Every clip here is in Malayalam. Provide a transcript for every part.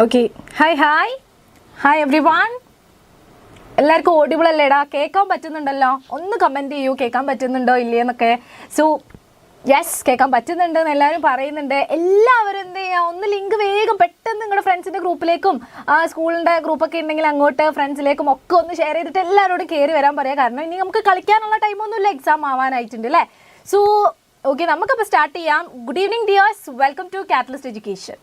Okay. Hi everyone. എല്ലാവർക്കും ഓഡിബിൾ അല്ലേടാ? കേൾക്കാൻ പറ്റുന്നുണ്ടല്ലോ? ഒന്ന് കമൻറ്റ് ചെയ്യൂ, കേൾക്കാൻ പറ്റുന്നുണ്ടോ ഇല്ലയെന്നൊക്കെ. സോ യെസ്, കേൾക്കാൻ പറ്റുന്നുണ്ട് എന്ന് എല്ലാവരും പറയുന്നുണ്ട്. എല്ലാവരും എന്ത് ചെയ്യുക, ഒന്ന് ലിങ്ക് വേഗം പെട്ടെന്ന് നിങ്ങളുടെ ഫ്രണ്ട്സിൻ്റെ ഗ്രൂപ്പിലേക്കും സ്കൂളിൻ്റെ ഗ്രൂപ്പൊക്കെ ഉണ്ടെങ്കിൽ അങ്ങോട്ട് ഫ്രണ്ട്സിലേക്കും ഒക്കെ ഒന്ന് ഷെയർ ചെയ്തിട്ട് എല്ലാവരോടും കയറി വരാൻ പറയുക. കാരണം ഇനി നമുക്ക് കളിക്കാനുള്ള ടൈമൊന്നുമില്ല, എക്സാം ആവാനായിട്ടുണ്ട് അല്ലേ. സോ ഓക്കെ, നമുക്കപ്പോൾ സ്റ്റാർട്ട് ചെയ്യാം. Good evening dears, welcome to catalyst education.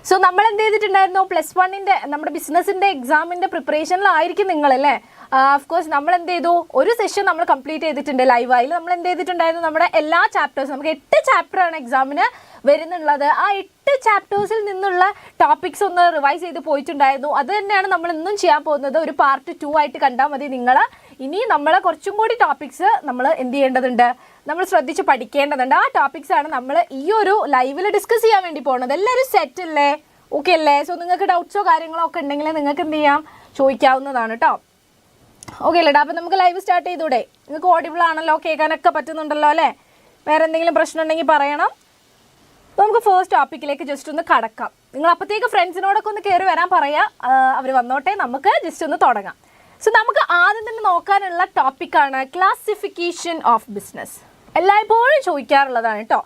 So നമ്മൾ എന്ത് ചെയ്തിട്ടുണ്ടായിരുന്നു, +1 നമ്മുടെ ബിസിനസിൻ്റെ എക്സാമിൻ്റെ പ്രിപ്പറേഷനിലായിരിക്കും നിങ്ങളല്ലേ. ഓഫ്കോഴ്സ് നമ്മൾ എന്ത് ചെയ്തു, ഒരു സെഷൻ നമ്മൾ കംപ്ലീറ്റ് ചെയ്തിട്ടുണ്ട് ലൈവായിൽ. നമ്മൾ എന്ത് ചെയ്തിട്ടുണ്ടായിരുന്നു, നമ്മുടെ എല്ലാ ചാപ്റ്റേഴ്സും, നമുക്ക് 8 ചാപ്റ്ററാണ് എക്സാമിന് വരുന്നുള്ളത്. ആ 8 ചാപ്റ്റേഴ്സിൽ നിന്നുള്ള ടോപ്പിക്സ് ഒന്ന് റിവൈസ് ചെയ്ത് പോയിട്ടുണ്ടായിരുന്നു. അത് തന്നെയാണ് നമ്മൾ ഇന്നും ചെയ്യാൻ പോകുന്നത്. ഒരു പാർട്ട് 2 ആയിട്ട് കണ്ടാൽ മതി നിങ്ങൾ. ഇനി നമ്മൾ കുറച്ചും കൂടി ടോപ്പിക്സ് നമ്മൾ എന്ത് ചെയ്യേണ്ടതുണ്ട്, നമ്മൾ ശ്രദ്ധിച്ച് പഠിക്കേണ്ടതുണ്ട്. ആ ടോപ്പിക്സാണ് നമ്മൾ ഈ ഒരു ലൈവിൽ ഡിസ്കസ് ചെയ്യാൻ വേണ്ടി പോകുന്നത്. എല്ലാവരും സെറ്റ് അല്ലേ, ഓക്കെ അല്ലേ? സോ നിങ്ങൾക്ക് ഡൗട്ട്സോ കാര്യങ്ങളോ ഒക്കെ ഉണ്ടെങ്കിൽ നിങ്ങൾക്ക് എന്ത് ചെയ്യാം, ചോദിക്കാവുന്നതാണ് കേട്ടോ. ഓക്കെ അല്ലേടാ? അപ്പോൾ നമുക്ക് ലൈവ് സ്റ്റാർട്ട് ചെയ്തൂടെ? നിങ്ങൾക്ക് ഓഡിബിൾ ആണല്ലോ, കേൾക്കാനൊക്കെ പറ്റുന്നുണ്ടല്ലോ അല്ലേ? വേറെ എന്തെങ്കിലും പ്രശ്നം ഉണ്ടെങ്കിൽ പറയണം. അപ്പോൾ നമുക്ക് ഫസ്റ്റ് ടോപ്പിക്കിലേക്ക് ജസ്റ്റ് ഒന്ന് കടക്കാം. നിങ്ങൾ അപ്പോഴത്തേക്ക് ഫ്രണ്ട്സിനോടൊക്കെ ഒന്ന് കയറി വരാൻ പറയാം, അവർ വന്നോട്ടെ. നമുക്ക് ജസ്റ്റ് ഒന്ന് തുടങ്ങാം. സോ നമുക്ക് ആദ്യം തന്നെ നോക്കാനുള്ള ടോപ്പിക്കാണ് ക്ലാസിഫിക്കേഷൻ ഓഫ് ബിസിനസ്. എല്ലായ്പ്പോഴും ചോദിക്കാറുള്ളതാണ് കേട്ടോ.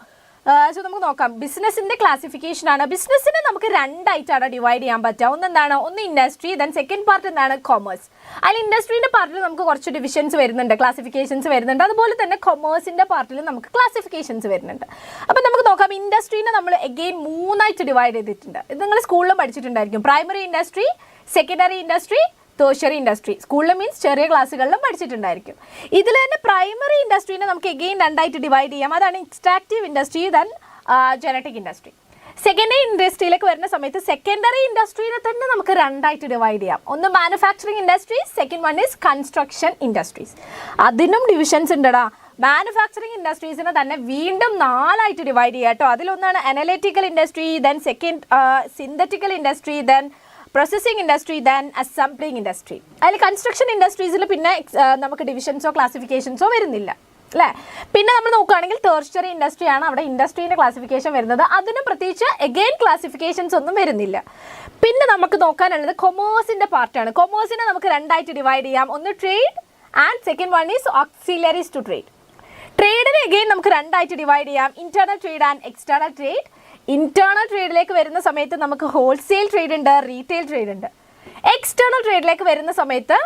സോ നമുക്ക് നോക്കാം. ബിസിനസ്സിൻ്റെ ക്ലാസിഫിക്കേഷനാണ്. ബിസിനസ്സിനെ നമുക്ക് 2 ആയിട്ടാണ് ഡിവൈഡ് ചെയ്യാൻ പറ്റുക. ഒന്നെന്താണ്, ഒന്ന് ഇൻഡസ്ട്രി, ദെൻ സെക്കൻഡ് പാർട്ട് എന്താണ്, കൊമേഴ്സ്. അതിൽ ഇൻഡസ്ട്രീൻ്റെ പാർട്ടിൽ നമുക്ക് കുറച്ച് ഡിവിഷൻസ് വരുന്നുണ്ട്, ക്ലാസിഫിക്കേഷൻസ് വരുന്നുണ്ട്. അതുപോലെ തന്നെ കൊമേഴ്സിൻ്റെ പാർട്ടിൽ നമുക്ക് ക്ലാസിഫിക്കേഷൻസ് വരുന്നുണ്ട്. അപ്പോൾ നമുക്ക് നോക്കാം. ഇൻഡസ്ട്രീനെ നമ്മൾ എഗെയിൻ 3 ആയിട്ട് ഡിവൈഡ് ചെയ്തിട്ടുണ്ട്. ഇത് നിങ്ങൾ സ്കൂളിലും പഠിച്ചിട്ടുണ്ടായിരിക്കും. Primary industry, secondary industry, tertiary industry. സ്കൂളിൽ മീൻസ് ചെറിയ ക്ലാസ്സുകളിലും പഠിച്ചിട്ടുണ്ടായിരിക്കും. ഇതിൽ തന്നെ പ്രൈമറി ഇൻഡസ്ട്രീനെ നമുക്ക് എഗെയിൻ 2 ആയിട്ട് ഡിവൈഡ് ചെയ്യാം. അതാണ് extractive industry, then genetic industry. Secondary ഇൻഡസ്ട്രിയിലേക്ക് വരുന്ന സമയത്ത് സെക്കൻഡറി ഇൻഡസ്ട്രീനെ തന്നെ നമുക്ക് 2 ആയിട്ട് ഡിവൈഡ് ചെയ്യാം. ഒന്ന് manufacturing industries, second one is construction industries. അതിനും ഡിവിഷൻസ് ഉണ്ടടാ. മാനുഫാക്ചറിങ് ഇൻഡസ്ട്രീസിനെ തന്നെ വീണ്ടും 4 ആയിട്ട് ഡിവൈഡ് ചെയ്യാം കേട്ടോ. അതിലൊന്നാണ് analytical industry, then second synthetical industry, then processing industry, then assembling industry. അതിൽ കൺസ്ട്രക്ഷൻ ഇൻഡസ്ട്രീസിൽ പിന്നെ നമുക്ക് ഡിവിഷൻസോ ക്ലാസിഫിക്കേഷൻസോ വരുന്നില്ല അല്ലേ. പിന്നെ നമ്മൾ നോക്കുകയാണെങ്കിൽ ടേർഷ്യറി ഇൻഡസ്ട്രിയാണ് അവിടെ ഇൻഡസ്ട്രീൻ്റെ ക്ലാസിഫിക്കേഷൻ വരുന്നത്. അതിനും പ്രത്യേകിച്ച് എഗെയിൻ ക്ലാസിഫിക്കേഷൻസ് ഒന്നും വരുന്നില്ല. പിന്നെ നമുക്ക് നോക്കാനുള്ളത് കൊമേഴ്സിൻ്റെ പാർട്ടാണ്. കൊമേഴ്സിനെ നമുക്ക് 2 ആയിട്ട് ഡിവൈഡ് ചെയ്യാം. ഒന്ന് trade and second one is auxiliaries to trade. ട്രേഡിനെ എഗെയിൻ നമുക്ക് 2 ആയിട്ട് ഡിവൈഡ് ചെയ്യാം. Internal trade and external trade. Internal ട്രേഡിലേക്ക് വരുന്ന സമയത്ത് നമുക്ക് ഹോൾസെയിൽ ട്രേഡ് ഉണ്ട്, റീറ്റെയിൽ ട്രേഡ് ഉണ്ട്. എക്സ്റ്റേണൽ ട്രേഡിലേക്ക് വരുന്ന സമയത്ത്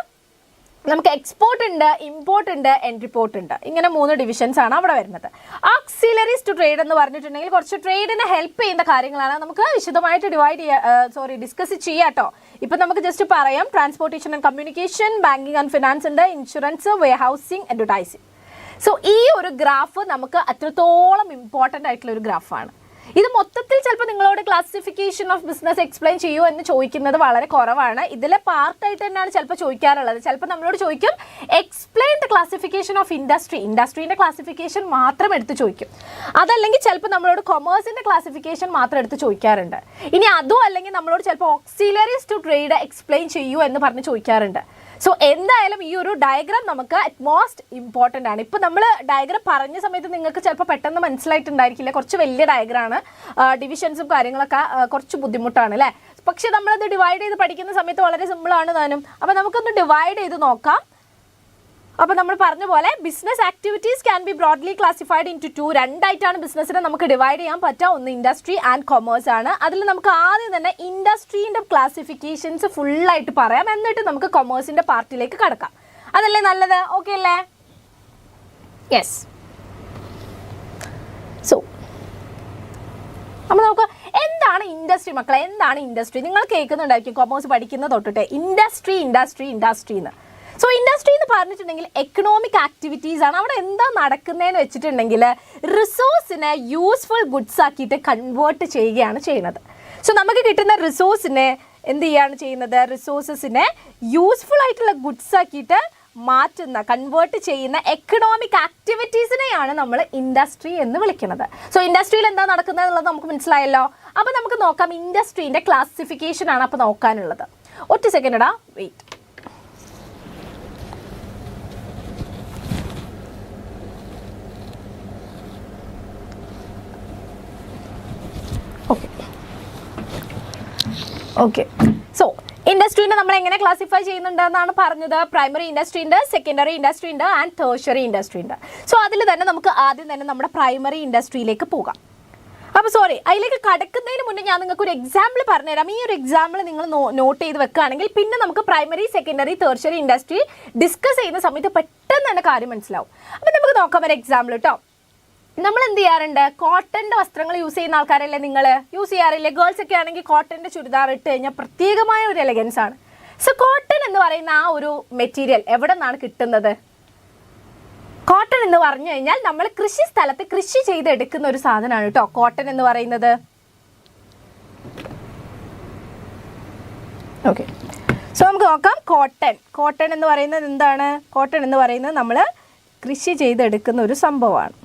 നമുക്ക് എക്സ്പോർട്ട് ഉണ്ട്, ഇമ്പോർട്ട് ഉണ്ട്, എൻട്രിപ്പോർട്ട് ഉണ്ട്. ഇങ്ങനെ 3 ഡിവിഷൻസ് ആണ് അവിടെ വരുന്നത്. ഓക്സിലറീസ് ടു ട്രേഡ് എന്ന് പറഞ്ഞിട്ടുണ്ടെങ്കിൽ കുറച്ച് ട്രേഡിനെ ഹെൽപ്പ് ചെയ്യുന്ന കാര്യങ്ങളാണ്. നമുക്ക് വിശദമായിട്ട് ഡിസ്കസ് ചെയ്യാം കേട്ടോ. ഇപ്പം നമുക്ക് ജസ്റ്റ് പറയാം. Transportation and communication, banking and finance ഉണ്ട്, ഇൻഷുറൻസ്, വെയർഹൗസിങ്, അഡ്വർടൈസിങ്. സോ ഈ ഒരു ഗ്രാഫ് നമുക്ക് അത്രത്തോളം ഇമ്പോർട്ടൻ്റ് ആയിട്ടുള്ള ഒരു ഗ്രാഫാണ്. ഇത് മൊത്തത്തിൽ ചിലപ്പോൾ നിങ്ങളോട് ക്ലാസിഫിക്കേഷൻ ഓഫ് ബിസിനസ് എക്സ്പ്ലെയിൻ ചെയ്യൂ എന്ന് ചോദിക്കുന്നത് വളരെ കുറവാണ്. ഇതിലെ പാർട്ടായിട്ട് തന്നെയാണ് ചിലപ്പോൾ ചോദിക്കാറുള്ളത്. ചിലപ്പോൾ നമ്മളോട് ചോദിക്കും explain the classification of industry, ഇൻഡസ്ട്രീൻ്റെ ക്ലാസിഫിക്കേഷൻ മാത്രം എടുത്ത് ചോദിക്കും. അതല്ലെങ്കിൽ ചിലപ്പോൾ നമ്മളോട് കൊമേഴ്സിൻ്റെ ക്ലാസിഫിക്കേഷൻ മാത്രം എടുത്ത് ചോദിക്കാറുണ്ട്. ഇനി അതും അല്ലെങ്കിൽ നമ്മളോട് ചിലപ്പോൾ ഓക്സിലറീസ് ടു ട്രേഡ് എക്സ്പ്ലെയിൻ ചെയ്യൂ എന്ന് പറഞ്ഞ് ചോദിക്കാറുണ്ട്. സോ എന്തായാലും ഈ ഒരു ഡയഗ്രാം നമുക്ക് അറ്റ് മോസ്റ്റ് ഇമ്പോർട്ടൻ്റ് ആണ്. ഇപ്പോൾ നമ്മൾ ഡയഗ്രാം പറഞ്ഞ സമയത്ത് നിങ്ങൾക്ക് ചിലപ്പോൾ പെട്ടെന്ന് മനസ്സിലായിട്ടുണ്ടായിരിക്കില്ല. കുറച്ച് വലിയ ഡയഗ്രാമാണ്, ഡിവിഷൻസും കാര്യങ്ങളൊക്കെ കുറച്ച് ബുദ്ധിമുട്ടാണ് അല്ലേ. പക്ഷേ നമ്മളത് ഡിവൈഡ് ചെയ്ത് പഠിക്കുന്ന സമയത്ത് വളരെ സിമ്പിളാണ് താനും. അപ്പോൾ നമുക്കൊന്ന് ഡിവൈഡ് ചെയ്ത് നോക്കാം. അപ്പോൾ നമ്മൾ പറഞ്ഞ പോലെ business activities can be broadly classified into 2 ആയിട്ടാണ് ബിസിനസ്സിനെ നമുക്ക് ഡിവൈഡ് ചെയ്യാൻ പറ്റുക. ഒന്ന് ഇൻഡസ്ട്രി ആൻഡ് കൊമേഴ്സ് ആണ്. അതിൽ നമുക്ക് ആദ്യം തന്നെ ഇൻഡസ്ട്രീൻ്റെ ക്ലാസിഫിക്കേഷൻസ് ഫുള്ളായിട്ട് പറയാം, എന്നിട്ട് നമുക്ക് കൊമേഴ്സിൻ്റെ പാർട്ടിലേക്ക് കടക്കാം. അതല്ലേ നല്ലത്? ഓക്കെ അല്ലേ? യെസ്. സോ അപ്പോൾ നമുക്ക് എന്താണ് ഇൻഡസ്ട്രി മക്കളെ? എന്താണ് ഇൻഡസ്ട്രി? നിങ്ങൾ കേൾക്കുന്നുണ്ടായിരിക്കും കൊമേഴ്സ് പഠിക്കുന്ന തൊട്ടിട്ട് ഇൻഡസ്ട്രി ഇൻഡസ്ട്രി ഇൻഡസ്ട്രി എന്ന്. സോ ഇൻഡസ്ട്രി എന്ന് പറഞ്ഞിട്ടുണ്ടെങ്കിൽ എക്കണോമിക് ആക്ടിവിറ്റീസ് ആണ്. അവിടെ എന്താ നടക്കുന്നതെന്ന് വെച്ചിട്ടുണ്ടെങ്കിൽ റിസോഴ്സിനെ യൂസ്ഫുൾ ഗുഡ്സ് ആക്കിയിട്ട് കൺവേർട്ട് ചെയ്യുകയാണ് ചെയ്യുന്നത്. സോ നമുക്ക് കിട്ടുന്ന റിസോഴ്സിനെ എന്ത് ചെയ്യുകയാണ് ചെയ്യുന്നത്, റിസോഴ്സസിനെ യൂസ്ഫുൾ ആയിട്ടുള്ള ഗുഡ്സ് ആക്കിയിട്ട് മാറ്റുന്ന, കൺവേർട്ട് ചെയ്യുന്ന എക്കണോമിക് ആക്ടിവിറ്റീസിനെയാണ് നമ്മൾ ഇൻഡസ്ട്രി എന്ന് വിളിക്കുന്നത്. സോ ഇൻഡസ്ട്രിയിൽ എന്താ നടക്കുന്നത് എന്നുള്ളത് നമുക്ക് മനസ്സിലായല്ലോ. അപ്പോൾ നമുക്ക് നോക്കാം. ഇൻഡസ്ട്രീൻ്റെ ക്ലാസിഫിക്കേഷൻ ആണ് അപ്പോൾ നോക്കാനുള്ളത്. ഒറ്റ സെക്കൻഡടാ, വെയിറ്റ്. ഓക്കെ ഓക്കെ, സോ ഇൻഡസ്ട്രീനെ നമ്മൾ എങ്ങനെ ക്ലാസിഫൈ ചെയ്യുന്നുണ്ടെന്നാണ് പറഞ്ഞത്. പ്രൈമറി ഇൻഡസ്ട്രി ഉണ്ട്, സെക്കൻഡറി ഇൻഡസ്ട്രി ഉണ്ട് ആൻഡ് ടേർഷ്യറി ഇൻഡസ്ട്രി ഉണ്ട്. സോ അതിൽ തന്നെ നമുക്ക് ആദ്യം തന്നെ നമ്മുടെ പ്രൈമറി ഇൻഡസ്ട്രിയിലേക്ക് പോകാം. അപ്പോൾ സോറി, അതിലേക്ക് കടക്കുന്നതിന് മുന്നേ ഞാൻ നിങ്ങൾക്ക് ഒരു എക്സാമ്പിൾ പറഞ്ഞുതരാം. ഈ ഒരു എക്സാമ്പിൾ നിങ്ങൾ നോട്ട് ചെയ്ത് വെക്കുകയാണെങ്കിൽ പിന്നെ നമുക്ക് primary, secondary, tertiary industry discuss ചെയ്യുന്ന സമയത്ത് പെട്ടെന്ന് തന്നെ കാര്യം മനസ്സിലാവും. അപ്പോൾ നമുക്ക് നോക്കാം ഒരു എക്സാമ്പിൾ കേട്ടോ. നമ്മൾ എന്ത് ചെയ്യാറുണ്ട്? കോട്ടൻ്റെ വസ്ത്രങ്ങൾ യൂസ് ചെയ്യുന്ന ആൾക്കാരല്ലേ നിങ്ങൾ? യൂസ് ചെയ്യാറില്ലേ? ഗേൾസ് ഒക്കെ ആണെങ്കിൽ കോട്ടൻ്റെ ചുരിദാർ ഇട്ട് കഴിഞ്ഞാൽ പ്രത്യേകമായ ഒരു എലഗൻസ് ആണ്. സോ കോട്ടൺ എന്ന് പറയുന്ന ആ ഒരു മെറ്റീരിയൽ എവിടെ നിന്നാണ് കിട്ടുന്നത്? കോട്ടൺ എന്ന് പറഞ്ഞു കഴിഞ്ഞാൽ നമ്മൾ കൃഷി സ്ഥലത്ത് കൃഷി ചെയ്തെടുക്കുന്ന ഒരു സാധനമാണ് കേട്ടോ കോട്ടൺ എന്ന് പറയുന്നത്. ഓക്കെ, സോ നമുക്ക് നോക്കാം. കോട്ടൺ എന്ന് പറയുന്നത് എന്താണ്? കോട്ടൺ എന്ന് പറയുന്നത് നമ്മൾ കൃഷി ചെയ്തെടുക്കുന്ന ഒരു സംഭവമാണ്.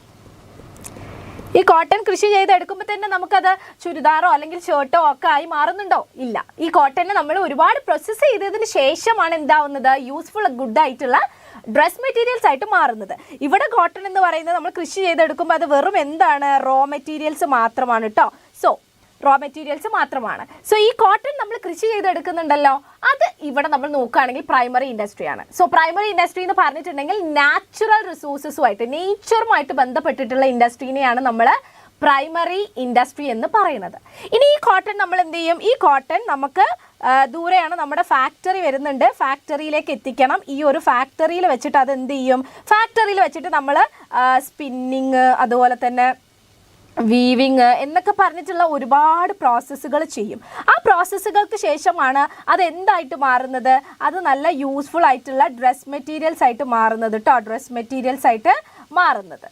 ഈ കോട്ടൺ കൃഷി ചെയ്തെടുക്കുമ്പോൾ തന്നെ നമുക്കത് ചുരിദാറോ അല്ലെങ്കിൽ ഷർട്ടോ ഒക്കെ ആയി മാറുന്നുണ്ടോ? ഇല്ല. ഈ കോട്ടനെ നമ്മൾ ഒരുപാട് പ്രോസസ്സ് ചെയ്തതിന് ശേഷമാണ് എന്താവുന്നത്? യൂസ്ഫുൾ ഗുഡ് ആയിട്ടുള്ള ഡ്രസ് മെറ്റീരിയൽസ് ആയിട്ട് മാറുന്നത്. ഇവിടെ കോട്ടൺ എന്ന് പറയുന്നത് നമ്മൾ കൃഷി ചെയ്തെടുക്കുമ്പോൾ അത് വെറും എന്താണ്? റോ മെറ്റീരിയൽസ് മാത്രമാണ് കേട്ടോ. സോ റോ മെറ്റീരിയൽസ് മാത്രമാണ്. സോ ഈ കോട്ടൺ നമ്മൾ കൃഷി ചെയ്തെടുക്കുന്നുണ്ടല്ലോ, അത് ഇവിടെ നമ്മൾ നോക്കുകയാണെങ്കിൽ പ്രൈമറി ഇൻഡസ്ട്രിയാണ്. സോ പ്രൈമറി ഇൻഡസ്ട്രി എന്ന് പറഞ്ഞിട്ടുണ്ടെങ്കിൽ നാച്ചുറൽ റിസോഴ്സസുമായിട്ട്, നേച്ചറുമായിട്ട് ബന്ധപ്പെട്ടിട്ടുള്ള ഇൻഡസ്ട്രീനെയാണ് നമ്മൾ പ്രൈമറി ഇൻഡസ്ട്രി എന്ന് പറയുന്നത്. ഇനി ഈ കോട്ടൺ നമ്മൾ എന്ത് ചെയ്യും? ഈ കോട്ടൺ നമുക്ക് ദൂരെയാണ് നമ്മുടെ ഫാക്ടറി വരുന്നുണ്ട്, ഫാക്ടറിയിലേക്ക് എത്തിക്കണം. ഈ ഒരു ഫാക്ടറിയിൽ വെച്ചിട്ട് അത് എന്ത് ചെയ്യും? ഫാക്ടറിയിൽ വെച്ചിട്ട് നമ്മൾ സ്പിന്നിങ്, അതുപോലെ തന്നെ വീവിങ് എന്നൊക്കെ പറഞ്ഞിട്ടുള്ള ഒരുപാട് പ്രോസസ്സുകൾ ചെയ്യും. ആ പ്രോസസ്സുകൾക്ക് ശേഷമാണ് അത് എന്തായിട്ട് മാറുന്നത്? അത് നല്ല യൂസ്ഫുൾ ആയിട്ടുള്ള ഡ്രസ് മെറ്റീരിയൽസ് ആയിട്ട് മാറുന്നത് കേട്ടോ. ഡ്രസ് മെറ്റീരിയൽസ് ആയിട്ട് മാറുന്നത്.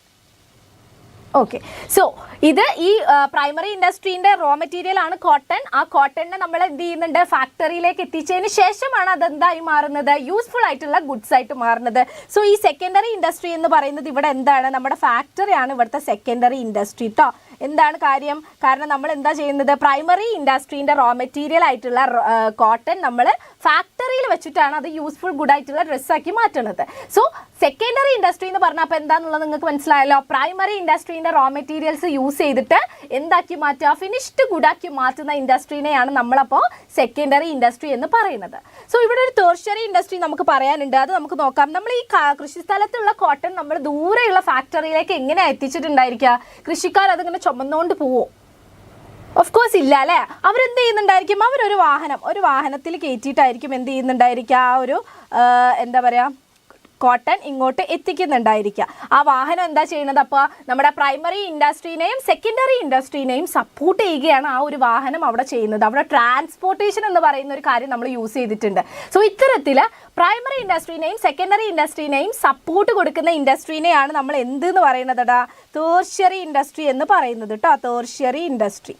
ഓക്കെ, സോ ഇത് ഈ പ്രൈമറി ഇൻഡസ്ട്രീൻ്റെ റോ മെറ്റീരിയൽ ആണ് കോട്ടൺ. ആ കോട്ടണിനെ നമ്മൾ എന്ത് ചെയ്യുന്നുണ്ട്? ഫാക്ടറിയിലേക്ക് എത്തിച്ചതിന് ശേഷമാണ് അതെന്തായി മാറുന്നത്? യൂസ്ഫുൾ ആയിട്ടുള്ള ഗുഡ്സ് ആയിട്ട് മാറുന്നത്. സോ ഈ സെക്കൻഡറി ഇൻഡസ്ട്രി എന്ന് പറയുന്നത് ഇവിടെ എന്താണ്? നമ്മുടെ ഫാക്ടറിയാണ് ഇവിടുത്തെ സെക്കൻഡറി ഇൻഡസ്ട്രി കേട്ടോ. എന്താണ് കാര്യം? കാരണം നമ്മൾ എന്താ ചെയ്യുന്നത്? പ്രൈമറി ഇൻഡസ്ട്രീൻ്റെ റോ മെറ്റീരിയൽ ആയിട്ടുള്ള കോട്ടൺ നമ്മൾ ഫാക്ടറിയിൽ വെച്ചിട്ടാണ് അത് യൂസ്ഫുൾ ഗുഡ് ആയിട്ടുള്ള ഡ്രസ്സാക്കി മാറ്റുന്നത്. സോ സെക്കൻഡറി ഇൻഡസ്ട്രി എന്ന് പറഞ്ഞാൽ അപ്പോൾ എന്താണെന്നുള്ളത് നിങ്ങൾക്ക് മനസ്സിലായല്ലോ. പ്രൈമറി ഇൻഡസ്ട്രീൻ്റെ റോ മെറ്റീരിയൽസ് യൂസ് ചെയ്തിട്ട് എന്താക്കി മാറ്റുക? ഫിനിഷ്ഡ് ഗുഡാക്കി മാറ്റുന്ന ഇൻഡസ്ട്രീനെയാണ് നമ്മളപ്പോൾ സെക്കൻഡറി ഇൻഡസ്ട്രി എന്ന് പറയുന്നത്. സോ ഇവിടെ ഒരു ടേർഷ്യറി ഇൻഡസ്ട്രി നമുക്ക് പറയാനുണ്ട്. അത് നമുക്ക് നോക്കാം. നമ്മൾ ഈ കൃഷിസ്ഥലത്തുള്ള കോട്ടൺ നമ്മൾ ദൂരെയുള്ള ഫാക്ടറിയിലേക്ക് എങ്ങനെ എത്തിച്ചിട്ടുണ്ടായിരിക്കുക? കൃഷിക്കാർ അതിങ്ങനെ ചുമന്നുകൊണ്ട് പോവോ? ഓഫ് കോഴ്സ് ഇല്ല അല്ലേ. അവരെന്ത് ചെയ്യുന്നുണ്ടായിരിക്കും? അവരൊരു വാഹനത്തിൽ കയറ്റിയിട്ടായിരിക്കും എന്ത് ചെയ്യുന്നുണ്ടായിരിക്കുക? ആ ഒരു എന്താ പറയുക, കോട്ടൺ ഇങ്ങോട്ട് എത്തിക്കുന്നുണ്ടായിരിക്കുക. ആ വാഹനം എന്താ ചെയ്യുന്നത്? അപ്പോൾ നമ്മുടെ പ്രൈമറി ഇൻഡസ്ട്രീനെയും സെക്കൻഡറി ഇൻഡസ്ട്രീനെയും സപ്പോർട്ട് ചെയ്യുകയാണ് ആ ഒരു വാഹനം അവിടെ ചെയ്യുന്നത്. അവിടെ ട്രാൻസ്പോർട്ടേഷൻ എന്ന് പറയുന്ന ഒരു കാര്യം നമ്മൾ യൂസ് ചെയ്തിട്ടുണ്ട്. സോ ഇത്തരത്തിൽ പ്രൈമറി ഇൻഡസ്ട്രീനെയും സെക്കൻഡറി ഇൻഡസ്ട്രീനെയും സപ്പോർട്ട് കൊടുക്കുന്ന ഇൻഡസ്ട്രീനെയാണ് നമ്മൾ എന്തെന്ന് പറയുന്നത്? ടേർഷ്യറി ഇൻഡസ്ട്രി എന്ന് പറയുന്നത് കേട്ടോ. Tertiary industry.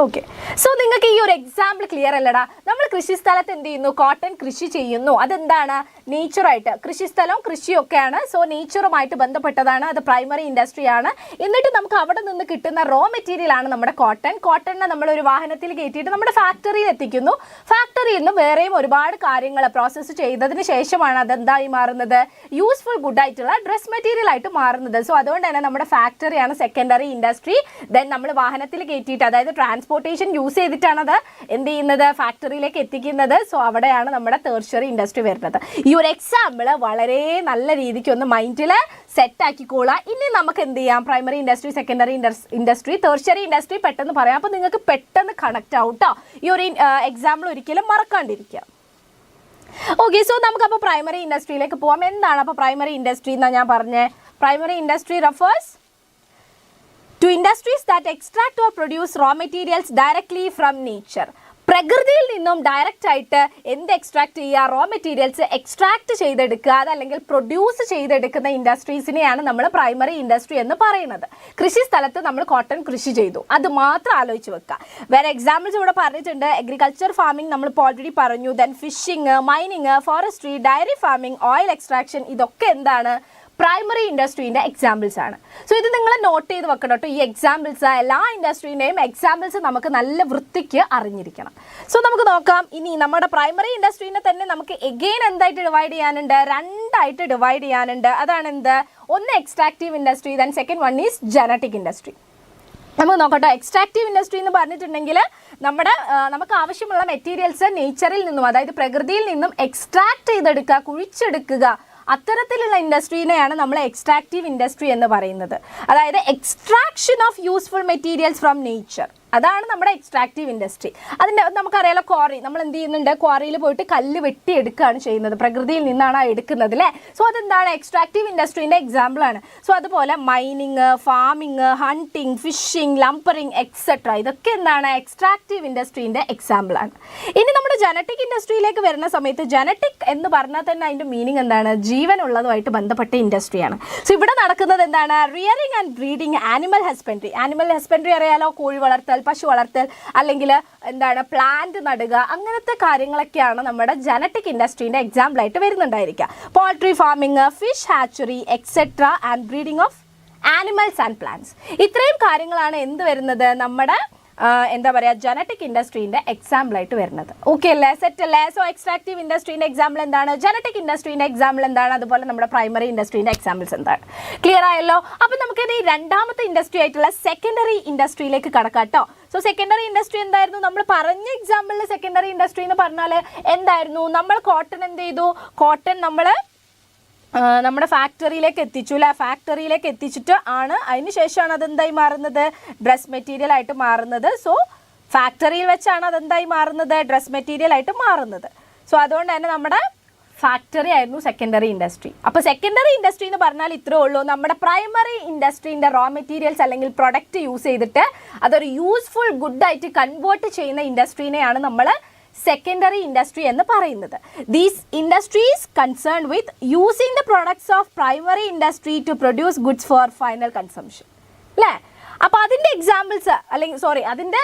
ഓക്കെ, സോ നിങ്ങൾക്ക് ഈ ഒരു എക്സാമ്പിൾ ക്ലിയർ അല്ലടാ? നമ്മൾ കൃഷിസ്ഥലത്ത് എന്ത് ചെയ്യുന്നു? കോട്ടൺ കൃഷി ചെയ്യുന്നു. അതെന്താണ്? നേച്ചറായിട്ട് കൃഷിസ്ഥലവും കൃഷിയൊക്കെയാണ്. സോ നേച്ചറുമായിട്ട് ബന്ധപ്പെട്ടതാണ്. അത് പ്രൈമറി ഇൻഡസ്ട്രിയാണ്. എന്നിട്ട് നമുക്ക് അവിടെ നിന്ന് കിട്ടുന്ന റോ മെറ്റീരിയൽ ആണ് നമ്മുടെ കോട്ടൺ. കോട്ടണിനെ നമ്മൾ ഒരു വാഹനത്തിൽ കയറ്റിയിട്ട് നമ്മുടെ ഫാക്ടറിയിൽ എത്തിക്കുന്നു. ഫാക്ടറിയിൽ നിന്ന് വേറെയും ഒരുപാട് കാര്യങ്ങൾ പ്രോസസ്സ് ചെയ്തതിന് ശേഷമാണ് അതെന്തായി മാറുന്നത്? യൂസ്ഫുൾ ഗുഡ് ആയിട്ടുള്ള ഡ്രസ് മെറ്റീരിയൽ ആയിട്ട് മാറുന്നത്. സോ അതുകൊണ്ട് തന്നെ നമ്മുടെ ഫാക്ടറിയാണ് സെക്കൻഡറി ഇൻഡസ്ട്രി. ദെൻ നമ്മൾ വാഹനത്തിൽ കയറ്റിയിട്ട്, അതായത് ട്രാൻസ്പോർട്ടേഷൻ യൂസ് ചെയ്തിട്ടാണ് അത് എന്ത് ചെയ്യുന്നത്? ഫാക്ടറിയിലേക്ക് എത്തിക്കുന്നത്. സോ അവിടെയാണ് നമ്മുടെ ടേർഷ്യറി ഇൻഡസ്ട്രി വരുന്നത്. ഈ ഒരു എക്സാമ്പിൾ വളരെ നല്ല രീതിക്ക് ഒന്ന് മൈൻഡിൽ സെറ്റ് ആക്കിക്കോളാം. ഇനി നമുക്ക് എന്ത് ചെയ്യാം? Primary industry, secondary industry, tertiary industry പെട്ടെന്ന് പറയാം. അപ്പോൾ നിങ്ങൾക്ക് പെട്ടെന്ന് കണക്ട് ആവും കേട്ടോ. ഈ ഒരു എക്സാമ്പിൾ ഒരിക്കലും മറക്കാണ്ടിരിക്കുക. ഓക്കെ, സോ നമുക്കപ്പോൾ പ്രൈമറി ഇൻഡസ്ട്രിയിലേക്ക് പോകാം. എന്താണ് അപ്പോൾ പ്രൈമറി ഇൻഡസ്ട്രി എന്നാണ് ഞാൻ പറഞ്ഞത്? Primary industry refers to industries that extract or produce raw materials directly from nature. പ്രകൃതിയിൽ നിന്നും ഡയറക്റ്റ് ആയിട്ട് എന്ത് എക്സ്ട്രാക്ട് ചെയ്യുക? റോ മെറ്റീരിയൽസ് എക്സ്ട്രാക്ട് ചെയ്തെടുക്കുക, അതല്ലെങ്കിൽ പ്രൊഡ്യൂസ് ചെയ്തെടുക്കുന്ന ഇൻഡസ്ട്രീസിനെയാണ് നമ്മൾ പ്രൈമറി ഇൻഡസ്ട്രി എന്ന് പറയുന്നത്. കൃഷി സ്ഥലത്ത് നമ്മൾ കോട്ടൺ കൃഷി ചെയ്തു, അത് മാത്രം ആലോചിച്ച് വെക്കുക. വേറെ എക്സാമ്പിൾസ് ഇവിടെ പറഞ്ഞിട്ടുണ്ട്. അഗ്രികൾച്ചർ ഫാമിംഗ് നമ്മളിപ്പോൾ ഓൾറെഡി പറഞ്ഞു. Then fishing, mining, forestry, dairy farming, oil extraction, ഇതൊക്കെ എന്താണ്? പ്രൈമറി ഇൻഡസ്ട്രീൻ്റെ എക്സാമ്പിൾസ് ആണ്. സോ ഇത് നിങ്ങൾ നോട്ട് ചെയ്ത് വെക്കണം കേട്ടോ. ഈ എക്സാമ്പിൾസ്, എല്ലാ ഇൻഡസ്ട്രീൻ്റെയും എക്സാമ്പിൾസ് നമുക്ക് നല്ല വൃത്തിക്ക് അറിഞ്ഞിരിക്കണം. സോ നമുക്ക് നോക്കാം. ഇനി നമ്മുടെ പ്രൈമറി ഇൻഡസ്ട്രീനെ തന്നെ നമുക്ക് എഗെയിൻ എന്തായിട്ട് ഡിവൈഡ് ചെയ്യാനുണ്ട്? രണ്ടായിട്ട് ഡിവൈഡ് ചെയ്യാനുണ്ട്. അതാണ് എന്ത്? ഒന്ന് extractive industry, then second one is genetic industry. നമുക്ക് നോക്കട്ടോ. എക്സ്ട്രാക്റ്റീവ് ഇൻഡസ്ട്രി എന്ന് പറഞ്ഞിട്ടുണ്ടെങ്കിൽ നമുക്ക് ആവശ്യമുള്ള മെറ്റീരിയൽസ് നേച്ചറിൽ നിന്നും, അതായത് പ്രകൃതിയിൽ നിന്നും എക്സ്ട്രാക്ട് ചെയ്തെടുക്കുക, കുഴിച്ചെടുക്കുക, അത്തരത്തിലുള്ള ഇൻഡസ്ട്രീനെയാണ് നമ്മൾ എക്സ്ട്രാക്റ്റീവ് ഇൻഡസ്ട്രി എന്ന് പറയുന്നത്. അതായത് extraction of useful materials from nature, അതാണ് നമ്മുടെ എക്സ്ട്രാക്റ്റീവ് ഇൻഡസ്ട്രി. നമുക്കറിയാലോ, ക്വാറി, നമ്മൾ എന്ത് ചെയ്യുന്നുണ്ട്, ക്വാറിയിൽ പോയിട്ട് കല്ല് വെട്ടിയെടുക്കുകയാണ് ചെയ്യുന്നത്, പ്രകൃതിയിൽ നിന്നാണ് എടുക്കുന്നത് അല്ലേ. സോ അതെന്താണ്, എക്സ്ട്രാക്റ്റീവ് ഇൻഡസ്ട്രീൻ്റെ എക്സാമ്പിളാണ്. സോ അതുപോലെ mining, farming, hunting, fishing, lumbering etcetera, ഇതൊക്കെ എന്താണ്, എക്സ്ട്രാക്റ്റീവ് ഇൻഡസ്ട്രീൻ്റെ എക്സാമ്പിളാണ്. ഇനി നമ്മുടെ ജനറ്റിക് ഇൻഡസ്ട്രിയിലേക്ക് വരുന്ന സമയത്ത്, ജനറ്റിക് എന്ന് പറഞ്ഞാൽ തന്നെ അതിൻ്റെ മീനിങ് എന്താണ്, ജീവനുള്ളതുമായിട്ട് ബന്ധപ്പെട്ട ഇൻഡസ്ട്രിയാണ്. സോ ഇവിടെ നടക്കുന്നത് എന്താണ്, rearing and breeding animal husbandry. Animal husbandry അറിയാലോ, കോഴി വളർത്തൽ, പശു വളർത്തൽ, അല്ലെങ്കിൽ എന്താണ് പ്ലാന്റ് നടുക, അങ്ങനത്തെ കാര്യങ്ങളൊക്കെയാണ് നമ്മുടെ ജനറ്റിക് ഇൻഡസ്ട്രീൻ്റെ എക്സാമ്പിളായിട്ട് വരുന്നുണ്ടായിരിക്കുക. Poultry farming, fish hatchery etcetera and breeding of animals and plants. ഇത്രയും കാര്യങ്ങളാണ് എന്ത് വരുന്നത്, നമ്മുടെ എന്താ പറയുക, ജനറ്റിക് ഇൻഡസ്ട്രീൻ്റെ എക്സാമ്പിളായിട്ട് വരുന്നത്. ഓക്കെ അല്ലേ, സെറ്റ് അല്ലേ. സോ എക്സ്ട്രാക്റ്റീവ് ഇൻഡസ്ട്രീൻ്റെ എക്സാമ്പിൾ എന്താണ്, ജനറ്റിക് ഇൻഡസ്ട്രീൻ്റെ എക്സാമ്പിൾ എന്താണ്, അതുപോലെ നമ്മുടെ പ്രൈമറി ഇൻഡസ്ട്രീൻ്റെ എക്സാമ്പിൾസ് എന്താണ്. ക്ലിയർ ആയല്ലോ. അപ്പം നമുക്കിത് ഈ രണ്ടാമത്തെ ഇൻഡസ്ട്രി ആയിട്ടുള്ള സെക്കൻഡറി ഇൻഡസ്ട്രിയിലേക്ക് കടക്കാം കേട്ടോ. സോ സെക്കൻഡറി ഇൻഡസ്ട്രി എന്തായിരുന്നു, നമ്മൾ പറഞ്ഞ എക്സാമ്പിളിൽ സെക്കൻഡറി ഇൻഡസ്ട്രി എന്ന് പറഞ്ഞാൽ എന്തായിരുന്നു, നമ്മൾ കോട്ടൺ എന്ത് ചെയ്തു, കോട്ടൺ നമ്മൾ നമ്മുടെ ഫാക്ടറിയിലേക്ക് എത്തിച്ചു അല്ലേ, ഫാക്ടറിയിലേക്ക് എത്തിച്ചിട്ട് ആണ് അതിന് ശേഷമാണ് അതെന്തായി മാറുന്നത്, ഡ്രസ് മെറ്റീരിയൽ ആയിട്ട് മാറുന്നത്. സോ ഫാക്ടറിയിൽ വെച്ചാണ് അതെന്തായി മാറുന്നത്, ഡ്രസ് മെറ്റീരിയൽ ആയിട്ട് മാറുന്നത്. സോ അതുകൊണ്ട് തന്നെ നമ്മുടെ ഫാക്ടറി ആയിരുന്നു സെക്കൻഡറി ഇൻഡസ്ട്രി. അപ്പോൾ സെക്കൻഡറി ഇൻഡസ്ട്രി എന്ന് പറഞ്ഞാൽ ഇത്രേ ഉള്ളൂ, നമ്മുടെ പ്രൈമറി ഇൻഡസ്ട്രീൻ്റെ റോ മെറ്റീരിയൽസ് അല്ലെങ്കിൽ പ്രൊഡക്റ്റ് യൂസ് ചെയ്തിട്ട് അതൊരു യൂസ്ഫുൾ ഗുഡായിട്ട് കൺവേർട്ട് ചെയ്യുന്ന ഇൻഡസ്ട്രീനെയാണ് നമ്മൾ സെക്കൻഡറി ഇൻഡസ്ട്രി എന്ന് പറയുന്നത്. These industries concern with using the products of primary industry to produce goods for final consumption അല്ലേ. അപ്പോൾ അതിൻ്റെ എക്സാമ്പിൾസ് അതിൻ്റെ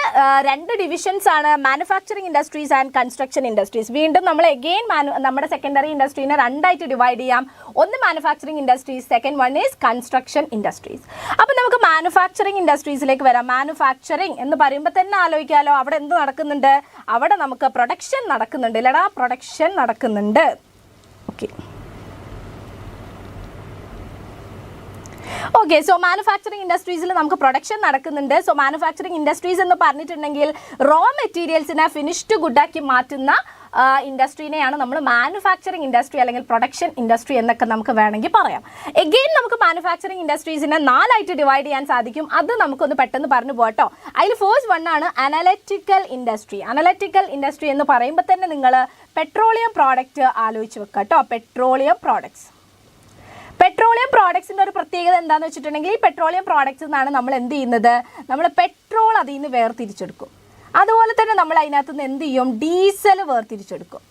രണ്ട് ഡിവിഷൻസ് ആണ്, manufacturing industries and construction industries. വീണ്ടും നമ്മൾ എഗെയിൻ നമ്മുടെ സെക്കൻഡറി ഇൻഡസ്ട്രീനെ രണ്ടായിട്ട് ഡിവൈഡ് ചെയ്യാം. ഒന്ന് manufacturing industries, second one is construction industries. അപ്പോൾ നമുക്ക് മാനുഫാക്ചറിങ് ഇൻഡസ്ട്രീസിലേക്ക് വരാം. മാനുഫാക്ചറിങ് എന്ന് പറയുമ്പോൾ തന്നെ ആലോചിക്കാമല്ലോ, അവിടെ എന്ത് നടക്കുന്നുണ്ട്, അവിടെ നമുക്ക് പ്രൊഡക്ഷൻ നടക്കുന്നുണ്ട് ഇല്ലടാ, പ്രൊഡക്ഷൻ നടക്കുന്നുണ്ട്. ഓക്കെ ഓക്കെ സോ മാനുഫാക്ചറിങ് ഇൻഡസ്ട്രീസിൽ നമുക്ക് പ്രൊഡക്ഷൻ നടക്കുന്നുണ്ട്. സോ മാനുഫാക്ചറിങ് ഇൻഡസ്ട്രീസ് എന്ന് പറഞ്ഞിട്ടുണ്ടെങ്കിൽ റോ മെറ്റീരിയൽസിനെ ഫിനിഷ്ഡ് ഗുഡാക്കി മാറ്റുന്ന ഇൻഡസ്ട്രീനെയാണ് നമ്മൾ മാനുഫാക്ചറിങ് ഇൻഡസ്ട്രി അല്ലെങ്കിൽ പ്രൊഡക്ഷൻ ഇൻഡസ്ട്രി എന്നൊക്കെ നമുക്ക് വേണമെങ്കിൽ പറയാം. എഗെയിൻ നമുക്ക് മാനുഫാക്ചറിങ് ഇൻഡസ്ട്രീസിനെ 4 ആയിട്ട് ഡിവൈഡ് ചെയ്യാൻ സാധിക്കും. അത് നമുക്കൊന്ന് പെട്ടെന്ന് പറഞ്ഞു പോകട്ടോ. അതിൽ ഫസ്റ്റ് വൺ ആണ് അനലറ്റിക്കൽ ഇൻഡസ്ട്രി. അനലറ്റിക്കൽ ഇൻഡസ്ട്രി എന്ന് പറയുമ്പോൾ തന്നെ നിങ്ങൾ പെട്രോളിയം പ്രോഡക്റ്റ് ആലോചിച്ച് വെക്കുക കേട്ടോ. പെട്രോളിയം പ്രോഡക്ട്സിൻ്റെ ഒരു പ്രത്യേകത എന്താണെന്ന് വെച്ചിട്ടുണ്ടെങ്കിൽ, ഈ പെട്രോളിയം പ്രോഡക്ട്സ് എന്നാണ് നമ്മൾ എന്ത് ചെയ്യുന്നത്, നമ്മൾ പെട്രോൾ അതിൽ നിന്ന് വേർതിരിച്ചെടുക്കും. അതുപോലെ തന്നെ നമ്മൾ അതിനകത്ത് നിന്ന് എന്ത് ചെയ്യും, ഡീസൽ വേർതിരിച്ചെടുക്കും.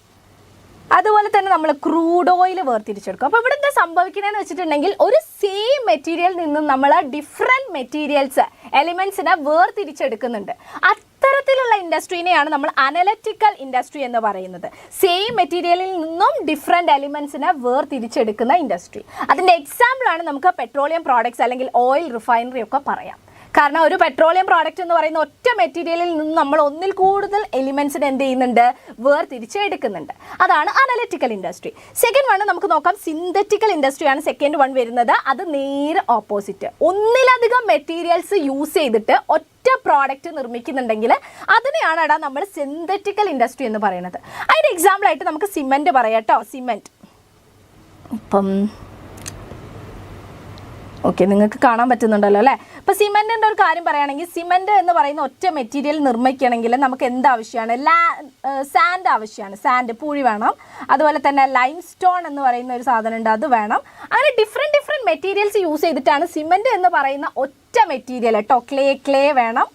അതുപോലെ തന്നെ നമ്മൾ ക്രൂഡ് ഓയിൽ വേർതിരിച്ചെടുക്കും. അപ്പോൾ ഇവിടെ എന്താ സംഭവിക്കുന്നതെന്ന് വെച്ചിട്ടുണ്ടെങ്കിൽ, ഒരു സെയിം മെറ്റീരിയൽ നിന്നും നമ്മൾ ഡിഫറെൻറ്റ് മെറ്റീരിയൽസ് എലിമെൻസിനെ വേർതിരിച്ചെടുക്കുന്നുണ്ട്. അത്തരത്തിലുള്ള ഇൻഡസ്ട്രീനെയാണ് നമ്മൾ അനലറ്റിക്കൽ ഇൻഡസ്ട്രി എന്ന് പറയുന്നത്. സെയിം മെറ്റീരിയലിൽ നിന്നും ഡിഫറെൻറ്റ് എലിമെൻസിനെ വേർതിരിച്ചെടുക്കുന്ന ഇൻഡസ്ട്രി. അതിൻ്റെ എക്സാമ്പിളാണ് നമുക്ക് പെട്രോളിയം പ്രോഡക്ട്സ് അല്ലെങ്കിൽ ഓയിൽ റിഫൈനറി ഒക്കെ പറയാം. കാരണം ഒരു പെട്രോളിയം പ്രോഡക്റ്റ് എന്ന് പറയുന്ന ഒറ്റ മെറ്റീരിയലിൽ നിന്ന് നമ്മൾ ഒന്നിൽ കൂടുതൽ എലിമെൻസിനെ എന്ത് ചെയ്യുന്നുണ്ട്, വേർതിരിച്ചെടുക്കുന്നുണ്ട്. അതാണ് അനലറ്റിക്കൽ ഇൻഡസ്ട്രി. സെക്കൻഡ് വൺ നമുക്ക് നോക്കാം, സിന്തറ്റിക്കൽ ഇൻഡസ്ട്രിയാണ് സെക്കൻഡ് വൺ വരുന്നത്. അത് നേരെ ഓപ്പോസിറ്റ്. ഒന്നിലധികം മെറ്റീരിയൽസ് യൂസ് ചെയ്തിട്ട് ഒറ്റ പ്രോഡക്റ്റ് നിർമ്മിക്കുന്നുണ്ടെങ്കിൽ അതിനെയാണ് നമ്മൾ സിന്തറ്റിക്കൽ ഇൻഡസ്ട്രി എന്ന് പറയുന്നത്. അതിൻ്റെ എക്സാമ്പിളായിട്ട് നമുക്ക് സിമെൻറ്റ് പറയാം കേട്ടോ. സിമെൻറ്റ് ഇപ്പം ഓക്കെ നിങ്ങൾക്ക് കാണാൻ പറ്റുന്നുണ്ടല്ലോ അല്ലേ. അപ്പോൾ സിമെൻറ്റിൻ്റെ ഒരു കാര്യം പറയുകയാണെങ്കിൽ, സിമെൻറ്റ് എന്ന് പറയുന്ന ഒറ്റ മെറ്റീരിയൽ നിർമ്മിക്കണമെങ്കിൽ നമുക്ക് എന്താവശ്യമാണ്, സാൻഡ് ആവശ്യമാണ്. സാൻഡ് പൂഴി വേണം. അതുപോലെ തന്നെ ലൈം സ്റ്റോൺ എന്ന് പറയുന്ന ഒരു സാധനം ഉണ്ട്, അത് വേണം. അങ്ങനെ ഡിഫറെൻറ്റ് മെറ്റീരിയൽസ് യൂസ് ചെയ്തിട്ടാണ് സിമെൻറ്റ് എന്ന് പറയുന്ന ഒറ്റ മെറ്റീരിയൽ കേട്ടോ. ക്ലേ വേണം.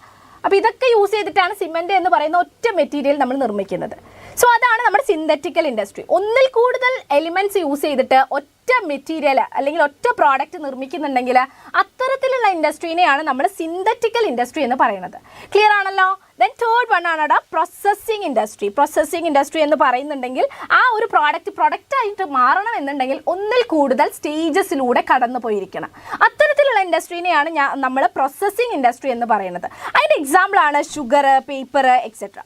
അപ്പോൾ ഇതൊക്കെ യൂസ് ചെയ്തിട്ടാണ് സിമെൻറ്റ് എന്ന് പറയുന്ന ഒറ്റ മെറ്റീരിയൽ നമ്മൾ നിർമ്മിക്കുന്നത്. സോ അതാണ് നമ്മുടെ സിന്തറ്റിക്കൽ ഇൻഡസ്ട്രി. ഒന്നിൽ കൂടുതൽ എലിമെൻറ്റ്സ് യൂസ് ചെയ്തിട്ട് ഒറ്റ മെറ്റീരിയൽ അല്ലെങ്കിൽ ഒറ്റ പ്രോഡക്റ്റ് നിർമ്മിക്കുന്നുണ്ടെങ്കിൽ അത്തരത്തിലുള്ള ഇൻഡസ്ട്രീനെയാണ് നമ്മൾ സിന്തറ്റിക്കൽ ഇൻഡസ്ട്രി എന്ന് പറയുന്നത്. ക്ലിയർ ആണല്ലോ. ദെൻ തേർഡ് വൺ ആണ് പ്രോസസ്സിംഗ് ഇൻഡസ്ട്രി. പ്രോസസ്സിംഗ് ഇൻഡസ്ട്രി എന്ന് പറയുന്നുണ്ടെങ്കിൽ ആ ഒരു പ്രൊഡക്റ്റായിട്ട് മാറണം എന്നുണ്ടെങ്കിൽ ഒന്നിൽ കൂടുതൽ സ്റ്റേജസിലൂടെ കടന്നു പോയിരിക്കണം. അത്തരത്തിലുള്ള ഇൻഡസ്ട്രീനെയാണ് നമ്മൾ പ്രോസസ്സിംഗ് ഇൻഡസ്ട്രി എന്ന് പറയുന്നത്. അതിൻ്റെ എക്സാമ്പിളാണ് ഷുഗർ, പേപ്പർ എക്സെട്ര.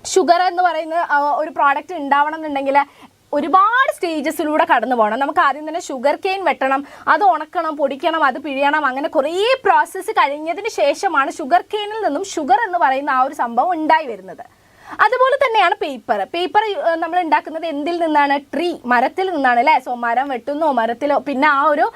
ഷുഗർ എന്ന് പറയുന്ന ഒരു പ്രോഡക്റ്റ് ഉണ്ടാവണം എന്നുണ്ടെങ്കിൽ ഒരുപാട് സ്റ്റേജസിലൂടെ കടന്നു പോകണം. നമുക്ക് ആദ്യം തന്നെ ഷുഗർ കെയിൻ വെട്ടണം, അത് ഉണക്കണം, പൊടിക്കണം, അത് പിഴിയണം, അങ്ങനെ കുറേ പ്രോസസ്സ് കഴിഞ്ഞതിന് ശേഷമാണ് ഷുഗർ കെയിനിൽ നിന്നും ഷുഗർ എന്ന് പറയുന്ന ആ ഒരു സംഭവം ഉണ്ടായി വരുന്നത്. അതുപോലെ തന്നെയാണ് പേപ്പർ നമ്മൾ ഉണ്ടാക്കുന്നത് എന്തിൽ നിന്നാണ്? ട്രീ, മരത്തിൽ നിന്നാണ് അല്ലേ? സോ മരം വെട്ടുന്നോ, മരത്തിലോ, പിന്നെ ആ ഒരു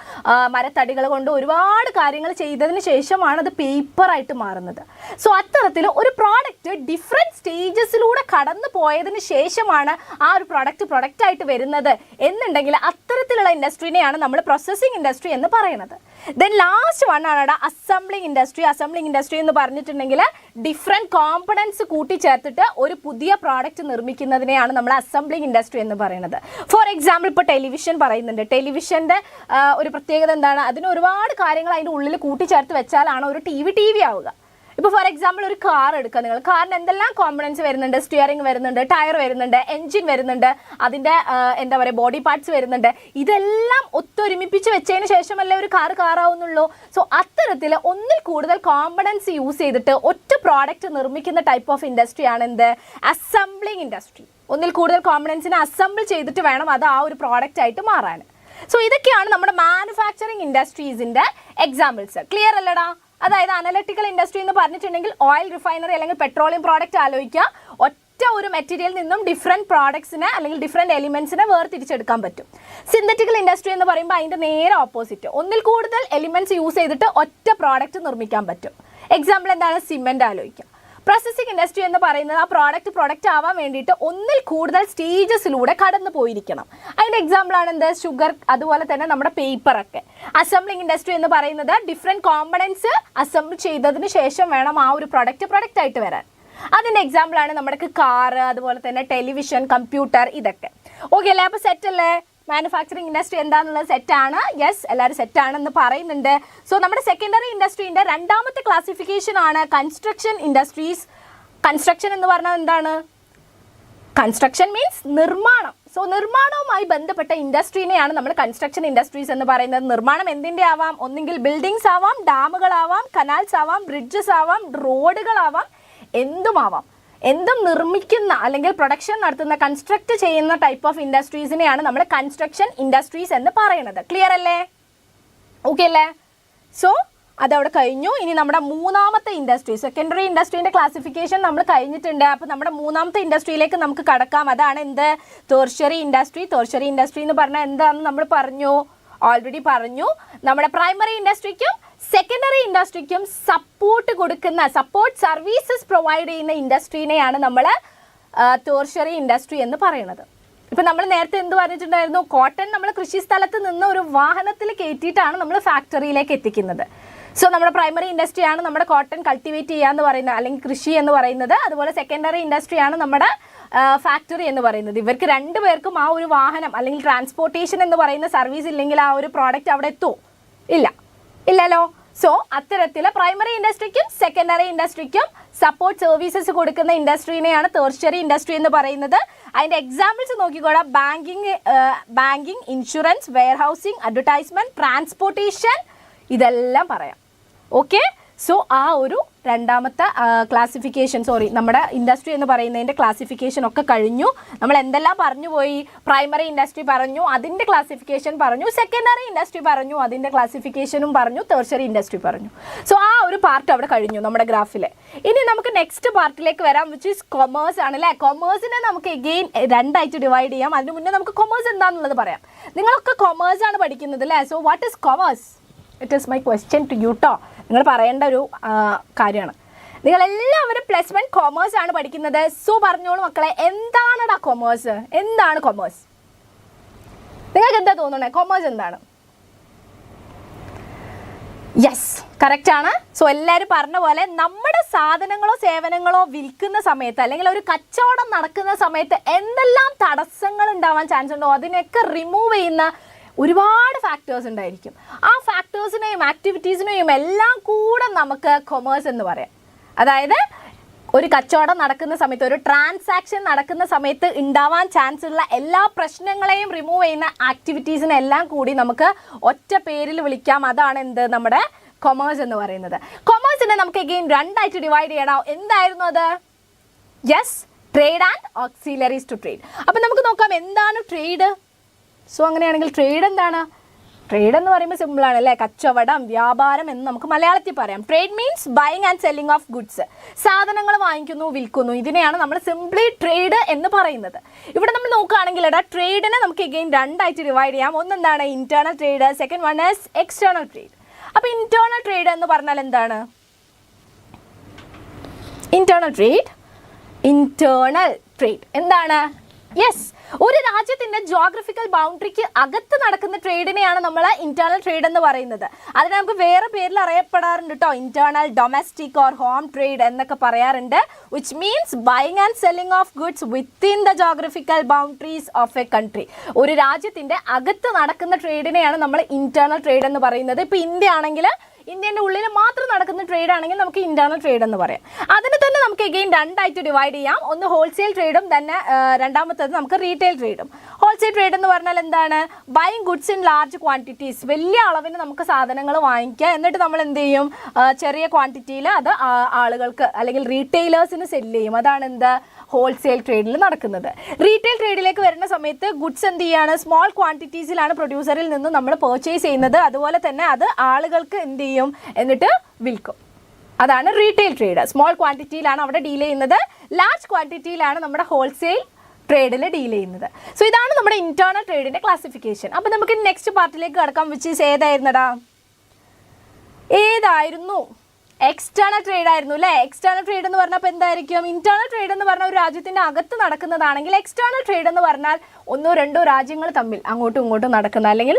മരത്തടികൾ കൊണ്ട് ഒരുപാട് കാര്യങ്ങൾ ചെയ്തതിന് ശേഷമാണ് അത് പേപ്പറായിട്ട് മാറുന്നത്. സോ അത്തരത്തിൽ ഒരു പ്രോഡക്റ്റ് ഡിഫറെൻറ്റ് സ്റ്റേജസിലൂടെ കടന്നു പോയതിന് ശേഷമാണ് ആ ഒരു പ്രൊഡക്റ്റ് ആയിട്ട് വരുന്നത് എന്നുണ്ടെങ്കിൽ അത്തരത്തിലുള്ള ഇൻഡസ്ട്രീനെയാണ് നമ്മൾ പ്രോസസ്സിംഗ് ഇൻഡസ്ട്രി എന്ന് പറയുന്നത്. ദെൻ ലാസ്റ്റ് വൺ ആണ് അസംബ്ലിംഗ് ഇൻഡസ്ട്രി എന്ന് പറഞ്ഞിട്ടുണ്ടെങ്കിൽ ഡിഫറെൻറ്റ് കോമ്പണൻസ് കൂട്ടിച്ചേർത്തിട്ട് ഒരു പുതിയ പ്രോഡക്റ്റ് നിർമ്മിക്കുന്നതിനെയാണ് നമ്മൾ അസംബ്ലിംഗ് ഇൻഡസ്ട്രി എന്ന് പറയുന്നത്. ഫോർ എക്സാമ്പിൾ ഇപ്പോൾ ടെലിവിഷൻ പറയുന്നുണ്ട്. ടെലിവിഷൻ്റെ ഒരു പ്രത്യേകത എന്താണ്? അതിന് ഒരുപാട് കാര്യങ്ങൾ അതിൻ്റെ ഉള്ളിൽ കൂട്ടിച്ചേർത്ത് വെച്ചാലാണ് ഒരു ടി വി ആവുക. ഇപ്പോൾ ഫോർ എക്സാമ്പിൾ ഒരു കാർ എടുക്കുക നിങ്ങൾ. കാറിന് എന്തെല്ലാം കോമ്പണൻസ് വരുന്നുണ്ട്? സ്റ്റിയറിംഗ് വരുന്നുണ്ട്, ടയർ വരുന്നുണ്ട്, എൻജിൻ വരുന്നുണ്ട്, അതിൻ്റെ എന്താ പറയുക ബോഡി പാർട്സ് വരുന്നുണ്ട്. ഇതെല്ലാം ഒത്തൊരുമിപ്പിച്ച് വെച്ചതിന് ശേഷമല്ലേ ഒരു കാറാവുന്നുള്ളൂ. സോ അത്തരത്തിൽ ഒന്നിൽ കൂടുതൽ കോമ്പണൻസ് യൂസ് ചെയ്തിട്ട് ഒറ്റ പ്രോഡക്റ്റ് നിർമ്മിക്കുന്ന ടൈപ്പ് ഓഫ് ഇൻഡസ്ട്രിയാണ് എന്ത്? Assembling industry. ഒന്നിൽ കൂടുതൽ കോമ്പണൻസിനെ അസംബിൾ ചെയ്തിട്ട് വേണം അത് ആ ഒരു പ്രോഡക്റ്റ് ആയിട്ട് മാറാൻ. സോ ഇതൊക്കെയാണ് നമ്മുടെ മാനുഫാക്ചറിങ് ഇൻഡസ്ട്രീസിൻ്റെ എക്സാമ്പിൾസ്. ക്ലിയർ അല്ലടാ? അതായത് അനലിറ്റിക്കൽ ഇൻഡസ്ട്രി എന്ന് പറഞ്ഞിട്ടുണ്ടെങ്കിൽ ഓയിൽ റിഫൈനറി അല്ലെങ്കിൽ പെട്രോളിയം പ്രോഡക്റ്റ് ആലോചിക്കുക. ഒറ്റ ഒരു മെറ്റീരിയലിൽ നിന്നും ഡിഫറെൻറ്റ് പ്രോഡക്ട്സിനെ അല്ലെങ്കിൽ ഡിഫറെൻറ്റ് എലിമെൻസിനെ വേർതിരിച്ചെടുക്കാൻ പറ്റും. സിന്തറ്റിക്കൽ ഇൻഡസ്ട്രി എന്ന് പറയുമ്പോൾ അതിൻ്റെ നേരെ ഓപ്പോസിറ്റ്, ഒന്നിൽ കൂടുതൽ എലിമെൻറ്റ്സ് യൂസ് ചെയ്തിട്ട് ഒറ്റ പ്രോഡക്റ്റ് നിർമ്മിക്കാൻ പറ്റും. എക്സാമ്പിൾ എന്താണ്? സിമെൻറ്റ് ആലോചിക്കുക. പ്രോസസ്സിംഗ് ഇൻഡസ്ട്രി എന്ന് പറയുന്നത് ആ പ്രോഡക്റ്റ് ആവാൻ വേണ്ടിയിട്ട് ഒന്നിൽ കൂടുതൽ സ്റ്റേജസിലൂടെ കടന്നു പോയിരിക്കണം. അതിൻ്റെ എക്സാമ്പിളാണ് എന്ത്? ഷുഗർ, അതുപോലെ തന്നെ നമ്മുടെ പേപ്പറൊക്കെ. അസംബ്ലിംഗ് ഇൻഡസ്ട്രി എന്ന് പറയുന്നത് ഡിഫറെൻറ്റ് കോമ്പണൻസ് അസംബിൾ ചെയ്തതിന് ശേഷം വേണം ആ ഒരു പ്രൊഡക്റ്റ് ആയിട്ട് വരാൻ. അതിൻ്റെ എക്സാമ്പിളാണ് നമ്മുടെ കാറ്, അതുപോലെ തന്നെ ടെലിവിഷൻ, കമ്പ്യൂട്ടർ, ഇതൊക്കെ. ഓക്കെ അല്ലേ? അപ്പോൾ സെറ്റ് അല്ലേ? മാനുഫാക്ചറിങ് ഇൻഡസ്ട്രി എന്താണെന്നുള്ളത് സെറ്റാണ്. യെസ്, എല്ലാവരും സെറ്റാണെന്ന് പറയുന്നുണ്ട്. സോ നമ്മുടെ സെക്കൻഡറി ഇൻഡസ്ട്രീൻ്റെ രണ്ടാമത്തെ ക്ലാസിഫിക്കേഷൻ ആണ് കൺസ്ട്രക്ഷൻ ഇൻഡസ്ട്രീസ്. കൺസ്ട്രക്ഷൻ എന്ന് പറഞ്ഞാൽ എന്താണ്? കൺസ്ട്രക്ഷൻ മീൻസ് നിർമ്മാണം. സോ നിർമ്മാണവുമായി ബന്ധപ്പെട്ട ഇൻഡസ്ട്രീനെയാണ് നമ്മൾ കൺസ്ട്രക്ഷൻ ഇൻഡസ്ട്രീസ് എന്ന് പറയുന്നത്. നിർമ്മാണം എന്തിൻ്റെ ആവാം? ഒന്നുകിൽ ബിൽഡിങ്സ് ആവാം, ഡാമുകളാവാം, കനാൽസ് ആവാം, ബ്രിഡ്ജസ് ആവാം, റോഡുകളാവാം, എന്തുമാവാം. എന്തും നിർമ്മിക്കുന്ന അല്ലെങ്കിൽ പ്രൊഡക്ഷൻ നടത്തുന്ന, കൺസ്ട്രക്ട് ചെയ്യുന്ന ടൈപ്പ് ഓഫ് ഇൻഡസ്ട്രീസിനെയാണ് നമ്മൾ കൺസ്ട്രക്ഷൻ ഇൻഡസ്ട്രീസ് എന്ന് പറയുന്നത്. ക്ലിയർ അല്ലേ? ഓക്കെ അല്ലേ? സോ അതവിടെ കഴിഞ്ഞു. ഇനി നമ്മുടെ മൂന്നാമത്തെ ഇൻഡസ്ട്രി, സെക്കൻഡറി ഇൻഡസ്ട്രീൻ്റെ ക്ലാസിഫിക്കേഷൻ നമ്മൾ കഴിഞ്ഞിട്ടുണ്ട്. അപ്പോൾ നമ്മുടെ മൂന്നാമത്തെ ഇൻഡസ്ട്രിയിലേക്ക് നമുക്ക് കടക്കാം. അതാണ് എന്ത്? തെർഷ്യറി ഇൻഡസ്ട്രി. തെർഷ്യറി ഇൻഡസ്ട്രി എന്ന് പറഞ്ഞാൽ എന്താണെന്ന് നമ്മൾ ഓൾറെഡി പറഞ്ഞു. നമ്മുടെ പ്രൈമറി ഇൻഡസ്ട്രിക്കും സെക്കൻഡറി ഇൻഡസ്ട്രിക്കും സപ്പോർട്ട് കൊടുക്കുന്ന, സപ്പോർട്ട് സർവീസസ് പ്രൊവൈഡ് ചെയ്യുന്ന ഇൻഡസ്ട്രീനെയാണ് നമ്മൾ തെർഷ്യറി ഇൻഡസ്ട്രി എന്ന് പറയുന്നത്. ഇപ്പം നമ്മൾ നേരത്തെ എന്ത് പറഞ്ഞിട്ടുണ്ടായിരുന്നു? കോട്ടൺ നമ്മൾ കൃഷി സ്ഥലത്ത് നിന്ന് ഒരു വാഹനത്തിൽ കയറ്റിയിട്ടാണ് നമ്മൾ ഫാക്ടറിയിലേക്ക് എത്തിക്കുന്നത്. സോ നമ്മുടെ പ്രൈമറി ഇൻഡസ്ട്രിയാണ് നമ്മുടെ കോട്ടൺ കൾട്ടിവേറ്റ് ചെയ്യുക എന്ന് പറയുന്നത്, അല്ലെങ്കിൽ കൃഷി എന്ന് പറയുന്നത്. അതുപോലെ സെക്കൻഡറി ഇൻഡസ്ട്രിയാണ് നമ്മുടെ ഫാക്ടറി എന്ന് പറയുന്നത്. ഇവർക്ക് രണ്ടുപേർക്കും ആ ഒരു വാഹനം അല്ലെങ്കിൽ ട്രാൻസ്പോർട്ടേഷൻ എന്ന് പറയുന്ന സർവീസ് ഇല്ലെങ്കിൽ ആ ഒരു പ്രോഡക്റ്റ് അവിടെ എത്തുമോ? ഇല്ലല്ലോ. സോ അത്തരത്തിൽ പ്രൈമറി ഇൻഡസ്ട്രിക്കും സെക്കൻഡറി ഇൻഡസ്ട്രിക്കും സപ്പോർട്ട് സർവീസസ് കൊടുക്കുന്ന ഇൻഡസ്ട്രീനെയാണ് തെർഷ്യറി ഇൻഡസ്ട്രി എന്ന് പറയുന്നത്. അതിൻ്റെ എക്സാമ്പിൾസ് നോക്കിക്കോളാം. Banking, insurance, warehousing, advertisement, transportation, ഇതെല്ലാം പറയാം. ഓക്കെ. സോ ആ ഒരു രണ്ടാമത്തെ ക്ലാസിഫിക്കേഷൻ, നമ്മുടെ ഇൻഡസ്ട്രി എന്ന് പറയുന്നതിൻ്റെ ക്ലാസിഫിക്കേഷൻ ഒക്കെ കഴിഞ്ഞു. നമ്മൾ എന്തെല്ലാം പറഞ്ഞു പോയി? പ്രൈമറി ഇൻഡസ്ട്രി പറഞ്ഞു, അതിൻ്റെ ക്ലാസിഫിക്കേഷൻ പറഞ്ഞു. സെക്കൻഡറി ഇൻഡസ്ട്രി പറഞ്ഞു, അതിൻ്റെ ക്ലാസിഫിക്കേഷനും പറഞ്ഞു. തെർഷ്യറി ഇൻഡസ്ട്രി പറഞ്ഞു. സോ ആ ഒരു പാർട്ട് അവിടെ കഴിഞ്ഞു നമ്മുടെ ഗ്രാഫിൽ. ഇനി നമുക്ക് നെക്സ്റ്റ് പാർട്ടിലേക്ക് വരാം, വിച്ച് ഈസ് കൊമേഴ്സ് ആണ് അല്ലേ? കൊമേഴ്സിനെ നമുക്ക് എഗെയിൻ രണ്ടായിട്ട് ഡിവൈഡ് ചെയ്യാം. അതിന് മുന്നേ നമുക്ക് കൊമേഴ്സ് എന്താണെന്നുള്ളത് പറയാം. നിങ്ങളൊക്കെ കൊമേഴ്സ് ആണ് പഠിക്കുന്നത് അല്ലേ? So what is commerce? It is my question to you ട്ടോ. നിങ്ങൾ പറയേണ്ട ഒരു കാര്യമാണ്. നിങ്ങളെല്ലാവരും +1 കൊമേഴ്സ് ആണ് പഠിക്കുന്നത്. സോ പറഞ്ഞോളൂ മക്കളെ, എന്താണടാ കൊമേഴ്സ്? എന്താണ് കൊമേഴ്സ്? നിങ്ങൾക്ക് എന്താ തോന്നുന്നത്? കൊമേഴ്സ് എന്താണ്? യെസ്, കറക്റ്റ് ആണ്. സോ എല്ലാവരും പറഞ്ഞ പോലെ നമ്മുടെ സാധനങ്ങളോ സേവനങ്ങളോ വിൽക്കുന്ന സമയത്ത് അല്ലെങ്കിൽ ഒരു കച്ചവടം നടക്കുന്ന സമയത്ത് എന്തെല്ലാം തടസ്സങ്ങൾ ഉണ്ടാവാൻ ചാൻസ് ഉണ്ടോ അതിനെയൊക്കെ റിമൂവ് ചെയ്യുന്ന ഒരുപാട് ഫാക്ടേഴ്സ് ഉണ്ടായിരിക്കും. ആ ഫാക്ടേഴ്സിനെയും ആക്ടിവിറ്റീസിനെയും എല്ലാം കൂടെ നമുക്ക് കൊമേഴ്സ് എന്ന് പറയാം. അതായത് ഒരു കച്ചവടം നടക്കുന്ന സമയത്ത്, ഒരു ട്രാൻസാക്ഷൻ നടക്കുന്ന സമയത്ത് ഉണ്ടാവാൻ ചാൻസ് ഉള്ള എല്ലാ പ്രശ്നങ്ങളെയും റിമൂവ് ചെയ്യുന്ന ആക്ടിവിറ്റീസിനെല്ലാം കൂടി നമുക്ക് ഒറ്റ പേരിൽ വിളിക്കാം. അതാണ് എന്ത്? നമ്മുടെ കൊമേഴ്സ് എന്ന് പറയുന്നത്. കൊമേഴ്സിനെ നമുക്ക് എഗെയിൻ രണ്ടായിട്ട് ഡിവൈഡ് ചെയ്യണം. എന്തായിരുന്നു അത്? Yes, trade and auxiliaries to trade. അപ്പം നമുക്ക് നോക്കാം എന്താണ് ട്രേഡ്. സോ അങ്ങനെയാണെങ്കിൽ ട്രേഡ് എന്താണ്? ട്രേഡ് എന്ന് പറയുമ്പോൾ സിമ്പിളാണ് അല്ലേ, കച്ചവടം, വ്യാപാരം എന്ന് നമുക്ക് മലയാളത്തിൽ പറയാം. Trade means buying and selling of goods, സാധനങ്ങൾ വാങ്ങിക്കുന്നു വിൽക്കുന്നു, ഇതിനെയാണ് നമ്മൾ സിംപ്ലി ട്രേഡ് എന്ന് പറയുന്നത്. ഇവിടെ നമ്മൾ നോക്കുകയാണെങ്കിൽ ട്രേഡിനെ നമുക്ക് എഗെയിൻ രണ്ടായിട്ട് ഡിവൈഡ് ചെയ്യാം. ഒന്നെന്താണ് internal trade, second one is external trade. അപ്പോൾ ഇന്റേണൽ ട്രേഡ് എന്ന് പറഞ്ഞാൽ എന്താണ്? ഇന്റേണൽ ട്രേഡ് എന്താണ്? യെസ്, ഒരു രാജ്യത്തിന്റെ ജോഗ്രഫിക്കൽ ബൗണ്ടറിക്ക് അകത്ത് നടക്കുന്ന ട്രേഡിനെയാണ് നമ്മൾ ഇന്റേണൽ ട്രേഡ് എന്ന് പറയുന്നത്. അതിനെ നമുക്ക് വേറെ പേരിൽ അറിയപ്പെടാറുണ്ട് കേട്ടോ, internal, domestic or home trade എന്നൊക്കെ പറയാറുണ്ട്. Which means buying and selling of goods within the geographical boundaries of A country. ഒരു രാജ്യത്തിന്റെ അകത്ത് നടക്കുന്ന ട്രേഡിനെയാണ് നമ്മൾ ഇന്റേണൽ ട്രേഡ് എന്ന് പറയുന്നത്. ഇപ്പോൾ ഇന്ത്യ ആണെങ്കിൽ ഇന്ത്യൻ്റെ ഉള്ളിൽ മാത്രം നടക്കുന്ന ട്രേഡ് ആണെങ്കിൽ നമുക്ക് ഇന്റേണൽ ട്രേഡ് എന്ന് പറയാം. അതിന് തന്നെ നമുക്ക് എഗെയിൻ രണ്ടായിട്ട് ഡിവൈഡ് ചെയ്യാം. ഒന്ന് ഹോൾസെയിൽ ട്രേഡും തന്നെ രണ്ടാമത്തേത് നമുക്ക് റീറ്റെയിൽ ട്രേഡും. ഹോൾസെയിൽ ട്രേഡ് എന്ന് പറഞ്ഞാൽ എന്താണ്? Buying goods in large quantities, വലിയ അളവിന് നമുക്ക് സാധനങ്ങൾ വാങ്ങിക്കുക, എന്നിട്ട് നമ്മൾ എന്ത് ചെയ്യും, ചെറിയ ക്വാണ്ടിറ്റിയിൽ അത് ആളുകൾക്ക് അല്ലെങ്കിൽ റീറ്റെയിലേഴ്സിന് സെല്ല് ചെയ്യും. അതാണ് എന്ത് ഹോൾസെയിൽ ട്രേഡിൽ നടക്കുന്നത്. റീറ്റെയിൽ ട്രേഡിലേക്ക് വരുന്ന സമയത്ത് ഗുഡ്സ് എന്ത് ചെയ്യാണ്, സ്മോൾ ക്വാണ്ടിറ്റീസിലാണ് പ്രൊഡ്യൂസറിൽ നിന്ന് നമ്മൾ പർച്ചേസ് ചെയ്യുന്നത്. അതുപോലെ തന്നെ അത് ആളുകൾക്ക് എന്ത് ചെയ്യും, എന്നിട്ട് വിൽക്കും. അതാണ് റീറ്റെയിൽ ട്രേഡ്. സ്മോൾ ക്വാണ്ടിറ്റിയിലാണ് അവിടെ ഡീൽ ചെയ്യുന്നത്, ലാർജ് ക്വാണ്ടിറ്റിയിലാണ് നമ്മുടെ ഹോൾസെയിൽ ട്രേഡിൽ ഡീൽ ചെയ്യുന്നത്. സോ ഇതാണ് നമ്മുടെ ഇന്റേണൽ ട്രേഡിന്റെ ക്ലാസിഫിക്കേഷൻ. അപ്പോൾ നമുക്ക് നെക്സ്റ്റ് പാർട്ടിലേക്ക് കടക്കാം. വിച്ച് ഈസ് ഏതായിരുന്നു? എക്സ്റ്റേണൽ ട്രേഡ് ആയിരുന്നു അല്ലേ. എക്സ്റ്റേണൽ ട്രേഡ് എന്ന് പറഞ്ഞപ്പോൾ എന്തായിരിക്കും? ഇന്റേണൽ ട്രേഡ് എന്ന് പറഞ്ഞാൽ ഒരു രാജ്യത്തിന്റെ അകത്ത് നടക്കുന്നതാണെങ്കിൽ, എക്സ്റ്റേണൽ ട്രേഡ് എന്ന് പറഞ്ഞാൽ ഒന്നോ രണ്ടോ രാജ്യങ്ങൾ തമ്മിൽ അങ്ങോട്ടും ഇങ്ങോട്ടും നടക്കുന്ന അല്ലെങ്കിൽ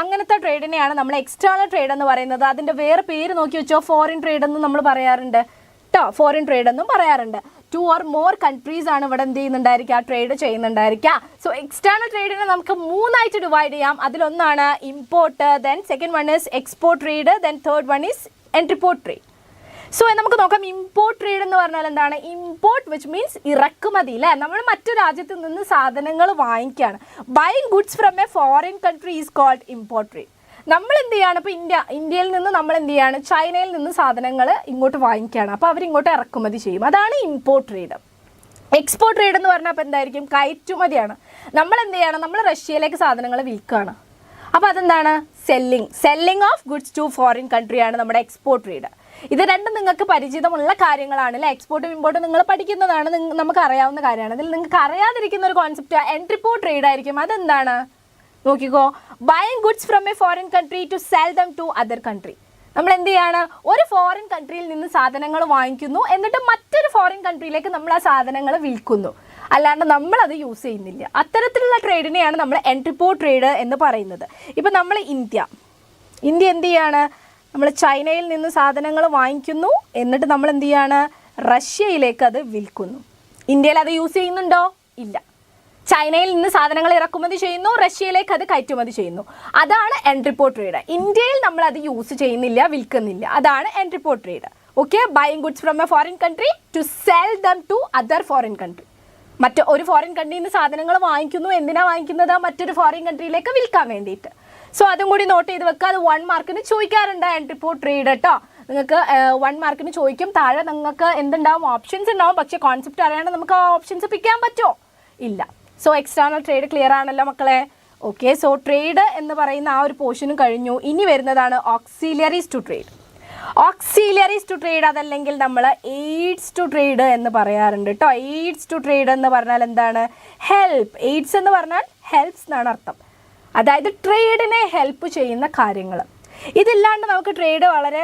അങ്ങനത്തെ ട്രേഡിനെയാണ് നമ്മൾ എക്സ്റ്റേണൽ ട്രേഡ് എന്ന് പറയുന്നത്. അതിന്റെ വേറെ പേര് നോക്കി വെച്ചോ, ഫോറിൻ ട്രേഡ് എന്ന് നമ്മൾ പറയാറുണ്ട് കേട്ടോ. ഫോറിൻ ട്രേഡ് എന്നും പറയാറുണ്ട്. 2 or more countries ആണ് ഇവിടെ എന്ത് ചെയ്യുന്നുണ്ടായിരിക്കുക, ട്രേഡ് ചെയ്യുന്നുണ്ടായിരിക്കുക. സോ എക്സ്റ്റേണൽ ട്രേഡിനെ നമുക്ക് 3 ആയിട്ട് ഡിവൈഡ് ചെയ്യാം. അതിലൊന്നാണ് import, then second one is export trade, then third one is entrepot trade. So നമുക്ക് നോക്കാം. ഇമ്പോർട്ട് ട്രേഡ് എന്ന് പറഞ്ഞാൽ എന്താണ്? ഇമ്പോർട്ട് വിച്ച് മീൻസ് ഇറക്കുമതി അല്ലേ. നമ്മൾ മറ്റു രാജ്യത്ത് നിന്ന് സാധനങ്ങൾ വാങ്ങിക്കുകയാണ്. Buying goods from a foreign country is called import trade. നമ്മൾ എന്ത് ചെയ്യാണ്, ഇപ്പോൾ ഇന്ത്യയിൽ നിന്ന് നമ്മൾ എന്ത് ചെയ്യാണ്, ചൈനയിൽ നിന്ന് സാധനങ്ങൾ ഇങ്ങോട്ട് വാങ്ങിക്കുകയാണ്. അപ്പോൾ അവരിങ്ങോട്ട് ഇറക്കുമതി ചെയ്യും. അതാണ് ഇമ്പോർട്ട് ട്രേഡ്. എക്സ്പോർട്ട് ട്രേഡ് എന്ന് പറഞ്ഞാൽ അപ്പോൾ എന്തായിരിക്കും? കയറ്റുമതിയാണ്. നമ്മൾ എന്ത് ചെയ്യണം, നമ്മൾ റഷ്യയിലേക്ക് സാധനങ്ങൾ വിൽക്കുകയാണ്. അപ്പോൾ അതെന്താണ്? Selling of goods to foreign കൺട്രിയാണ് നമ്മുടെ എക്സ്പോർട്ട് ട്രേഡ്. ഇത് രണ്ടും നിങ്ങൾക്ക് പരിചിതമുള്ള കാര്യങ്ങളാണ് അല്ലേ. എക്സ്പോർട്ടും ഇമ്പോർട്ടും നിങ്ങൾ പഠിക്കുന്നതാണ്, നമുക്ക് അറിയാവുന്ന കാര്യമാണ്. ഇതിൽ നിങ്ങൾക്ക് അറിയാതിരിക്കുന്ന ഒരു കോൺസെപ്റ്റ് എൻട്രിപോർട്ട് ട്രേഡ് ആയിരിക്കും. അതെന്താണ് നോക്കിക്കോ, buying goods from a foreign country to sell them to other country. നമ്മൾ എന്ത് ചെയ്യാണ്, ഒരു ഫോറിൻ കൺട്രിയിൽ നിന്ന് സാധനങ്ങൾ വാങ്ങിക്കുന്നു, എന്നിട്ട് മറ്റൊരു ഫോറിൻ കൺട്രിയിലേക്ക് നമ്മൾ ആ സാധനങ്ങൾ വിൽക്കുന്നു, അല്ലാണ്ട് നമ്മളത് യൂസ് ചെയ്യുന്നില്ല. അത്തരത്തിലുള്ള ട്രേഡിനെയാണ് നമ്മൾ എൻട്രിപോർട്ട് ട്രേഡ് എന്ന് പറയുന്നത്. ഇപ്പം നമ്മൾ ഇന്ത്യ എന്ത് ചെയ്യാണ്, നമ്മൾ ചൈനയിൽ നിന്ന് സാധനങ്ങൾ വാങ്ങിക്കുന്നു, എന്നിട്ട് നമ്മൾ എന്ത് ചെയ്യാണ്, റഷ്യയിലേക്ക് അത് വിൽക്കുന്നു. ഇന്ത്യയിൽ അത് യൂസ് ചെയ്യുന്നുണ്ടോ? ഇല്ല. ചൈനയിൽ നിന്ന് സാധനങ്ങൾ ഇറക്കുമതി ചെയ്യുന്നു, റഷ്യയിലേക്ക് അത് കയറ്റുമതി ചെയ്യുന്നു. അതാണ് എൻട്രിപോർട്ട് ട്രേഡ്. ഇന്ത്യയിൽ നമ്മൾ അത് യൂസ് ചെയ്യുന്നില്ല, വിൽക്കുന്നില്ല. അതാണ് entrepot trade. Okay, buying goods from a foreign country to sell them to other foreign country. ഒരു ഫോറിൻ കൺട്രിയിൽ നിന്ന് സാധനങ്ങൾ വാങ്ങിക്കുന്നു. എന്തിനാണ് വാങ്ങിക്കുന്നത്? മറ്റൊരു ഫോറിൻ കൺട്രിയിലേക്ക് വിൽക്കാൻ വേണ്ടിയിട്ട്. സോ അതും കൂടി നോട്ട് ചെയ്ത് വെക്കുക. അത് 1 മാർക്കിന് ചോദിക്കാറുണ്ട് എൻട്രിപോർട്ട് ട്രേഡ് കേട്ടോ. നിങ്ങൾക്ക് 1 മാർക്കിന് ചോദിക്കും. താഴെ നിങ്ങൾക്ക് എന്തുണ്ടാവും, ഓപ്ഷൻസ് ഉണ്ടാവും. പക്ഷേ കോൺസെപ്റ്റ് അറിയാണ്ട് നമുക്ക് ആ ഓപ്ഷൻസ് പിക്കാൻ പറ്റുമോ? ഇല്ല. സോ എക്സ്റ്റേണൽ ട്രേഡ് ക്ലിയർ ആണല്ലോ മക്കളെ. ഓക്കെ, സോ ട്രേഡ് എന്ന് പറയുന്ന ആ ഒരു പോർഷനും കഴിഞ്ഞു. ഇനി വരുന്നതാണ് auxiliaries to trade. Auxiliaries to trade അതല്ലെങ്കിൽ നമ്മൾ എയ്ഡ്സ് ടു ട്രേഡ് എന്ന് പറയാറുണ്ട് കേട്ടോ. എയ്ഡ്സ് ടു ട്രേഡ് എന്ന് പറഞ്ഞാൽ എന്താണ്? ഹെൽപ്പ്. എയ്ഡ്സ് എന്ന് പറഞ്ഞാൽ ഹെൽപ്സ് എന്നാണ് അർത്ഥം. അതായത് ട്രേഡിനെ ഹെൽപ്പ് ചെയ്യുന്ന കാര്യങ്ങൾ. ഇതില്ലാണ്ട് നമുക്ക് ട്രേഡ് വളരെ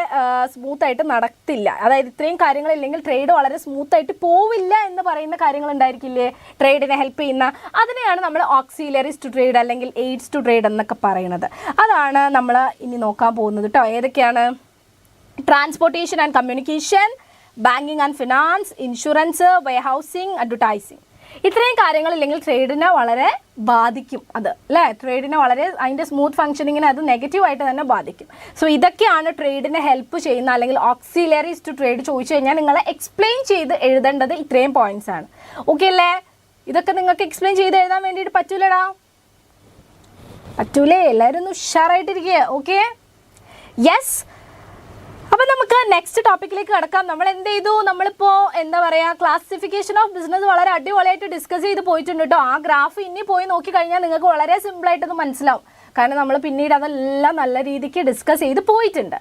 സ്മൂത്തായിട്ട് നടത്തില്ല. അതായത് ഇത്രയും കാര്യങ്ങളില്ലെങ്കിൽ ട്രേഡ് വളരെ സ്മൂത്തായിട്ട് പോവില്ല എന്ന് പറയുന്ന കാര്യങ്ങൾ ഉണ്ടായിരിക്കില്ലേ, ട്രേഡിനെ ഹെൽപ്പ് ചെയ്യുന്ന. അതിനെയാണ് നമ്മൾ ഓക്സിലറീസ് ടു ട്രേഡ് അല്ലെങ്കിൽ എയ്ഡ്സ് ടു ട്രേഡ് എന്നൊക്കെ പറയുന്നത്. അതാണ് നമ്മൾ ഇനി നോക്കാൻ പോകുന്നത് കേട്ടോ. ഏതൊക്കെയാണ്? Transportation and communication, banking and finance, insurance, warehousing, advertising. ഇത്രയും കാര്യങ്ങളില്ലെങ്കിൽ ട്രേഡിനെ വളരെ ബാധിക്കും. അത് അല്ലേ, ട്രേഡിനെ വളരെ അതിൻ്റെ സ്മൂത്ത് ഫംഗ്ഷനിങ്ങിനെ അത് നെഗറ്റീവായിട്ട് തന്നെ ബാധിക്കും. സോ ഇതൊക്കെയാണ് ട്രേഡിനെ ഹെൽപ്പ് ചെയ്യുന്ന അല്ലെങ്കിൽ ഓക്സിലറീസ് ടു ട്രേഡ് ചോദിച്ചു കഴിഞ്ഞാൽ നിങ്ങൾ എക്സ്പ്ലെയിൻ ചെയ്ത് എഴുതേണ്ടത് ഇത്രയും പോയിന്റ്സ് ആണ്. ഓക്കെ അല്ലേ? ഇതൊക്കെ നിങ്ങൾക്ക് എക്സ്പ്ലെയിൻ ചെയ്ത് എഴുതാൻ വേണ്ടിയിട്ട് പറ്റൂലടാ? പറ്റൂലേ? എല്ലാവരും ഒന്ന് ഉഷാറായിട്ടിരിക്കുക. Okay, yes. അപ്പോൾ നമുക്ക് നെക്സ്റ്റ് ടോപ്പിക്കിലേക്ക് കിടക്കാം. നമ്മൾ എന്ത് ചെയ്തു, നമ്മളിപ്പോൾ എന്താ പറയുക, ക്ലാസിഫിക്കേഷൻ ഓഫ് ബിസിനസ് വളരെ അടിപൊളിയായിട്ട് ഡിസ്കസ് ചെയ്ത് പോയിട്ടുണ്ട് കേട്ടോ. ആ ഗ്രാഫ് ഇനി പോയി നോക്കിക്കഴിഞ്ഞാൽ നിങ്ങൾക്ക് വളരെ സിമ്പിളായിട്ടത് മനസ്സിലാവും. കാരണം നമ്മൾ പിന്നീട് അതെല്ലാം നല്ല രീതിക്ക് ഡിസ്കസ് ചെയ്ത് പോയിട്ടുണ്ട്.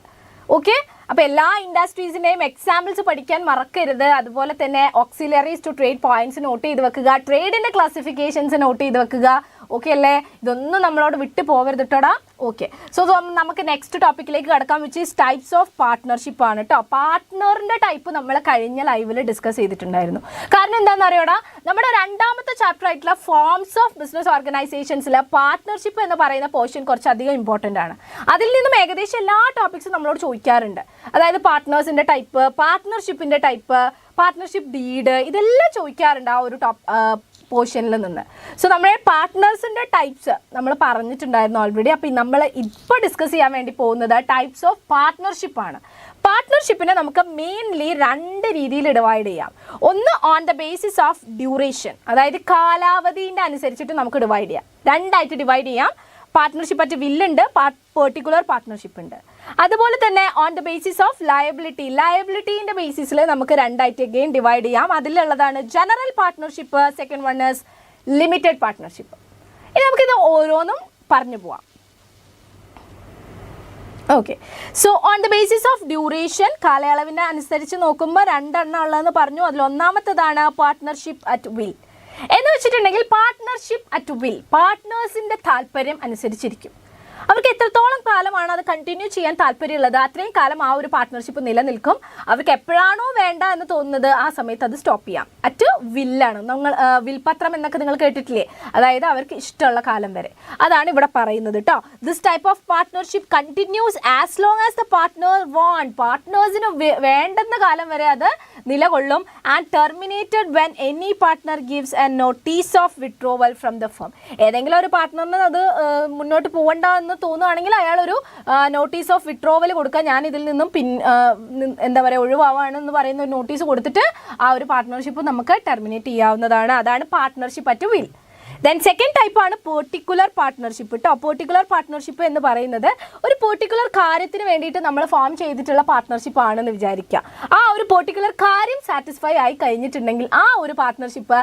ഓക്കെ, അപ്പോൾ എല്ലാ ഇൻഡസ്ട്രീസിൻ്റെയും എക്സാമ്പിൾസ് പഠിക്കാൻ മറക്കരുത്. അതുപോലെ തന്നെ auxiliaries to trade points note ചെയ്ത് വെക്കുക, ട്രേഡിൻ്റെ ക്ലാസിഫിക്കേഷൻസ് നോട്ട് ചെയ്ത് വെക്കുക. ഓക്കെ അല്ലേ, ഇതൊന്നും നമ്മളോട് വിട്ടു പോകരുത് കേട്ടോടാ. ഓക്കെ, സോ നമുക്ക് നെക്സ്റ്റ് ടോപ്പിക്കിലേക്ക് കിടക്കാം, which is types of partnership ആണ് കേട്ടോ. പാർട്ട്ണറിൻ്റെ ടൈപ്പ് നമ്മൾ കഴിഞ്ഞ ലൈവിൽ ഡിസ്കസ് ചെയ്തിട്ടുണ്ടായിരുന്നു. കാരണം എന്താണെന്ന് അറിയോടാ, നമ്മുടെ രണ്ടാമത്തെ ചാപ്റ്റർ ആയിട്ടുള്ള ഫോംസ് ഓഫ് ബിസിനസ് ഓർഗനൈസേഷൻസിൽ പാർട്ട്ണർഷിപ്പ് എന്ന് പറയുന്ന പോർഷൻ കുറച്ചധികം ഇമ്പോർട്ടൻ്റ് ആണ്. അതിൽ നിന്നും ഏകദേശം എല്ലാ ടോപ്പിക്സും നമ്മളോട് ചോദിക്കാറുണ്ട്. അതായത് പാർട്ട്നേഴ്സിൻ്റെ ടൈപ്പ്, പാർട്ട്ണർഷിപ്പിൻ്റെ ടൈപ്പ്, പാർട്ട്ണർഷിപ്പ് ഡീഡ്, ഇതെല്ലാം ചോദിക്കാറുണ്ട് ആ ഒരു പോർഷനിൽ നിന്ന്. സോ നമ്മുടെ പാർട്ട്നേഴ്സിൻ്റെ ടൈപ്സ് നമ്മൾ പറഞ്ഞിട്ടുണ്ടായിരുന്നു ഓൾറെഡി. അപ്പോൾ നമ്മൾ ഇപ്പോൾ ഡിസ്കസ് ചെയ്യാൻ വേണ്ടി പോകുന്നത് ടൈപ്സ് ഓഫ് പാർട്ട്ണർഷിപ്പാണ്. പാർട്ട്ണർഷിപ്പിനെ നമുക്ക് മെയിൻലി 2 രീതിയിൽ ഡിവൈഡ് ചെയ്യാം. ഒന്ന് on the basis of duration, അതായത് കാലാവധീൻ്റെ അനുസരിച്ചിട്ട് നമുക്ക് ഡിവൈഡ് ചെയ്യാം. 2ആയിട്ട് ഡിവൈഡ് ചെയ്യാം. പാർട്ട്ണർഷിപ്പ് അറ്റ് വില്ലുണ്ട്, പെർട്ടിക്കുലർ പാർട്ട്ണർഷിപ്പ് ഉണ്ട്. അതുപോലെ തന്നെ ഓൺ ദ ബേസിസ് ഓഫ് ലയബിലിറ്റീൻ്റെ ബേസിസിൽ നമുക്ക് 2ആയിട്ട് അഗെയിൻ ഡിവൈഡ് ചെയ്യാം. അതിലുള്ളതാണ് general partnership, second one is limited partnership. ഇനി നമുക്കിത് ഓരോന്നും പറഞ്ഞു പോവാം. Okay, so on the basis of duration, കാലയളവിൻ്റെ അനുസരിച്ച് നോക്കുമ്പോൾ 2 എണ്ണം ഉള്ളതെന്ന് പറഞ്ഞു. അതിൽ ഒന്നാമത്തേതാണ് പാർട്ട്ണർഷിപ്പ് അറ്റ് വിൽ. എന്ന് വെച്ചിട്ടുണ്ടെങ്കിൽ പാർട്ട്ണർഷിപ്പ് അറ്റ് വിൽ പാർട്ട്നേഴ്സിൻ്റെ താല്പര്യം അനുസരിച്ചിരിക്കും. അവർക്ക് എത്രത്തോളം കാലമാണ് അത് കണ്ടിന്യൂ ചെയ്യാൻ താല്പര്യമുള്ളത്, അത്രയും കാലം ആ ഒരു പാർട്ട്ണർഷിപ്പ് നിലനിൽക്കും. അവർക്ക് എപ്പോഴാണോ വേണ്ട എന്ന് തോന്നുന്നത് ആ സമയത്ത് അത് സ്റ്റോപ്പ് ചെയ്യാം. അറ്റ് വില്ലാണ്. നമ്മൾ വിൽപത്രം എന്നൊക്കെ നിങ്ങൾ കേട്ടിട്ടില്ലേ, അതായത് അവർക്ക് ഇഷ്ടമുള്ള കാലം വരെ. അതാണ് ഇവിടെ പറയുന്നത് കേട്ടോ. This type of partnership continues as long as the partner want. പാർട്ട്നേഴ്സിന് വേണ്ടുന്ന കാലം വരെ അത് നിലകൊള്ളും. And terminated when any partner gives a notice of withdrawal from the firm. ഏതെങ്കിലും ഒരു പാർട്ട്ണറിന് അത് മുന്നോട്ട് പോകണ്ട എന്ന് തോന്നുകയാണെങ്കിൽ അയാളൊരു നോട്ടീസ് ഓഫ് വിഡ്രോവൽ കൊടുക്കുക. ഞാൻ ഇതിൽ നിന്നും എന്താ പറയുക, ഒഴിവാവാണെന്ന് പറയുന്ന ഒരു നോട്ടീസ് കൊടുത്തിട്ട് ആ ഒരു പാർട്ട്ണർഷിപ്പ് നമുക്ക് ടെർമിനേറ്റ് ചെയ്യാവുന്നതാണ്. അതാണ് partnership at will. Then second type ആണ് പെർട്ടിക്കുലർ പാർട്ട്ണർഷിപ്പ് കേട്ടോ. പെർട്ടിക്കുലർ പാർട്ട്ണർഷിപ്പ് എന്ന് പറയുന്നത് ഒരു പെർട്ടിക്കുലർ കാര്യത്തിന് വേണ്ടിയിട്ട് നമ്മൾ ഫോം ചെയ്തിട്ടുള്ള പാർട്ട്ണർഷിപ്പ് ആണെന്ന് വിചാരിക്കുക. ആ ഒരു പെർട്ടിക്കുലർ കാര്യം സാറ്റിസ്ഫൈ ആയി കഴിഞ്ഞിട്ടുണ്ടെങ്കിൽ ആ ഒരു പാർട്ട്ണർഷിപ്പ്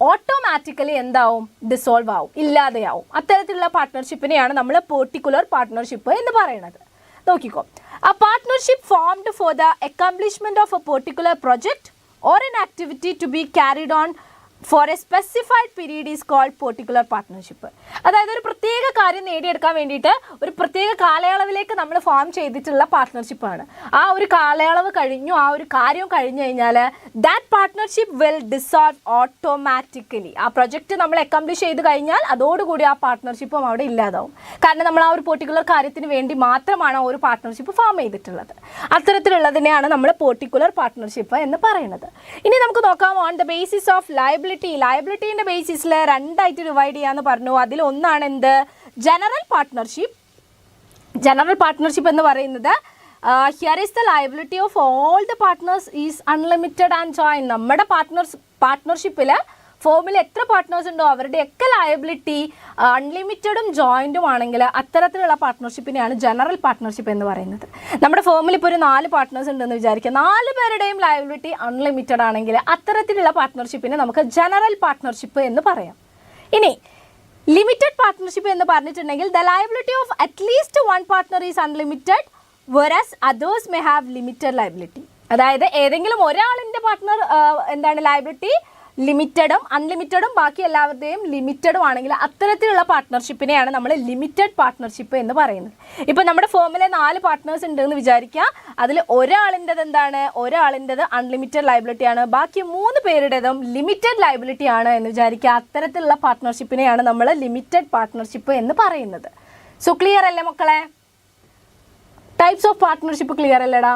ഓട്ടോമാറ്റിക്കലി എന്താവും, ഡിസോൾവ് ആവും, ഇല്ലാതെയാവും. അത്തരത്തിലുള്ള പാർട്ട്ണർഷിപ്പിനെയാണ് നമ്മൾ പെർട്ടിക്കുലർ പാർട്ട്ണർഷിപ്പ് എന്ന് പറയുന്നത്. നോക്കിക്കോ, a partnership formed for the accomplishment of a particular project or an activity to be carried on for a specified period is called particular partnership. അതായത് ഒരു പ്രത്യേക കാര്യം നേടിയെടുക്കാൻ വേണ്ടിയിട്ട് ഒരു പ്രത്യേക കാലയളവിലേക്ക് നമ്മൾ ഫോം ചെയ്തിട്ടുള്ള പാർട്ട്ണർഷിപ്പാണ്. ആ ഒരു കാലയളവ് കഴിഞ്ഞു, ആ ഒരു കാര്യം കഴിഞ്ഞു കഴിഞ്ഞാൽ that partnership will dissolve automatically. ആ പ്രൊജക്റ്റ് നമ്മൾ അക്കംപ്ലിഷ് ചെയ്ത് കഴിഞ്ഞാൽ അതോടുകൂടി ആ പാർട്ട്ണർഷിപ്പും അവിടെ ഇല്ലാതാവും. കാരണം നമ്മൾ ആ ഒരു പെർട്ടിക്കുലർ കാര്യത്തിന് വേണ്ടി മാത്രമാണ് ആ ഒരു പാർട്ട്ണർഷിപ്പ് ഫോം ചെയ്തിട്ടുള്ളത്. അത്തരത്തിലുള്ളതിനെയാണ് നമ്മൾ പെർട്ടിക്കുലർ പാർട്ട്ണർഷിപ്പ് എന്ന് പറയുന്നത്. ഇനി നമുക്ക് നോക്കാം ഓൺ ദ ബേസിസ് ഓഫ് ലയബിലിറ്റീൻ്റെ ബേസിസിൽ 2ആയിട്ട് ഡിവൈഡ് ചെയ്യാമെന്ന് പറഞ്ഞു. അതിൽ ഒന്നാണ് എന്ത്, ജനറൽ പാർട്ട്ണർഷിപ്പ് എന്ന് പറയുന്നത് here is the liability of all the partners is unlimited and joint. നമ്മുടെ പാർട്ട്ണർഷിപ്പിൽ ഫോമിൽ എത്ര പാർട്ട്നേഴ്സ് ഉണ്ടോ അവരുടെയൊക്കെ ലയബിലിറ്റി അൺലിമിറ്റഡും ജോയിൻറ്റും ആണെങ്കിൽ അത്തരത്തിലുള്ള പാർട്ട്ണർഷിപ്പിനെയാണ് ജനറൽ പാർട്ട്ണർഷിപ്പ് എന്ന് പറയുന്നത്. നമ്മുടെ ഫോമിൽ ഇപ്പോൾ ഒരു 4 പാർട്ട്നേഴ്സ് ഉണ്ടെന്ന് വിചാരിക്കുക, 4 പേരുടെയും ലയബിലിറ്റി അൺലിമിറ്റഡ് ആണെങ്കിൽ അത്തരത്തിലുള്ള പാർട്ട്ണർഷിപ്പിനെ നമുക്ക് ജനറൽ പാർട്ട്ണർഷിപ്പ് എന്ന് പറയാം. ഇനി ലിമിറ്റഡ് പാർട്ട്ണർഷിപ്പ് എന്ന് പറഞ്ഞിട്ടുണ്ടെങ്കിൽ the liability of at least 1 partner is unlimited whereas others may have limited liability. അതായത് ഏതെങ്കിലും ഒരാളിൻ്റെ പാർട്ട്ണർ എന്താണ് ലയബിലിറ്റി ലിമിറ്റഡും അൺലിമിറ്റഡും ബാക്കി എല്ലാവരുടെയും ലിമിറ്റഡും ആണെങ്കിൽ അത്തരത്തിലുള്ള പാർട്ട്ണർഷിപ്പിനെയാണ് നമ്മൾ ലിമിറ്റഡ് പാർട്ട്ണർഷിപ്പ് എന്ന് പറയുന്നത്. ഇപ്പോൾ നമ്മുടെ ഫോമിലെ 4 പാർട്ട്നേഴ്സ് ഉണ്ടെന്ന് വിചാരിക്കുക, അതിൽ ഒരാളിൻ്റെത് എന്താണ്, ഒരാളിൻ്റെത് അൺലിമിറ്റഡ് ലയബിലിറ്റിയാണ്, ബാക്കി 3 പേരുടേതും ലിമിറ്റഡ് ലയബിലിറ്റി ആണ് എന്ന് വിചാരിക്കുക. അത്തരത്തിലുള്ള പാർട്ട്ണർഷിപ്പിനെയാണ് നമ്മൾ ലിമിറ്റഡ് പാർട്ട്ണർഷിപ്പ് എന്ന് പറയുന്നത്. സോ ക്ലിയർ അല്ലേ മക്കളെ? ടൈപ്സ് ഓഫ് പാർട്ട്ണർഷിപ്പ് ക്ലിയർ അല്ലേടാ?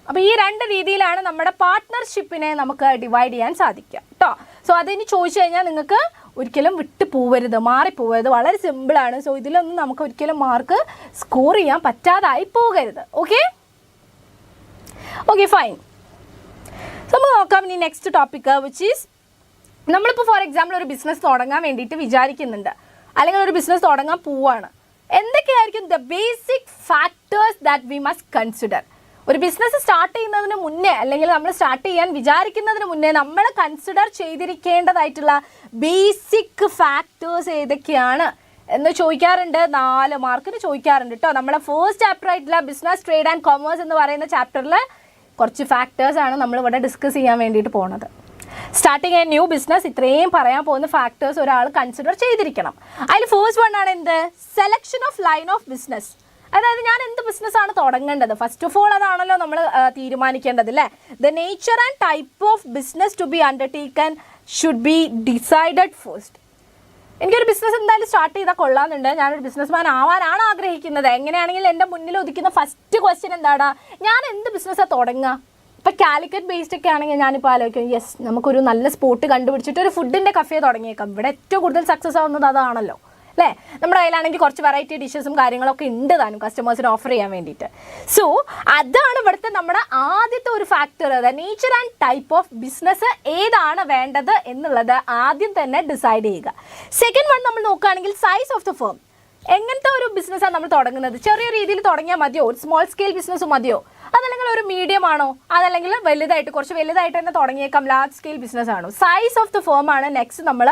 അപ്പോൾ ഈ 2 രീതിയിലാണ് നമ്മുടെ പാർട്ട്ണർഷിപ്പിനെ നമുക്ക് ഡിവൈഡ് ചെയ്യാൻ സാധിക്കുക കേട്ടോ. സോ അതിന് ചോദിച്ചു കഴിഞ്ഞാൽ നിങ്ങൾക്ക് ഒരിക്കലും വിട്ടു പോവരുത്, മാറിപ്പോവരുത്. വളരെ സിമ്പിളാണ്. സോ ഇതിലൊന്നും നമുക്ക് ഒരിക്കലും മാർക്ക് സ്കോർ ചെയ്യാൻ പറ്റാതായി പോകരുത്. Okay fine. സോ നമുക്ക് നോക്കാം ഇനി നെക്സ്റ്റ് ടോപ്പിക്ക്, വിച്ച് ഈസ് നമ്മളിപ്പോൾ ഫോർ എക്സാമ്പിൾ ഒരു ബിസിനസ് തുടങ്ങാൻ വേണ്ടിയിട്ട് വിചാരിക്കുന്നുണ്ട്, അല്ലെങ്കിൽ ഒരു ബിസിനസ് തുടങ്ങാൻ പോവാണ്. എന്തൊക്കെയായിരിക്കും the basic factors that we must consider? ഒരു ബിസിനസ് സ്റ്റാർട്ട് ചെയ്യുന്നതിന് മുന്നേ അല്ലെങ്കിൽ നമ്മൾ സ്റ്റാർട്ട് ചെയ്യാൻ വിചാരിക്കുന്നതിന് മുന്നേ നമ്മൾ കൺസിഡർ ചെയ്തിരിക്കേണ്ടതായിട്ടുള്ള ബേസിക് ഫാക്ടേഴ്സ് ഏതൊക്കെയാണ് എന്ന് ചോദിക്കാറുണ്ട്. 4 മാർക്കിന് ചോദിക്കാറുണ്ട് കേട്ടോ. നമ്മളെ ഫസ്റ്റ് ചാപ്റ്റർ ആയിട്ടുള്ള ബിസിനസ് ട്രേഡ് ആൻഡ് കൊമേഴ്സ് എന്ന് പറയുന്ന ചാപ്റ്ററിൽ കുറച്ച് ഫാക്ടേഴ്സ് ആണ് നമ്മൾ ഇവിടെ ഡിസ്കസ് ചെയ്യാൻ വേണ്ടിയിട്ട് പോകുന്നത്. സ്റ്റാർട്ടിങ് എ ന്യൂ ബിസിനസ് ഇത്രയും പറയാൻ പോകുന്ന ഫാക്ടേഴ്സ് ഒരാൾ കൺസിഡർ ചെയ്തിരിക്കണം. അതിൽ ഫസ്റ്റ് വൺ ആണ് എന്ത്? Selection of line of business. അതായത് ഞാൻ എന്ത് ബിസിനസ്സാണ് തുടങ്ങേണ്ടത്, ഫസ്റ്റ് ഓഫ് ഓൾ അതാണല്ലോ നമ്മൾ തീരുമാനിക്കേണ്ടത് അല്ലേ. The nature and type of business to be undertaken should be decided first. എനിക്കൊരു ബിസിനസ് എന്തായാലും സ്റ്റാർട്ട് ചെയ്താൽ കൊള്ളാമെന്നുണ്ട്. ഞാനൊരു ബിസിനസ്മാൻ ആവാനാണ് ആഗ്രഹിക്കുന്നത്. എങ്ങനെയാണെങ്കിൽ എൻ്റെ മുന്നിൽ ഉദിക്കുന്ന ഫസ്റ്റ് ക്വസ്റ്റ്യൻ എന്താടാ, ഞാൻ എന്ത് ബിസിനസ്സാണ് തുടങ്ങുക? ഇപ്പോൾ കാലിക്കറ്റ് ബേസ്ഡ് ഒക്കെ ആണെങ്കിൽ ഞാനിപ്പോൾ ആലോചിക്കും, യെസ് നമുക്കൊരു നല്ല സ്പോട്ട് കണ്ടുപിടിച്ചിട്ട് ഒരു ഫുഡിൻ്റെ കഫേ തുടങ്ങിയേക്കാം. ഇവിടെ ഏറ്റവും കൂടുതൽ സക്സസ് ആവുന്നത് അതാണല്ലോ അല്ലേ. നമ്മുടെ കയ്യിലാണെങ്കിൽ കുറച്ച് വെറൈറ്റി ഡിഷസും കാര്യങ്ങളൊക്കെ ഉണ്ട് താനും കസ്റ്റമേഴ്സിന് ഓഫർ ചെയ്യാൻ വേണ്ടിയിട്ട്. സോ അതാണ് ഇവിടുത്തെ നമ്മുടെ ആദ്യത്തെ ഒരു factor. Nature and type of business ഏതാണ് വേണ്ടത് എന്നുള്ളത് ആദ്യം തന്നെ ഡിസൈഡ് ചെയ്യുക. സെക്കൻഡ് വൺ നമ്മൾ നോക്കുകയാണെങ്കിൽ സൈസ് ഓഫ് ദ ഫേം. എങ്ങനത്തെ ഒരു ബിസിനസ്സാണ് നമ്മൾ തുടങ്ങുന്നത്? ചെറിയ രീതിയിൽ തുടങ്ങിയാൽ മതിയോ? ഒരു സ്മോൾ സ്കെയിൽ ബിസിനസ് മതിയോ? അതല്ലെങ്കിൽ ഒരു മീഡിയം ആണോ? അതല്ലെങ്കിൽ വലുതായിട്ട് കുറച്ച് വലുതായിട്ട് തന്നെ തുടങ്ങിയേക്കാം, ലാർജ് സ്കെയിൽ ബിസിനസ് ആണോ? സൈസ് ഓഫ് ദ ഫേം ആണ് നെക്സ്റ്റ് നമ്മൾ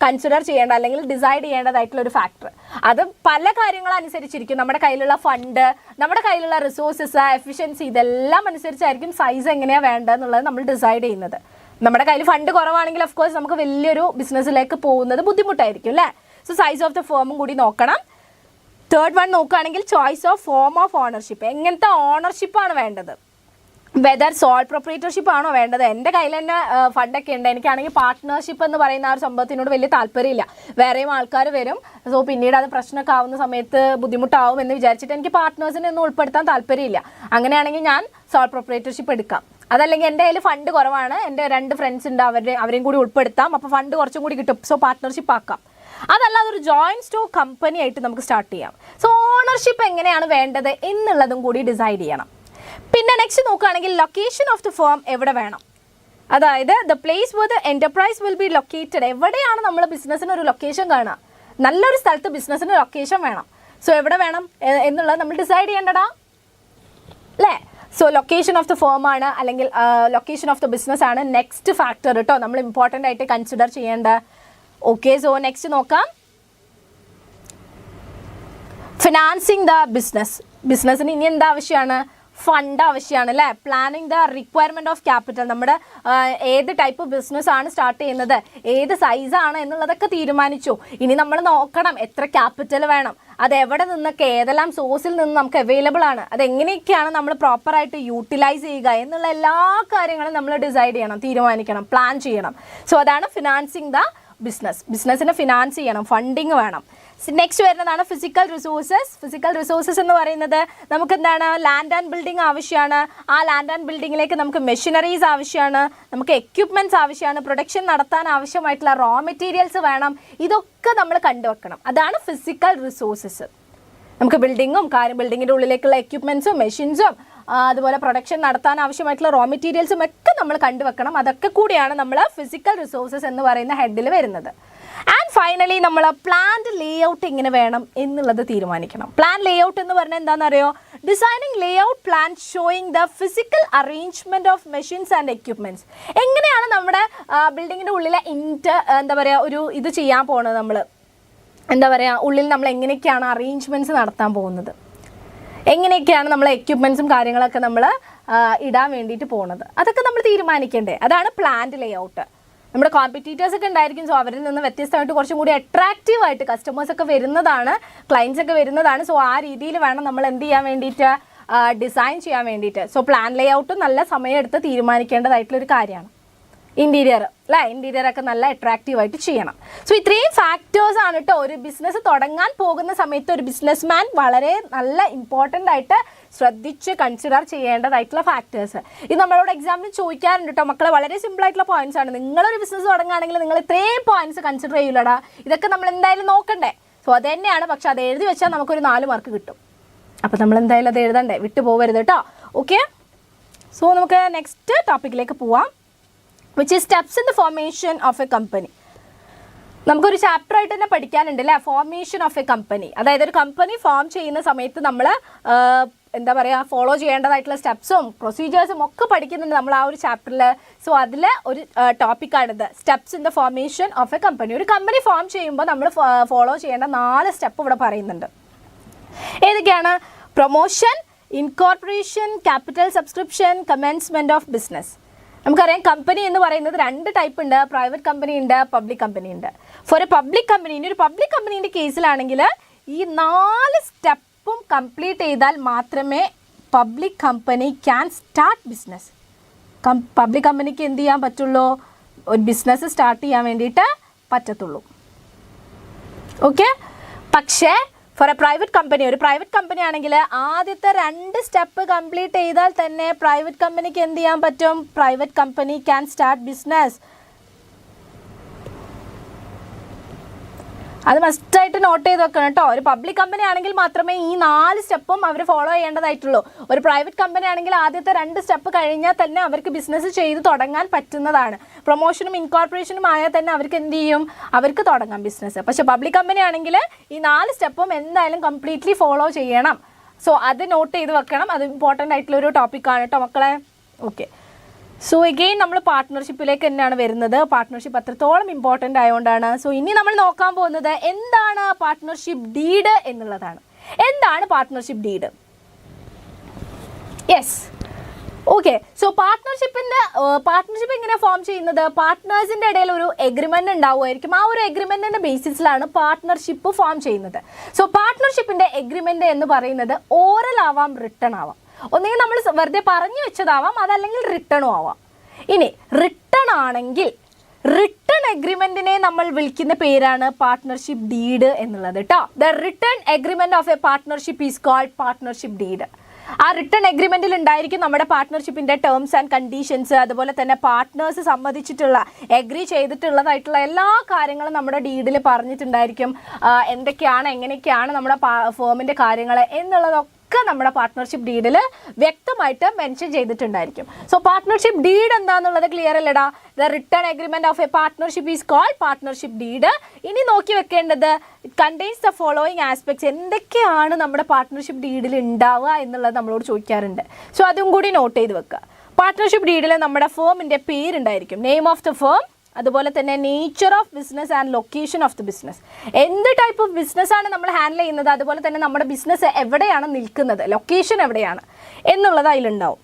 കൺസിഡർ ചെയ്യേണ്ട അല്ലെങ്കിൽ ഡിസൈഡ് ചെയ്യേണ്ടതായിട്ടുള്ള ഒരു ഫാക്ടർ. അത് പല കാര്യങ്ങളനുസരിച്ചിരിക്കും. നമ്മുടെ കയ്യിലുള്ള ഫണ്ട്, നമ്മുടെ കയ്യിലുള്ള റിസോഴ്സസ്, എഫിഷ്യൻസി, ഇതെല്ലാം അനുസരിച്ചായിരിക്കും സൈസ് എങ്ങനെയാണ് വേണ്ടതെന്നുള്ളത് നമ്മൾ ഡിസൈഡ് ചെയ്യുന്നത്. നമ്മുടെ കയ്യിൽ ഫണ്ട് കുറവാണെങ്കിൽ ഓഫ് കോഴ്സ് നമുക്ക് വലിയൊരു ബിസിനസ്സിലേക്ക് പോകുന്നത് ബുദ്ധിമുട്ടായിരിക്കും അല്ലേ. സോ സൈസ് ഓഫ് ദ ഫേമും കൂടി നോക്കണം. തേർഡ് വൺ നോക്കുകയാണെങ്കിൽ choice of form of ownership. എങ്ങനത്തെ ഓണർഷിപ്പാണ് വേണ്ടത്? വെദർ സോൾ പ്രൊപ്പറേറ്റർഷിപ്പ് ആണോ വേണ്ടത്? എൻ്റെ കയ്യിൽ തന്നെ ഫണ്ടൊക്കെ ഉണ്ട്, എനിക്കാണെങ്കിൽ പാർട്ട്ണർഷിപ്പ് എന്ന് പറയുന്ന ആ ഒരു സംഭവത്തിനോട് വലിയ താല്പര്യമില്ല, വേറെയും ആൾക്കാർ വരും, സോ പിന്നീട് അത് പ്രശ്നമൊക്കെ ആവുന്ന സമയത്ത് ബുദ്ധിമുട്ടാവും എന്ന് വിചാരിച്ചിട്ട് എനിക്ക് പാർട്ട്നേഴ്സിനെ ഒന്നും ഉൾപ്പെടുത്താൻ താല്പര്യമില്ല. അങ്ങനെയാണെങ്കിൽ ഞാൻ സോൾ പ്രൊപ്പറേറ്റർഷിപ്പ് എടുക്കാം. അതല്ലെങ്കിൽ എൻ്റെ കയ്യിൽ ഫണ്ട് കുറവാണ്, എൻ്റെ 2 ഫ്രണ്ട്സ് ഉണ്ട്, അവരെയും കൂടി ഉൾപ്പെടുത്താം, അപ്പോൾ ഫണ്ട് കുറച്ചും കൂടി കിട്ടും, സോ പാർട്ട്ണർഷിപ്പ് ആക്കാം. അതല്ലാതെ ഒരു ജോയിൻറ്റ് സ്റ്റോക്ക് കമ്പനി ആയിട്ട് നമുക്ക് സ്റ്റാർട്ട് ചെയ്യാം. സോ ഓണർഷിപ്പ് എങ്ങനെയാണ് വേണ്ടത് എന്നുള്ളതും കൂടി ഡിസൈഡ് ചെയ്യണം. പിന്നെ നെക്സ്റ്റ് നോക്കുകയാണെങ്കിൽ ലൊക്കേഷൻ ഓഫ് ദ ഫേം എവിടെ വേണം? അതായത് the place where the enterprise will be located. എവിടെയാണ് നമ്മൾ ബിസിനസ്സിന് ഒരു ലൊക്കേഷൻ കാണുക? നല്ലൊരു സ്ഥലത്ത് ബിസിനസ്സിന് ലൊക്കേഷൻ വേണം. സോ എവിടെ വേണം എന്നുള്ളത് നമ്മൾ ഡിസൈഡ് ചെയ്യേണ്ടടാ അല്ലേ. So location of the firm ആണ് അല്ലെങ്കിൽ ലൊക്കേഷൻ ഓഫ് ദ ബിസിനസ് ആണ് നെക്സ്റ്റ് ഫാക്ടർ കേട്ടോ നമ്മൾ ഇമ്പോർട്ടൻ്റ് ആയിട്ട് കൺസിഡർ ചെയ്യേണ്ട. ഓക്കെ, സോ നെക്സ്റ്റ് നോക്കാം. Financing the business. ബിസിനസ്സിന് ഇനി എന്താ ആവശ്യമാണ്? ഫണ്ട് ആവശ്യമാണ് അല്ലേ. Planning the requirement of capital. നമ്മുടെ ഏത് ടൈപ്പ് ബിസിനസ് ആണ് സ്റ്റാർട്ട് ചെയ്യുന്നത്, ഏത് സൈസാണ് എന്നുള്ളതൊക്കെ തീരുമാനിച്ചു. ഇനി നമ്മൾ നോക്കണം എത്ര ക്യാപിറ്റൽ വേണം, അത് എവിടെ നിന്നൊക്കെ ഏതെല്ലാം സോഴ്സിൽ നിന്ന് നമുക്ക് അവൈലബിൾ ആണ്, അതെങ്ങനെയൊക്കെയാണ് നമ്മൾ പ്രോപ്പറായിട്ട് യൂട്ടിലൈസ് ചെയ്യുക എന്നുള്ള എല്ലാ കാര്യങ്ങളും നമ്മൾ ഡിസൈഡ് ചെയ്യണം, തീരുമാനിക്കണം, പ്ലാൻ ചെയ്യണം. സോ അതാണ് ഫിനാൻസിങ് ദ ബിസിനസ്. ബിസിനസ്സിനെ ഫിനാൻസ് ചെയ്യണം, ഫണ്ടിങ് വേണം. നെക്സ്റ്റ് വരുന്നതാണ് ഫിസിക്കൽ റിസോഴ്സസ്. ഫിസിക്കൽ റിസോഴ്സസ് എന്ന് പറയുന്നത് നമുക്ക് എന്താണ്? ലാൻഡ് ആൻഡ് ബിൽഡിംഗ് ആവശ്യമാണ്. ആ ലാൻഡ് ആൻഡ് ബിൽഡിങ്ങിലേക്ക് നമുക്ക് മെഷീനറീസ് ആവശ്യമാണ്, നമുക്ക് എക്യുപ്മെൻറ്റ്സ് ആവശ്യമാണ്, പ്രൊഡക്ഷൻ നടത്താൻ ആവശ്യമായിട്ടുള്ള റോ മെറ്റീരിയൽസ് വേണം. ഇതൊക്കെ നമ്മൾ കണ്ടുവെക്കണം. അതാണ് ഫിസിക്കൽ റിസോഴ്സസ്. നമുക്ക് ബിൽഡിങ്ങിൻ്റെ ഉള്ളിലേക്കുള്ള എക്യുപ്മെൻറ്റ്സും മെഷീൻസും അതുപോലെ പ്രൊഡക്ഷൻ നടത്താൻ ആവശ്യമായിട്ടുള്ള റോ മെറ്റീരിയൽസും ഒക്കെ നമ്മൾ കണ്ടുവെക്കണം. അതൊക്കെ കൂടിയാണ് നമ്മൾ ഫിസിക്കൽ റിസോഴ്സസ് എന്ന് പറയുന്ന ഹെഡിൽ വരുന്നത്. ആൻഡ് ഫൈനലി നമ്മൾ പ്ലാന്റ് ലേ ഔട്ട് എങ്ങനെ വേണം എന്നുള്ളത് തീരുമാനിക്കണം. പ്ലാൻ ലേ ഔട്ട് എന്ന് പറഞ്ഞാൽ എന്താണെന്നറിയോ? Designing Leh out plan showing the physical arrangement of machines and equipments. എങ്ങനെയാണ് നമ്മുടെ ബിൽഡിങ്ങിൻ്റെ ഉള്ളിലെ എന്താ പറയുക ഒരു ഇത് ചെയ്യാൻ പോകുന്നത്, നമ്മൾ എന്താ പറയുക ഉള്ളിൽ നമ്മൾ എങ്ങനെയൊക്കെയാണ് അറേഞ്ച്മെൻറ്റ്സ് നടത്താൻ പോകുന്നത്, എങ്ങനെയൊക്കെയാണ് നമ്മൾ എക്യുപ്മെൻറ്റ്സും കാര്യങ്ങളൊക്കെ നമ്മൾ ഇടാൻ വേണ്ടിയിട്ട് പോകുന്നത്, അതൊക്കെ നമ്മൾ തീരുമാനിക്കേണ്ടേ. അതാണ് പ്ലാന്റ് ലേ ഔട്ട്. നമ്മുടെ കോമ്പറ്റീറ്റേഴ്സ് ഒക്കെ ഉണ്ടായിരിക്കും, സോ അവരിൽ നിന്ന് വ്യത്യസ്തമായിട്ട് കുറച്ചും കൂടി അട്രാക്റ്റീവായിട്ട് കസ്റ്റമേഴ്സൊക്കെ വരുന്നതാണ്, ക്ലയൻസ് ഒക്കെ വരുന്നതാണ്. സോ ആ രീതിയിൽ വേണം നമ്മൾ എന്ത് ചെയ്യാൻ വേണ്ടിയിട്ട്, ഡിസൈൻ ചെയ്യാൻ വേണ്ടിയിട്ട്. സോ പ്ലാൻ ലേ ഔട്ടും നല്ല സമയമെടുത്ത് തീരുമാനിക്കേണ്ടതായിട്ടുള്ളൊരു കാര്യമാണ്. ഇൻറ്റീരിയർ അല്ലേ, ഇൻറ്റീരിയറൊക്കെ നല്ല അട്രാക്റ്റീവായിട്ട് ചെയ്യണം. സോ ഇത്രയും ഫാക്ടേഴ്സ് ആണ് കേട്ടോ ഒരു ബിസിനസ് തുടങ്ങാൻ പോകുന്ന സമയത്ത് ഒരു ബിസിനസ്മാൻ വളരെ നല്ല ഇമ്പോർട്ടൻ്റ് ആയിട്ട് ശ്രദ്ധിച്ച് കൺസിഡർ ചെയ്യേണ്ടതായിട്ടുള്ള ഫാക്ടേഴ്സ്. ഇത് നമ്മളോട് എക്സാമിന് ചോദിക്കാറുണ്ട് കേട്ടോ മക്കളെ. വളരെ സിമ്പിളായിട്ടുള്ള പോയിന്റ്സ് ആണ്. നിങ്ങളൊരു ബിസിനസ് തുടങ്ങുകയാണെങ്കിൽ നിങ്ങൾ ഇത്രയും പോയിന്റ്സ് കൺസിഡർ ചെയ്യില്ലടാ, ഇതൊക്കെ നമ്മൾ എന്തായാലും നോക്കണ്ടേ. സോ അത് തന്നെയാണ്, പക്ഷെ അത് എഴുതി വെച്ചാൽ നമുക്കൊരു 4 മാർക്ക് കിട്ടും. അപ്പോൾ നമ്മൾ എന്തായാലും അത് എഴുതണ്ടേ, വിട്ടു പോകരുത് കേട്ടോ. ഓക്കെ, സോ നമുക്ക് നെക്സ്റ്റ് ടോപ്പിക്കിലേക്ക് പോവാം, which is steps in the formation of a company. നമുക്കൊരു ചാപ്റ്റർ ആയിട്ട് തന്നെ പഠിക്കാനുണ്ട് അല്ലേ, ഫോർമേഷൻ ഓഫ് എ കമ്പനി. അതായത് ഒരു കമ്പനി ഫോം ചെയ്യുന്ന സമയത്ത് നമ്മൾ എന്താ പറയുക ഫോളോ ചെയ്യേണ്ടതായിട്ടുള്ള സ്റ്റെപ്സും പ്രൊസീജിയേഴ്സും ഒക്കെ പഠിക്കുന്നുണ്ട് നമ്മൾ ആ ഒരു ചാപ്റ്ററിൽ. സോ അതിൽ ഒരു ടോപ്പിക്കാണിത്, steps in the formation of a company. ഒരു കമ്പനി ഫോം ചെയ്യുമ്പോൾ നമ്മൾ ഫോളോ ചെയ്യേണ്ട 4 സ്റ്റെപ്പ് ഇവിടെ പറയുന്നുണ്ട്. ഏതൊക്കെയാണ്? Promotion, incorporation, capital subscription, commencement of business. നമുക്കറിയാം കമ്പനി എന്ന് പറയുന്നത് 2 ടൈപ്പ് ഉണ്ട്, പ്രൈവറ്റ് കമ്പനി ഉണ്ട്, പബ്ലിക് കമ്പനി ഉണ്ട്. ഫോർ എ പബ്ലിക് കമ്പനി, ഇനി ഒരു പബ്ലിക് കമ്പനീൻ്റെ കേസിലാണെങ്കിൽ ഈ 4 സ്റ്റെപ്പും കംപ്ലീറ്റ് ചെയ്താൽ മാത്രമേ public company can start business. Public കമ്പനിക്ക് എന്ത് ചെയ്യാൻ പറ്റുള്ളൂ? ഒരു ബിസിനസ് സ്റ്റാർട്ട് ചെയ്യാൻ വേണ്ടിയിട്ട് പറ്റത്തുള്ളൂ. ഓക്കെ. പക്ഷേ ഫോർ എ പ്രൈവറ്റ് കമ്പനി, ഒരു പ്രൈവറ്റ് കമ്പനി ആണെങ്കിൽ ആദ്യത്തെ 2 സ്റ്റെപ്പ് കംപ്ലീറ്റ് ചെയ്താൽ തന്നെ പ്രൈവറ്റ് കമ്പനിക്ക് എന്ത് ചെയ്യാൻ പറ്റും? Private company can start business. അത് മസ്റ്റായിട്ട് നോട്ട് ചെയ്ത് വെക്കണം കേട്ടോ. ഒരു പബ്ലിക് കമ്പനി ആണെങ്കിൽ മാത്രമേ ഈ 4 സ്റ്റെപ്പും അവർ ഫോളോ ചെയ്യേണ്ടതായിട്ടുള്ളൂ. ഒരു പ്രൈവറ്റ് കമ്പനി ആണെങ്കിൽ ആദ്യത്തെ 2 സ്റ്റെപ്പ് കഴിഞ്ഞാൽ തന്നെ അവർക്ക് ബിസിനസ് ചെയ്ത് തുടങ്ങാൻ പറ്റുന്നതാണ്. പ്രൊമോഷനും ഇൻകോർപ്പറേഷനും ആയാൽ തന്നെ അവർക്ക് എന്ത് ചെയ്യും? അവർക്ക് തുടങ്ങാം ബിസിനസ്. പക്ഷേ പബ്ലിക് കമ്പനി ആണെങ്കിൽ ഈ 4 സ്റ്റെപ്പും എന്തായാലും കംപ്ലീറ്റ്ലി ഫോളോ ചെയ്യണം. സോ അത് നോട്ട് ചെയ്ത് വെക്കണം. അത് ഇമ്പോർട്ടൻ്റ് ആയിട്ടുള്ളൊരു ടോപ്പിക്കാണ് കേട്ടോ മക്കളെ. ഓക്കെ. സോ എഗെയിൻ നമ്മൾ പാർട്ട്ണർഷിപ്പിലേക്ക് തന്നെയാണ് വരുന്നത്. പാർട്ട്ണർഷിപ്പ് അത്രത്തോളം ഇമ്പോർട്ടൻ്റ് ആയതുകൊണ്ടാണ്. സോ ഇനി നമ്മൾ നോക്കാൻ പോകുന്നത് എന്താണ് പാർട്ട്ണർഷിപ്പ് ഡീഡ് എന്നുള്ളതാണ്. എന്താണ് partnership deed? Yes, okay. So partnership എങ്ങനെ ഫോം ചെയ്യുന്നത്? പാർട്ട്നേഴ്സിൻ്റെ ഇടയിൽ ഒരു എഗ്രിമെൻ്റ് ഉണ്ടാവുമായിരിക്കും. ആ ഒരു എഗ്രിമെൻറ്റിൻ്റെ ബേസിസിലാണ് പാർട്ട്ണർഷിപ്പ് ഫോം ചെയ്യുന്നത്. സോ പാർട്ട്ണർഷിപ്പിൻ്റെ എഗ്രിമെൻ്റ് എന്ന് പറയുന്നത് ഓറൽ ആവാം, റിട്ടൺ ആവാം. ഒന്നുകിൽ നമ്മൾ വെറുതെ പറഞ്ഞു വെച്ചതാവാം, അതല്ലെങ്കിൽ റിട്ടണും ആവാം. ഇനി റിട്ടൺ ആണെങ്കിൽ റിട്ടൺ എഗ്രിമെൻറ്റിനെ നമ്മൾ വിളിക്കുന്ന പേരാണ് പാർട്ട്ണർഷിപ്പ് ഡീഡ് എന്നുള്ളത് കേട്ടോ. The written agreement of a partnership is called partnership deed. ആ റിട്ടൺ എഗ്രിമെൻറ്റിൽ ഉണ്ടായിരിക്കും നമ്മുടെ പാർട്ട്ണർഷിപ്പിൻ്റെ ടേംസ് ആൻഡ് കണ്ടീഷൻസ്, അതുപോലെ തന്നെ പാർട്ട്നേഴ്സ് സമ്മതിച്ചിട്ടുള്ള എഗ്രി ചെയ്തിട്ടുള്ളതായിട്ടുള്ള എല്ലാ കാര്യങ്ങളും നമ്മുടെ ഡീഡിൽ പറഞ്ഞിട്ടുണ്ടായിരിക്കും. എന്തൊക്കെയാണ്, എങ്ങനെയൊക്കെയാണ് നമ്മുടെ ഫേമിൻ്റെ കാര്യങ്ങൾ എന്നുള്ളതൊക്കെ നമ്മുടെ പാർട്ട്ണർഷിപ്പ് ഡീഡിൽ വ്യക്തമായിട്ട് മെൻഷൻ ചെയ്തിട്ടുണ്ടായിരിക്കും. സോ പാർട്ട്ണർഷിപ്പ് ഡീഡ് എന്താണെന്നുള്ളത് ക്ലിയർ അല്ലടാ? The written agreement of a partnership is called partnership deed. ഇനി നോക്കി വെക്കേണ്ടത് it contains the following aspects. എന്തൊക്കെയാണ് നമ്മുടെ പാർട്ട്ണർഷിപ്പ് ഡീഡിൽ ഉണ്ടാവുക എന്നുള്ളത് നമ്മളോട് ചോദിക്കാറുണ്ട്. സോ അതും കൂടി നോട്ട് ചെയ്ത് വെക്കുക. പാർട്ട്ണർഷിപ്പ് ഡീഡിൽ നമ്മുടെ ഫേമിൻ്റെ പേരുണ്ടായിരിക്കും, നെയിം ഓഫ് ദ ഫേം, അതുപോലെ തന്നെ nature of business and location of the business. എന്ത് ടൈപ്പ് ഓഫ് ബിസിനസ്സാണ് നമ്മൾ ഹാൻഡിൽ ചെയ്യുന്നത്, അതുപോലെ തന്നെ നമ്മുടെ ബിസിനസ് എവിടെയാണ് നിൽക്കുന്നത്, ലൊക്കേഷൻ എവിടെയാണ് എന്നുള്ളത് അതിലുണ്ടാവും.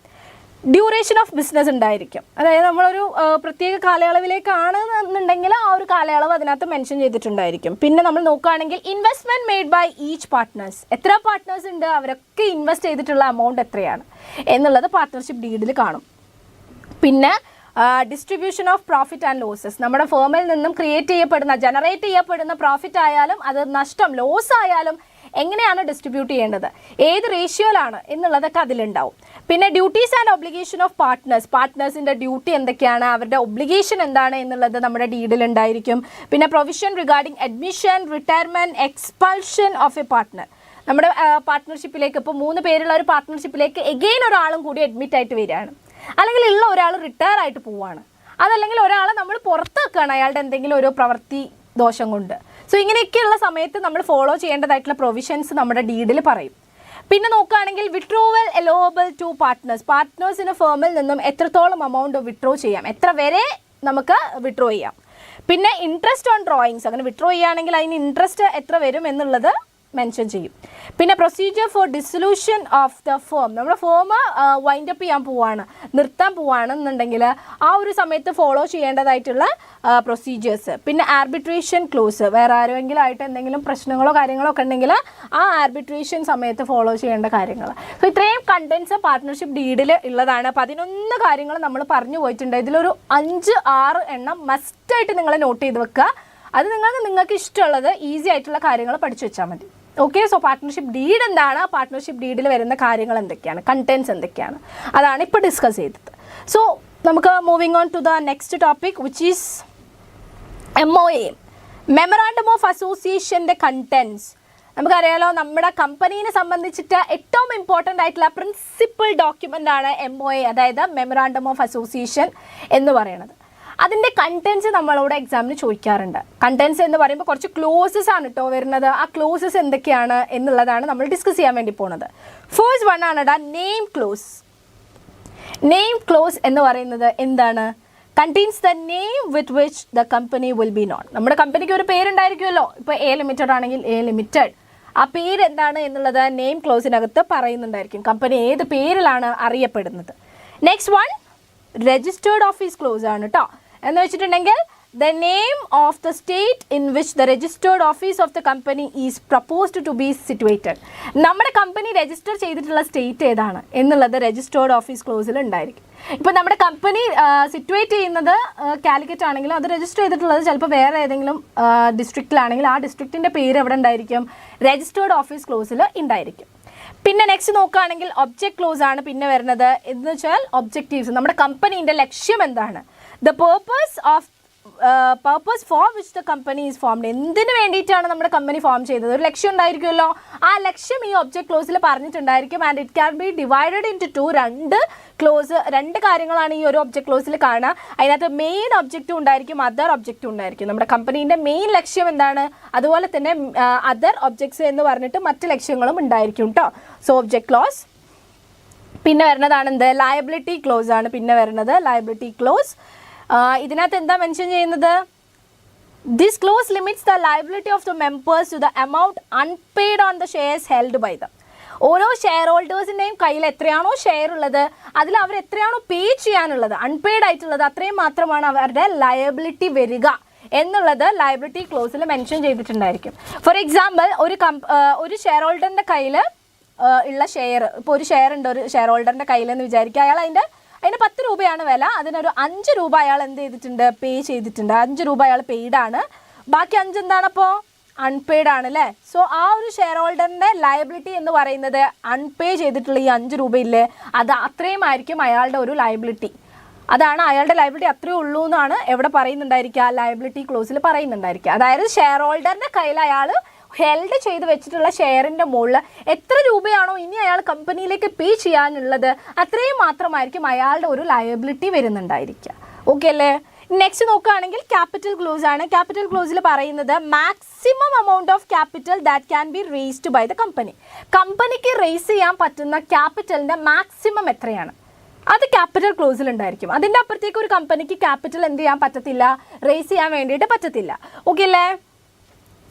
ഡ്യൂറേഷൻ ഓഫ് ബിസിനസ് ഉണ്ടായിരിക്കും. അതായത് നമ്മളൊരു പ്രത്യേക കാലയളവിലേക്കാണ് എന്നുണ്ടെങ്കിൽ ആ ഒരു കാലയളവ് അതിനകത്ത് മെൻഷൻ ചെയ്തിട്ടുണ്ടായിരിക്കും. പിന്നെ നമ്മൾ നോക്കുകയാണെങ്കിൽ investment made by each partners. എത്ര പാർട്ട്നേഴ്സ് ഉണ്ട്, അവരൊക്കെ ഇൻവെസ്റ്റ് ചെയ്തിട്ടുള്ള എമൗണ്ട് എത്രയാണ് എന്നുള്ളത് പാർട്ട്ണർഷിപ്പ് ഡീഡിൽ കാണും. പിന്നെ distribution of profit and losses. നമ്മുടെ ഫേമിൽ നിന്നും ജനറേറ്റ് ചെയ്യപ്പെടുന്ന പ്രോഫിറ്റ് ആയാലും അത് നഷ്ടം, ലോസ് ആയാലും എങ്ങനെയാണ് ഡിസ്ട്രിബ്യൂട്ട് ചെയ്യേണ്ടത്, ഏത് റേഷ്യോയിലാണ് എന്നുള്ളതൊക്കെ അതിലുണ്ടാവും. പിന്നെ ഡ്യൂട്ടീസ് ആൻഡ് ഒബ്ലിഗേഷൻ ഓഫ് പാർട്ട്നേഴ്സിൻ്റെ ഡ്യൂട്ടി എന്തൊക്കെയാണ്, അവരുടെ ഒബ്ലിഗേഷൻ എന്താണ് എന്നുള്ളത് നമ്മുടെ ഡീഡിൽ ഉണ്ടായിരിക്കും. പിന്നെ provision regarding admission, retirement, expulsion of a partner. നമ്മുടെ പാർട്ട്ണർഷിപ്പിലേക്ക് ഇപ്പോൾ 3 പേരുള്ള ഒരു പാർട്ട്ണർഷിപ്പിലേക്ക് എഗെയിൻ ഒരാളും കൂടി അഡ്മിറ്റ് ആയിട്ട് വരികയാണ്, അല്ലെങ്കിൽ ഉള്ള ഒരാൾ റിട്ടയർ ആയിട്ട് പോവുകയാണ്, അതല്ലെങ്കിൽ ഒരാളെ നമ്മൾ പുറത്ത് വെക്കുകയാണ് അയാളുടെ എന്തെങ്കിലും ഒരു പ്രവൃത്തി ദോഷം കൊണ്ട്. സോ ഇങ്ങനെയൊക്കെയുള്ള സമയത്ത് നമ്മൾ ഫോളോ ചെയ്യേണ്ടതായിട്ടുള്ള പ്രൊവിഷൻസ് നമ്മുടെ ഡീഡിൽ പറയും. പിന്നെ നോക്കുകയാണെങ്കിൽ വിഡ്രോവൽ അലോവബിൾ ടു പാർട്ട്നേഴ്സിന് ഫേമിൽ നിന്നും എത്രത്തോളം എമൗണ്ട് വിഡ്രോ ചെയ്യാം, എത്ര വരെ നമുക്ക് വിഡ്രോ ചെയ്യാം. പിന്നെ ഇൻട്രസ്റ്റ് ഓൺ ഡ്രോയിങ്സ്, അങ്ങനെ വിഡ്രോ ചെയ്യുകയാണെങ്കിൽ അതിന് ഇൻട്രസ്റ്റ് എത്ര വരും എന്നുള്ളത് മെൻഷൻ ചെയ്യും. പിന്നെ procedure for dissolution of the firm. നമ്മുടെ ഫേം വൈൻഡപ്പ് ചെയ്യാൻ പോവുകയാണ്, നിർത്താൻ പോവുകയാണെന്നുണ്ടെങ്കിൽ ആ ഒരു സമയത്ത് ഫോളോ ചെയ്യേണ്ടതായിട്ടുള്ള പ്രൊസീജിയേഴ്സ്. പിന്നെ ആർബിട്രേഷൻ ക്ലോസ്, വേറെ ആരെങ്കിലും ആയിട്ട് എന്തെങ്കിലും പ്രശ്നങ്ങളോ കാര്യങ്ങളോ ഒക്കെ ഉണ്ടെങ്കിൽ ആ ആർബിട്രേഷൻ സമയത്ത് ഫോളോ ചെയ്യേണ്ട കാര്യങ്ങൾ. സോ ഇത്രയും കണ്ടൻസ് പാർട്ട്ണർഷിപ്പ് ഡീഡിൽ ഉള്ളതാണ്. 11 കാര്യങ്ങൾ നമ്മൾ പറഞ്ഞു പോയിട്ടുണ്ട്. ഇതിലൊരു 5-6 എണ്ണം മസ്റ്റായിട്ട് നിങ്ങൾ നോട്ട് ചെയ്ത് വെക്കുക. അത് നിങ്ങൾക്ക് ഇഷ്ടമുള്ളത് ഈസി ആയിട്ടുള്ള കാര്യങ്ങൾ പഠിച്ചു വെച്ചാൽ മതി. ഓക്കെ. സോ പാർട്ട്ണർഷിപ്പ് ഡീഡ് എന്താണ്, പാർട്ട്ണർഷിപ്പ് ഡീഡിൽ വരുന്ന കാര്യങ്ങൾ എന്തൊക്കെയാണ്, കണ്ടൻസ് എന്തൊക്കെയാണ്, അതാണ് ഇപ്പോൾ ഡിസ്കസ് ചെയ്തത്. സോ നമുക്ക് moving on to the next topic which is MOA, memorandum of അസോസിയേഷൻ്റെ കണ്ടൻസ്. നമുക്കറിയാലോ നമ്മുടെ കമ്പനീനെ സംബന്ധിച്ചിട്ട് ഏറ്റവും ഇമ്പോർട്ടൻ്റ് ആയിട്ടുള്ള പ്രിൻസിപ്പൽ ഡോക്യുമെൻ്റ് ആണ് MOA, അതായത് മെമ്മറാണ്ടം ഓഫ് അസോസിയേഷൻ എന്ന് പറയുന്നത്. അതിൻ്റെ കണ്ടൻസ് നമ്മളോട് എക്സാമിന് ചോദിക്കാറുണ്ട്. കണ്ടൻസ് എന്ന് പറയുമ്പോൾ കുറച്ച് ക്ലോസസ് ആണ് കേട്ടോ വരുന്നത്. ആ ക്ലോസസ് എന്തൊക്കെയാണ് എന്നുള്ളതാണ് നമ്മൾ ഡിസ്കസ് ചെയ്യാൻ വേണ്ടി പോകുന്നത്. ഫസ്റ്റ് വൺ ആണ് നെയിം ക്ലോസ്. നെയിം ക്ലോസ് എന്ന് പറയുന്നത് എന്താണ്? Contains the name with which the company will be non. നമ്മുടെ കമ്പനിക്ക് ഒരു പേരുണ്ടായിരിക്കുമല്ലോ. ഇപ്പോൾ എ ലിമിറ്റഡ് ആണെങ്കിൽ എ ലിമിറ്റഡ്, ആ പേര് എന്താണ് എന്നുള്ളത് നെയിം ക്ലോസിനകത്ത് പറയുന്നുണ്ടായിരിക്കും. കമ്പനി ഏത് പേരിലാണ് അറിയപ്പെടുന്നത്. Next one registered office close ആണ് കേട്ടോ. എന്ന് വെച്ചിട്ടുണ്ടെങ്കിൽ the name of the state in which the registered office of the company is proposed to be situated. നമ്മുടെ കമ്പനി രജിസ്റ്റർ ചെയ്തിട്ടുള്ള സ്റ്റേറ്റ് ഏതാണ് എന്നുള്ളത് രജിസ്റ്റേർഡ് ഓഫീസ് ക്ലോസിൽ ഉണ്ടായിരിക്കും. ഇപ്പോൾ നമ്മുടെ കമ്പനി സിറ്റുവേറ്റ് ചെയ്യുന്നത് കാലിക്കറ്റ് ആണെങ്കിലും അത് രജിസ്റ്റർ ചെയ്തിട്ടുള്ളത് ചിലപ്പോൾ വേറെ ഏതെങ്കിലും ഡിസ്ട്രിക്റ്റിലാണെങ്കിൽ ആ ഡിസ്ട്രിക്റ്റിൻ്റെ പേര് എവിടെ ഉണ്ടായിരിക്കും? രജിസ്റ്റേർഡ് ഓഫീസ് ക്ലോസിൽ ഉണ്ടായിരിക്കും. പിന്നെ നെക്സ്റ്റ് നോക്കുകയാണെങ്കിൽ ഒബ്ജക്റ്റ് ക്ലോസ് ആണ് പിന്നെ വരുന്നത്. എന്ന് വെച്ചാൽ ഒബ്ജക്റ്റീവ്സ്, നമ്മുടെ കമ്പനീൻ്റെ ലക്ഷ്യം എന്താണ്? The purpose for which the company is formed. എന്തിനു വേണ്ടിയിട്ടാണ് നമ്മുടെ കമ്പനി ഫോം ചെയ്തത്? ഒരു ലക്ഷ്യം ഉണ്ടായിരിക്കുമല്ലോ. ആ ലക്ഷ്യം ഈ ഒബ്ജക്റ്റ് ക്ലോസിൽ പറഞ്ഞിട്ടുണ്ടായിരിക്കും. And it can be divided into രണ്ട് കാര്യങ്ങളാണ് ഈ ഒരു ഒബ്ജക്റ്റ് ക്ലോസിൽ കാണുക. അതിനകത്ത് മെയിൻ ഒബ്ജക്റ്റും ഉണ്ടായിരിക്കും, അതർ ഒബ്ജക്റ്റും ഉണ്ടായിരിക്കും. നമ്മുടെ കമ്പനീൻ്റെ മെയിൻ ലക്ഷ്യം എന്താണ്, അതുപോലെ തന്നെ അതർ ഒബ്ജക്ട്സ് എന്ന് പറഞ്ഞിട്ട് മറ്റ് ലക്ഷ്യങ്ങളും ഉണ്ടായിരിക്കും കേട്ടോ. So object close. പിന്നെ വരുന്നതാണ് എന്ത്? ലയബിലിറ്റി ക്ലോസ് ആണ് പിന്നെ വരുന്നത്. ലയബിലിറ്റി ക്ലോസ് ഇതിനകത്ത് എന്താ മെൻഷൻ ചെയ്യുന്നത്? This clause limits the liability of the members to the amount unpaid on the shares held by them. ഓരോ ഷെയർ ഹോൾഡേഴ്സിൻ്റെയും കയ്യിൽ എത്രയാണോ ഷെയർ ഉള്ളത് അതിൽ അവർ എത്രയാണോ പേ ചെയ്യാനുള്ളത്, അൺപെയ്ഡ് ആയിട്ടുള്ളത്, അത്രയും മാത്രമാണ് അവരുടെ ലയബിലിറ്റി വരിക എന്നുള്ളത് ലയബിലിറ്റി ക്ലോസിൽ മെൻഷൻ ചെയ്തിട്ടുണ്ടായിരിക്കും. ഫോർ എക്സാമ്പിൾ ഒരു ഷെയർ ഹോൾഡറിൻ്റെ കയ്യിൽ ഉള്ള ഷെയർ, ഇപ്പോൾ ഒരു ഷെയർ ഉണ്ട് ഒരു ഷെയർ ഹോൾഡറിൻ്റെ കയ്യിലെന്ന് വിചാരിക്കുക. അയാൾ അതിന് 10 രൂപയാണ് വില. അതിനൊരു 5 രൂപ അയാൾ എന്ത് ചെയ്തിട്ടുണ്ട്? പേ ചെയ്തിട്ടുണ്ട്. 5 രൂപ അയാൾ പെയ്ഡാണ്. ബാക്കി 5 എന്താണപ്പോൾ? അൺപെയ്ഡ് ആണ് അല്ലേ. സോ ആ ഒരു ഷെയർ ഹോൾഡറിൻ്റെ ലയബിലിറ്റി എന്ന് പറയുന്നത് അൺപേ ചെയ്തിട്ടുള്ള ഈ 5 രൂപയില്ലേ, അത് അത്രയും ആയിരിക്കും അയാളുടെ ഒരു ലയബിലിറ്റി. അതാണ് അയാളുടെ ലയബിലിറ്റി അത്രയേ ഉള്ളൂ എന്നാണ് എവിടെ പറയുന്നുണ്ടായിരിക്കുക? ലയബിലിറ്റി ക്ലോസിൽ പറയുന്നുണ്ടായിരിക്കുക. അതായത് ഷെയർ ഹോൾഡറിൻ്റെ കയ്യിൽ അയാൾ ഹെൽഡ് ചെയ്ത് വെച്ചിട്ടുള്ള ഷെയറിൻ്റെ മുകളിൽ എത്ര രൂപയാണോ ഇനി അയാൾ കമ്പനിയിലേക്ക് പേ ചെയ്യാനുള്ളത് അത്രയും മാത്രമായിരിക്കും അയാളുടെ ഒരു ലയബിലിറ്റി വരുന്നുണ്ടായിരിക്കുക. ഓക്കെ അല്ലേ? നെക്സ്റ്റ് നോക്കുകയാണെങ്കിൽ ക്യാപിറ്റൽ ക്ലോസ് ആണ്. ക്യാപിറ്റൽ ക്ലോസിൽ പറയുന്നത് maximum amount of capital that can be raised by the company. കമ്പനിക്ക് റേസ് ചെയ്യാൻ പറ്റുന്ന ക്യാപിറ്റലിൻ്റെ മാക്സിമം എത്രയാണ് അത് ക്യാപിറ്റൽ ക്ലോസിൽ ഉണ്ടായിരിക്കും. അതിൻ്റെ അപ്പുറത്തേക്ക് ഒരു കമ്പനിക്ക് ക്യാപിറ്റൽ എന്ത് ചെയ്യാൻ പറ്റത്തില്ല? റേസ് ചെയ്യാൻ വേണ്ടിയിട്ട് പറ്റത്തില്ല. ഓക്കെ അല്ലേ?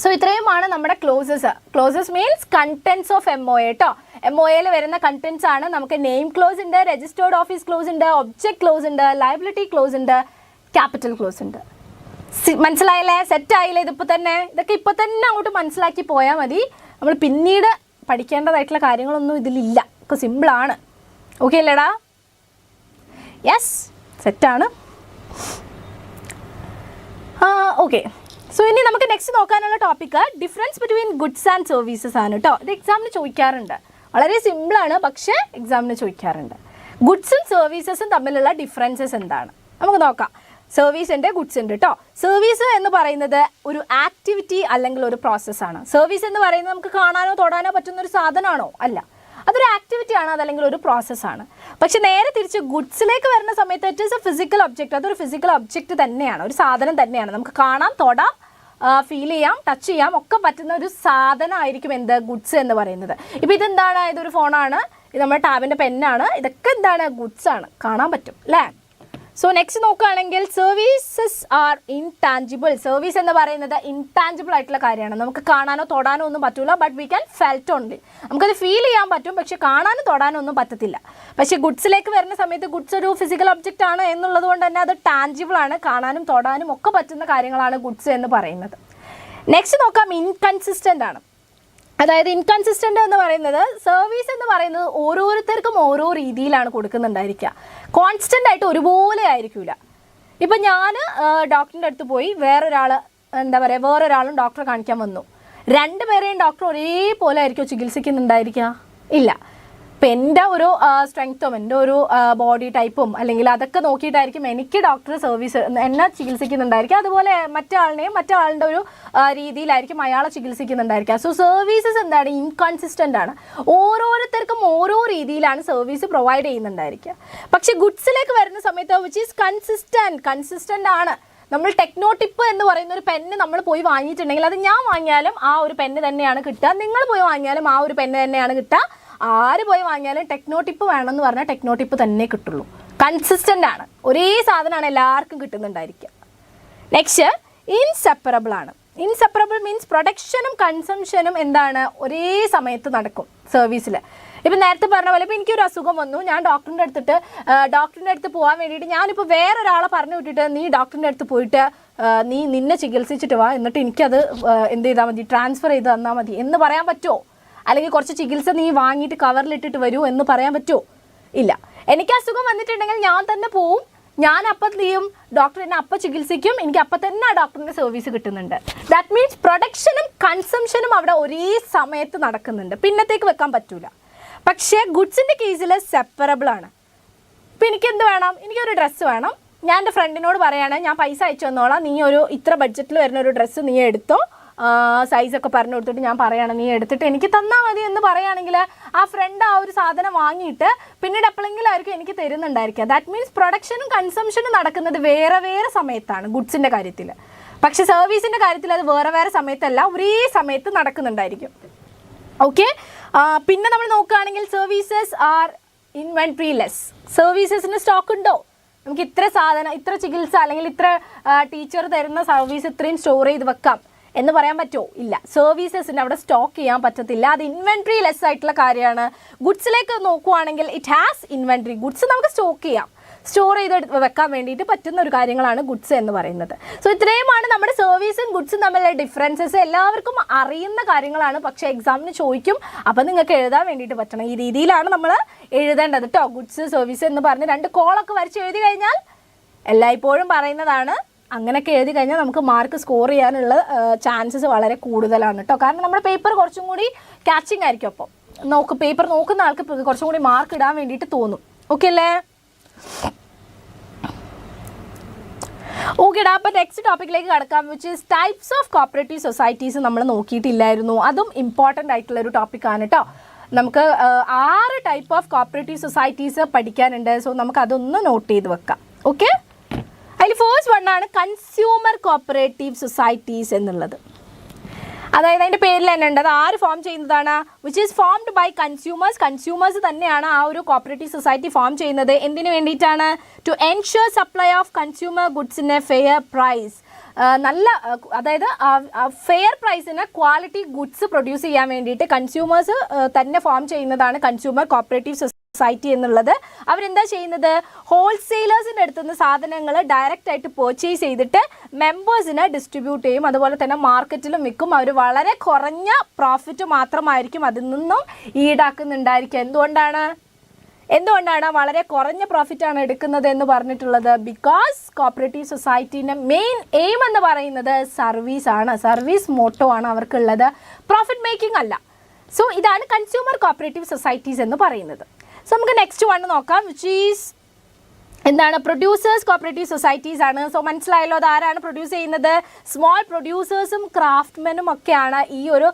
സോ ഇത്രയുമാണ് നമ്മുടെ clauses. Clauses means contents of MOA കേട്ടോ. MOAയിൽ വരുന്ന കണ്ടൻസ് ആണ്. നമുക്ക് നെയിം ക്ലോസ് ഉണ്ട്, രജിസ്റ്റേർഡ് ഓഫീസ് ക്ലോസ് ഉണ്ട്, ഒബ്ജക്റ്റ് ക്ലോസ് ഉണ്ട്, ലയബിലിറ്റി ക്ലോസ് ഉണ്ട്, ക്യാപിറ്റൽ ക്ലോസ് ഉണ്ട്. മനസ്സിലായില്ലേ? സെറ്റ് ആയില്ലേ? ഇതൊക്കെ ഇപ്പോൾ തന്നെ അങ്ങോട്ട് മനസ്സിലാക്കി പോയാൽ മതി. നമ്മൾ പിന്നീട് പഠിക്കേണ്ടതായിട്ടുള്ള കാര്യങ്ങളൊന്നും ഇതിലില്ല. ഒക്കെ സിമ്പിളാണ്. ഓക്കെ അല്ലേടാ? യെസ്, സെറ്റാണ്. ഓക്കെ. സോ ഇനി നമുക്ക് നെക്സ്റ്റ് നോക്കാനുള്ള topic difference between goods and services ആണ് കേട്ടോ. ഇത് എക്സാമിന് ചോദിക്കാറുണ്ട്. വളരെ സിമ്പിളാണ്, പക്ഷേ എക്സാമിന് ചോദിക്കാറുണ്ട്. ഗുഡ്സും സർവീസസും തമ്മിലുള്ള ഡിഫറൻസസ് എന്താണ് നമുക്ക് നോക്കാം. സർവീസ് ഉണ്ട്, ഗുഡ്സ് ഉണ്ട് കേട്ടോ. സർവീസ് എന്ന് പറയുന്നത് ഒരു ആക്ടിവിറ്റി അല്ലെങ്കിൽ ഒരു പ്രോസസ്സാണ്. സർവീസ് എന്ന് പറയുന്നത് നമുക്ക് കാണാനോ തൊടാനോ പറ്റുന്ന ഒരു സാധനമാണോ? അല്ല, അതൊരു ആക്ടിവിറ്റിയാണ്, അതല്ലെങ്കിൽ ഒരു പ്രോസസ്സാണ്. പക്ഷെ നേരെ തിരിച്ച് ഗുഡ്സിലേക്ക് വരുന്ന സമയത്ത് it is A physical object. അതൊരു ഫിസിക്കൽ ഒബ്ജക്റ്റ് തന്നെയാണ്, ഒരു സാധനം തന്നെയാണ്. നമുക്ക് കാണാം, തൊടാം, ഫീൽ ചെയ്യാം, ടച്ച് ചെയ്യാം ഒക്കെ പറ്റുന്ന ഒരു സാധനമായിരിക്കും എന്ത്? ഗുഡ്സ് എന്ന് പറയുന്നത്. ഇപ്പോൾ ഇതെന്താണ്? ഇതൊരു ഫോണാണ്, ഇത് നമ്മുടെ ടാബിൻ്റെ പെന്നാണ്. ഇതൊക്കെ എന്താണ്? ഗുഡ്സ് ആണ്, കാണാൻ പറ്റും അല്ലേ? സോ നെക്സ്റ്റ് നോക്കുകയാണെങ്കിൽ സർവീസസ് ആർ ഇൻടാഞ്ചിബിൾ. സർവീസ് എന്ന് പറയുന്നത് ഇൻടാഞ്ചിബിൾ ആയിട്ടുള്ള കാര്യമാണ്. നമുക്ക് കാണാനോ തൊടാനോ ഒന്നും പറ്റില്ല, but we can felt only. നമുക്കത് ഫീൽ ചെയ്യാൻ പറ്റും, പക്ഷെ കാണാനോ തൊടാനോ ഒന്നും പറ്റത്തില്ല. പക്ഷേ ഗുഡ്സിലേക്ക് വരുന്ന സമയത്ത് ഗുഡ്സ് ഒരു ഫിസിക്കൽ ഒബ്ജക്റ്റ് ആണ് എന്നുള്ളത് കൊണ്ട് തന്നെ അത് ടാഞ്ചിബിൾ ആണ്, കാണാനും തൊടാനും ഒക്കെ പറ്റുന്ന കാര്യങ്ങളാണ് ഗുഡ്സ് എന്ന് പറയുന്നത്. നെക്സ്റ്റ് നോക്കാം, ഇൻകൺസിസ്റ്റൻ്റ് ആണ്. അതായത് ഇൻകൺസിസ്റ്റൻ്റ് എന്ന് പറയുന്നത് സർവീസ് എന്ന് പറയുന്നത് ഓരോരുത്തർക്കും ഓരോ രീതിയിലാണ് കൊടുക്കുന്നുണ്ടായിരിക്കുക. കോൺസ്റ്റൻ്റ് ആയിട്ട് ഒരുപോലെ ആയിരിക്കില്ല. ഇപ്പം ഞാൻ ഡോക്ടറിൻ്റെ അടുത്ത് പോയി, വേറൊരാളും ഡോക്ടറെ കാണിക്കാൻ വന്നു. രണ്ടുപേരെയും ഡോക്ടർ ഒരേപോലെ ആയിരിക്കും ചികിത്സിക്കുന്നുണ്ടായിരിക്കുക? ഇല്ല. ഇപ്പം എൻ്റെ ഒരു സ്ട്രെങ്ത്തും എൻ്റെ ഒരു ബോഡി ടൈപ്പും അല്ലെങ്കിൽ അതൊക്കെ നോക്കിയിട്ടായിരിക്കും എനിക്ക് ഡോക്ടർ സർവീസ് എന്നെ ചികിത്സിക്കുന്നുണ്ടായിരിക്കും. അതുപോലെ മറ്റാളുടെ ഒരു രീതിയിലായിരിക്കും അയാളെ ചികിത്സിക്കുന്നുണ്ടായിരിക്കുക. സോ സർവീസസ് എന്താണ്, ഇൻകൺസിസ്റ്റൻ്റ് ആണ്. ഓരോരുത്തർക്കും ഓരോ രീതിയിലാണ് സർവീസ് പ്രൊവൈഡ് ചെയ്യുന്നുണ്ടായിരിക്കുക. പക്ഷേ ഗുഡ്സിലേക്ക് വരുന്ന സമയത്ത് വിച്ച് ഈസ് കൺസിസ്റ്റൻ്റ് ആണ്. നമ്മൾ ടെക്നോ ടിപ്പ് എന്ന് പറയുന്ന ഒരു പെന്ന് നമ്മൾ പോയി വാങ്ങിയിട്ടുണ്ടെങ്കിൽ അത് ഞാൻ വാങ്ങിയാലും ആ ഒരു പെന്ന് തന്നെയാണ് കിട്ടുക, നിങ്ങൾ പോയി വാങ്ങിയാലും ആ ഒരു പെന്ന് തന്നെയാണ് കിട്ടുക. ആര് പോയി വാങ്ങിയാലും ടെക്നോ ടിപ്പ് വേണമെന്ന് പറഞ്ഞാൽ ടെക്നോ ടിപ്പ് തന്നെ കിട്ടുള്ളൂ. കൺസിസ്റ്റൻ്റ് ആണ്, ഒരേ സാധനമാണ് എല്ലാവർക്കും കിട്ടുന്നുണ്ടായിരിക്കുക. നെക്സ്റ്റ് ഇൻസെപ്പറബിൾ ആണ്. ഇൻസെപ്പറബിൾ മീൻസ് പ്രൊഡക്ഷനും കൺസംഷനും എന്താണ്, ഒരേ സമയത്ത് നടക്കും സർവീസിൽ. ഇപ്പം നേരത്തെ പറഞ്ഞ പോലെ ഇപ്പോൾ എനിക്കൊരു അസുഖം വന്നു, ഞാൻ ഡോക്ടറിൻ്റെ അടുത്ത് പോകാൻ വേണ്ടിയിട്ട് ഞാനിപ്പോൾ വേറൊരാളെ പറഞ്ഞു വിട്ടിട്ട് നീ ഡോക്ടറിൻ്റെ അടുത്ത് പോയിട്ട് നിന്നെ ചികിത്സിച്ചിട്ട് വാ, എന്നിട്ട് എനിക്കത് എന്ത് ചെയ്താൽ മതി, ട്രാൻസ്ഫർ ചെയ്ത് തന്നാൽ മതി എന്ന് പറയാൻ പറ്റുമോ? അല്ലെങ്കിൽ കുറച്ച് ചികിത്സ നീ വാങ്ങിയിട്ട് കവറിലിട്ടിട്ട് വരൂ എന്ന് പറയാൻ പറ്റുമോ? ഇല്ല. എനിക്ക് അസുഖം വന്നിട്ടുണ്ടെങ്കിൽ ഞാൻ തന്നെ പോവും, ഞാൻ അപ്പം എന്ത് ചെയ്യും, ഡോക്ടർ എന്നെ അപ്പം ചികിത്സിക്കും, എനിക്ക് അപ്പം തന്നെ ആ ഡോക്ടറിൻ്റെ സർവീസ് കിട്ടുന്നുണ്ട്. ദാറ്റ് മീൻസ് പ്രൊഡക്ഷനും കൺസംഷനും അവിടെ ഒരേ സമയത്ത് നടക്കുന്നുണ്ട്, പിന്നത്തേക്ക് വെക്കാൻ പറ്റൂല. പക്ഷേ ഗുഡ്സിൻ്റെ കേസിൽ സെപ്പറബിൾ ആണ്. ഇപ്പം എനിക്കെന്ത് വേണം, എനിക്കൊരു ഡ്രസ്സ് വേണം, ഞാൻ എൻ്റെ ഫ്രണ്ടിനോട് പറയുകയാണ് ഞാൻ പൈസ അയച്ചു തന്നോളാം, നീ ഒരു ഇത്ര ബഡ്ജറ്റിൽ വരുന്ന ഒരു ഡ്രസ്സ് നീ എടുത്തോ, സൈസൊക്കെ പറഞ്ഞു കൊടുത്തിട്ട് ഞാൻ പറയുകയാണ് നീ എടുത്തിട്ട് എനിക്ക് തന്നാൽ മതി എന്ന് പറയുകയാണെങ്കിൽ ആ ഫ്രണ്ട് ആ ഒരു സാധനം വാങ്ങിയിട്ട് പിന്നീട് എപ്പോഴെങ്കിലും ആയിരിക്കും എനിക്ക് തരുന്നുണ്ടായിരിക്കുക. ദാറ്റ് മീൻസ് പ്രൊഡക്ഷനും കൺസംഷനും നടക്കുന്നത് വേറെ വേറെ സമയത്താണ് ഗുഡ്സിൻ്റെ കാര്യത്തിൽ. പക്ഷേ സർവീസിൻ്റെ കാര്യത്തിൽ അത് വേറെ വേറെ സമയത്തല്ല, ഒരേ സമയത്ത് നടക്കുന്നുണ്ടായിരിക്കും. ഓക്കെ. പിന്നെ നമ്മൾ നോക്കുകയാണെങ്കിൽ സർവീസസ് ആർ ഇൻവെൻട്രി ലെസ്. സർവീസസിന് സ്റ്റോക്ക് ഉണ്ടോ? നമുക്ക് ഇത്ര സാധനം, ഇത്ര ചികിത്സ അല്ലെങ്കിൽ ഇത്ര ടീച്ചർ തരുന്ന സർവീസ് ഇത്രയും സ്റ്റോർ ചെയ്ത് വെക്കാം എന്ന് പറയാൻ പറ്റുമോ? ഇല്ല. സർവീസസിന് അവിടെ സ്റ്റോക്ക് ചെയ്യാൻ പറ്റത്തില്ല, അത് ഇൻവെൻട്രി ലെസ് ആയിട്ടുള്ള കാര്യമാണ്. ഗുഡ്സിലേക്ക് നോക്കുവാണെങ്കിൽ ഇറ്റ് ഹാസ് ഇൻവെൻട്രി. ഗുഡ്സ് നമുക്ക് സ്റ്റോർ ചെയ്ത് വെക്കാൻ വേണ്ടിയിട്ട് പറ്റുന്ന ഒരു കാര്യങ്ങളാണ് ഗുഡ്സ് എന്ന് പറയുന്നത്. സോ ഇത്രയുമാണ് നമ്മുടെ സർവീസും ഗുഡ്സും തമ്മിലുള്ള ഡിഫറൻസസ്. എല്ലാവർക്കും അറിയുന്ന കാര്യങ്ങളാണ്, പക്ഷേ എക്സാമിന് ചോദിക്കും, അപ്പം നിങ്ങൾക്ക് എഴുതാൻ വേണ്ടിയിട്ട് പറ്റണം. ഈ രീതിയിലാണ് നമ്മൾ എഴുതേണ്ടത് കേട്ടോ. ഗുഡ്സ് സർവീസ് എന്ന് പറഞ്ഞ് 2 കോളൊക്കെ വരച്ച് എഴുതി കഴിഞ്ഞാൽ, എല്ലായ്പ്പോഴും പറയുന്നതാണ്, അങ്ങനെയൊക്കെ എഴുതി കഴിഞ്ഞാൽ നമുക്ക് മാർക്ക് സ്കോർ ചെയ്യാനുള്ള ചാൻസസ് വളരെ കൂടുതലാണ് കേട്ടോ. കാരണം നമ്മുടെ പേപ്പർ കുറച്ചും കൂടി ക്യാച്ചിങ് ആയിരിക്കും. അപ്പം പേപ്പർ നോക്കുന്ന ആൾക്ക് കുറച്ചും കൂടി മാർക്ക് ഇടാൻ വേണ്ടിയിട്ട് തോന്നും. ഓക്കെ അല്ലേ? ഓക്കെടാ. അപ്പോൾ നെക്സ്റ്റ് ടോപ്പിക്കിലേക്ക് കടക്കാം, which is types of cooperative societies. നമ്മൾ നോക്കിയിട്ടില്ലായിരുന്നു, അതും ഇമ്പോർട്ടൻ്റ് ആയിട്ടുള്ളൊരു ടോപ്പിക്കാണ് കേട്ടോ. നമുക്ക് 6 ടൈപ്പ് ഓഫ് കോപ്പറേറ്റീവ് സൊസൈറ്റീസ് പഠിക്കാനുണ്ട്. സോ നമുക്ക് അതൊന്ന് നോട്ട് ചെയ്ത് വെക്കാം. ഓക്കെ. അതിൽ ഫസ്റ്റ് വണ്ണാണ് കൺസ്യൂമർ കോപ്പറേറ്റീവ് സൊസൈറ്റീസ് എന്നുള്ളത്. അതായത് അതിൻ്റെ പേരിൽ തന്നെ ഉണ്ട്, അത് ആര് ഫോം ചെയ്യുന്നതാണ്, which is formed by consumers തന്നെയാണ് ആ ഒരു കോപ്പറേറ്റീവ് സൊസൈറ്റി ഫോം ചെയ്യുന്നത്. എന്തിനു വേണ്ടിയിട്ടാണ്? To ensure supply of consumer ഗുഡ്സിന് ഫെയർ പ്രൈസ്. അതായത് ഫെയർ പ്രൈസിന് ക്വാളിറ്റി ഗുഡ്സ് പ്രൊഡ്യൂസ് ചെയ്യാൻ വേണ്ടിയിട്ട് കൺസ്യൂമേഴ്സ് തന്നെ ഫോം ചെയ്യുന്നതാണ് കൺസ്യൂമർ കോപ്പറേറ്റീവ് സൊസൈറ്റി എന്നുള്ളത്. അവരെന്താ ചെയ്യുന്നത്, ഹോൾസെയിലേഴ്സിൻ്റെ അടുത്ത് നിന്ന് സാധനങ്ങൾ ഡയറക്റ്റ് ആയിട്ട് പർച്ചേസ് ചെയ്തിട്ട് മെമ്പേഴ്സിനെ ഡിസ്ട്രിബ്യൂട്ട് ചെയ്യും, അതുപോലെ തന്നെ മാർക്കറ്റിലും വിൽക്കും. അവർ വളരെ കുറഞ്ഞ പ്രോഫിറ്റ് മാത്രമായിരിക്കും അതിൽ നിന്നും ഈടാക്കുന്നുണ്ടായിരിക്കുക. എന്തുകൊണ്ടാണ് വളരെ കുറഞ്ഞ പ്രോഫിറ്റാണ് എടുക്കുന്നത് എന്ന് പറഞ്ഞിട്ടുള്ളത്? ബിക്കോസ് കോപ്പറേറ്റീവ് സൊസൈറ്റീൻ്റെ മെയിൻ എയിം എന്ന് പറയുന്നത് സർവീസാണ്, സർവീസ് മോട്ടോ ആണ് അവർക്കുള്ളത്, പ്രോഫിറ്റ് മേക്കിംഗ് അല്ല. സോ ഇതാണ് കൺസ്യൂമർ കോപ്പറേറ്റീവ് സൊസൈറ്റീസ് എന്ന് പറയുന്നത്. സോ നമുക്ക് നെക്സ്റ്റ് വൺ നോക്കാം, വിച്ച് ഈസ് എന്താണ്, പ്രൊഡ്യൂസേഴ്സ് കോപ്പറേറ്റീവ് സൊസൈറ്റീസ് ആണ്. സോ മനസ്സിലായല്ലോ, അതാരാണ് പ്രൊഡ്യൂസ് ചെയ്യുന്നത്? സ്മോൾ പ്രൊഡ്യൂസേഴ്സും ക്രാഫ്റ്റ്മെനും ഒക്കെയാണ് ഈ ഒരു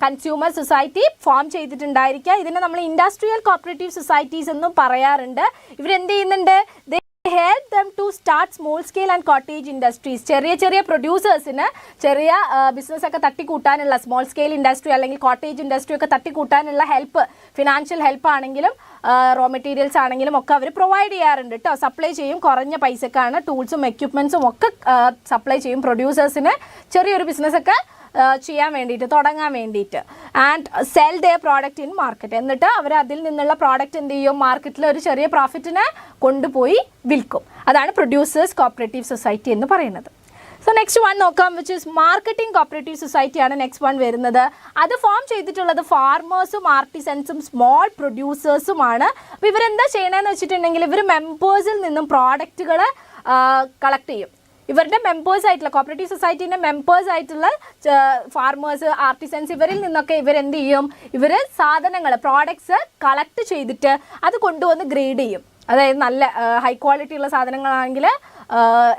കൺസ്യൂമർ സൊസൈറ്റി ഫോം ചെയ്തിട്ടുണ്ടായിരിക്കുക. ഇതിനെ നമ്മൾ ഇൻഡസ്ട്രിയൽ കോപ്പറേറ്റീവ് സൊസൈറ്റീസ് എന്നും പറയാറുണ്ട്. ഇവരെന്ത് ചെയ്യുന്നുണ്ട്? help them to start small scale and cottage industries. ചെറിയ പ്രൊഡ്യൂസേഴ്സിന് ചെറിയ ബിസിനസ്സൊക്കെ തട്ടിക്കൂട്ടാനുള്ള, സ്മോൾ സ്കെയിൽ ഇൻഡസ്ട്രി അല്ലെങ്കിൽ കോട്ടേജ് ഇൻഡസ്ട്രി ഒക്കെ തട്ടിക്കൂട്ടാനുള്ള ഹെൽപ്പ്, ഫിനാൻഷ്യൽ ഹെൽപ്പ് ആണെങ്കിലും റോ മെറ്റീരിയൽസ് ആണെങ്കിലും ഒക്കെ അവർ പ്രൊവൈഡ് ചെയ്യാറുണ്ട് കേട്ടോ. സപ്ലൈ ചെയ്യും, കുറഞ്ഞ പൈസക്കാണ്. ടൂൾസും എക്യുപ്മെൻറ്റ്സും ഒക്കെ സപ്ലൈ ചെയ്യും പ്രൊഡ്യൂസേഴ്സിന് ചെറിയൊരു ബിസിനസ്സൊക്കെ ചെയ്യാൻ വേണ്ടിയിട്ട്, തുടങ്ങാൻ വേണ്ടിയിട്ട്. And sell their product in market. എന്നിട്ട് അവർ അതിൽ നിന്നുള്ള പ്രോഡക്റ്റ് എന്ത് ചെയ്യും, മാർക്കറ്റിൽ ഒരു ചെറിയ പ്രോഫിറ്റിന് കൊണ്ടുപോയി വിൽക്കും. അതാണ് പ്രൊഡ്യൂസേഴ്സ് കോപ്പറേറ്റീവ് സൊസൈറ്റി എന്ന് പറയുന്നത്. സോ നെക്സ്റ്റ് വൺ നോക്കാം, വിച്ച് ഈസ് മാർക്കറ്റിംഗ് കോപ്പറേറ്റീവ് സൊസൈറ്റിയാണ് നെക്സ്റ്റ് വൺ വരുന്നത്. അത് ഫോം ചെയ്തിട്ടുള്ളത് ഫാർമേഴ്സും ആർട്ടിസൻസും സ്മോൾ പ്രൊഡ്യൂസേഴ്സുമാണ്. അപ്പോൾ ഇവരെന്താ ചെയ്യണമെന്ന് വെച്ചിട്ടുണ്ടെങ്കിൽ ഇവർ മെമ്പേഴ്സിൽ നിന്നും പ്രോഡക്റ്റുകൾ കളക്ട് ചെയ്യും. ഇവരുടെ മെമ്പേഴ്സ് ആയിട്ടുള്ള കോപ്പറേറ്റീവ് സൊസൈറ്റീൻ്റെ മെമ്പേഴ്സ് ആയിട്ടുള്ള ഫാർമേഴ്സ്, ആർട്ടിസൻസ്, ഇവരിൽ നിന്നൊക്കെ ഇവരെന്ത് ചെയ്യും, ഇവർ സാധനങ്ങൾ പ്രോഡക്ട്സ് കളക്ട് ചെയ്തിട്ട് അത് കൊണ്ടുവന്ന് ഗ്രേഡ് ചെയ്യും. അതായത് നല്ല ഹൈ ക്വാളിറ്റി ഉള്ള സാധനങ്ങളാണെങ്കിൽ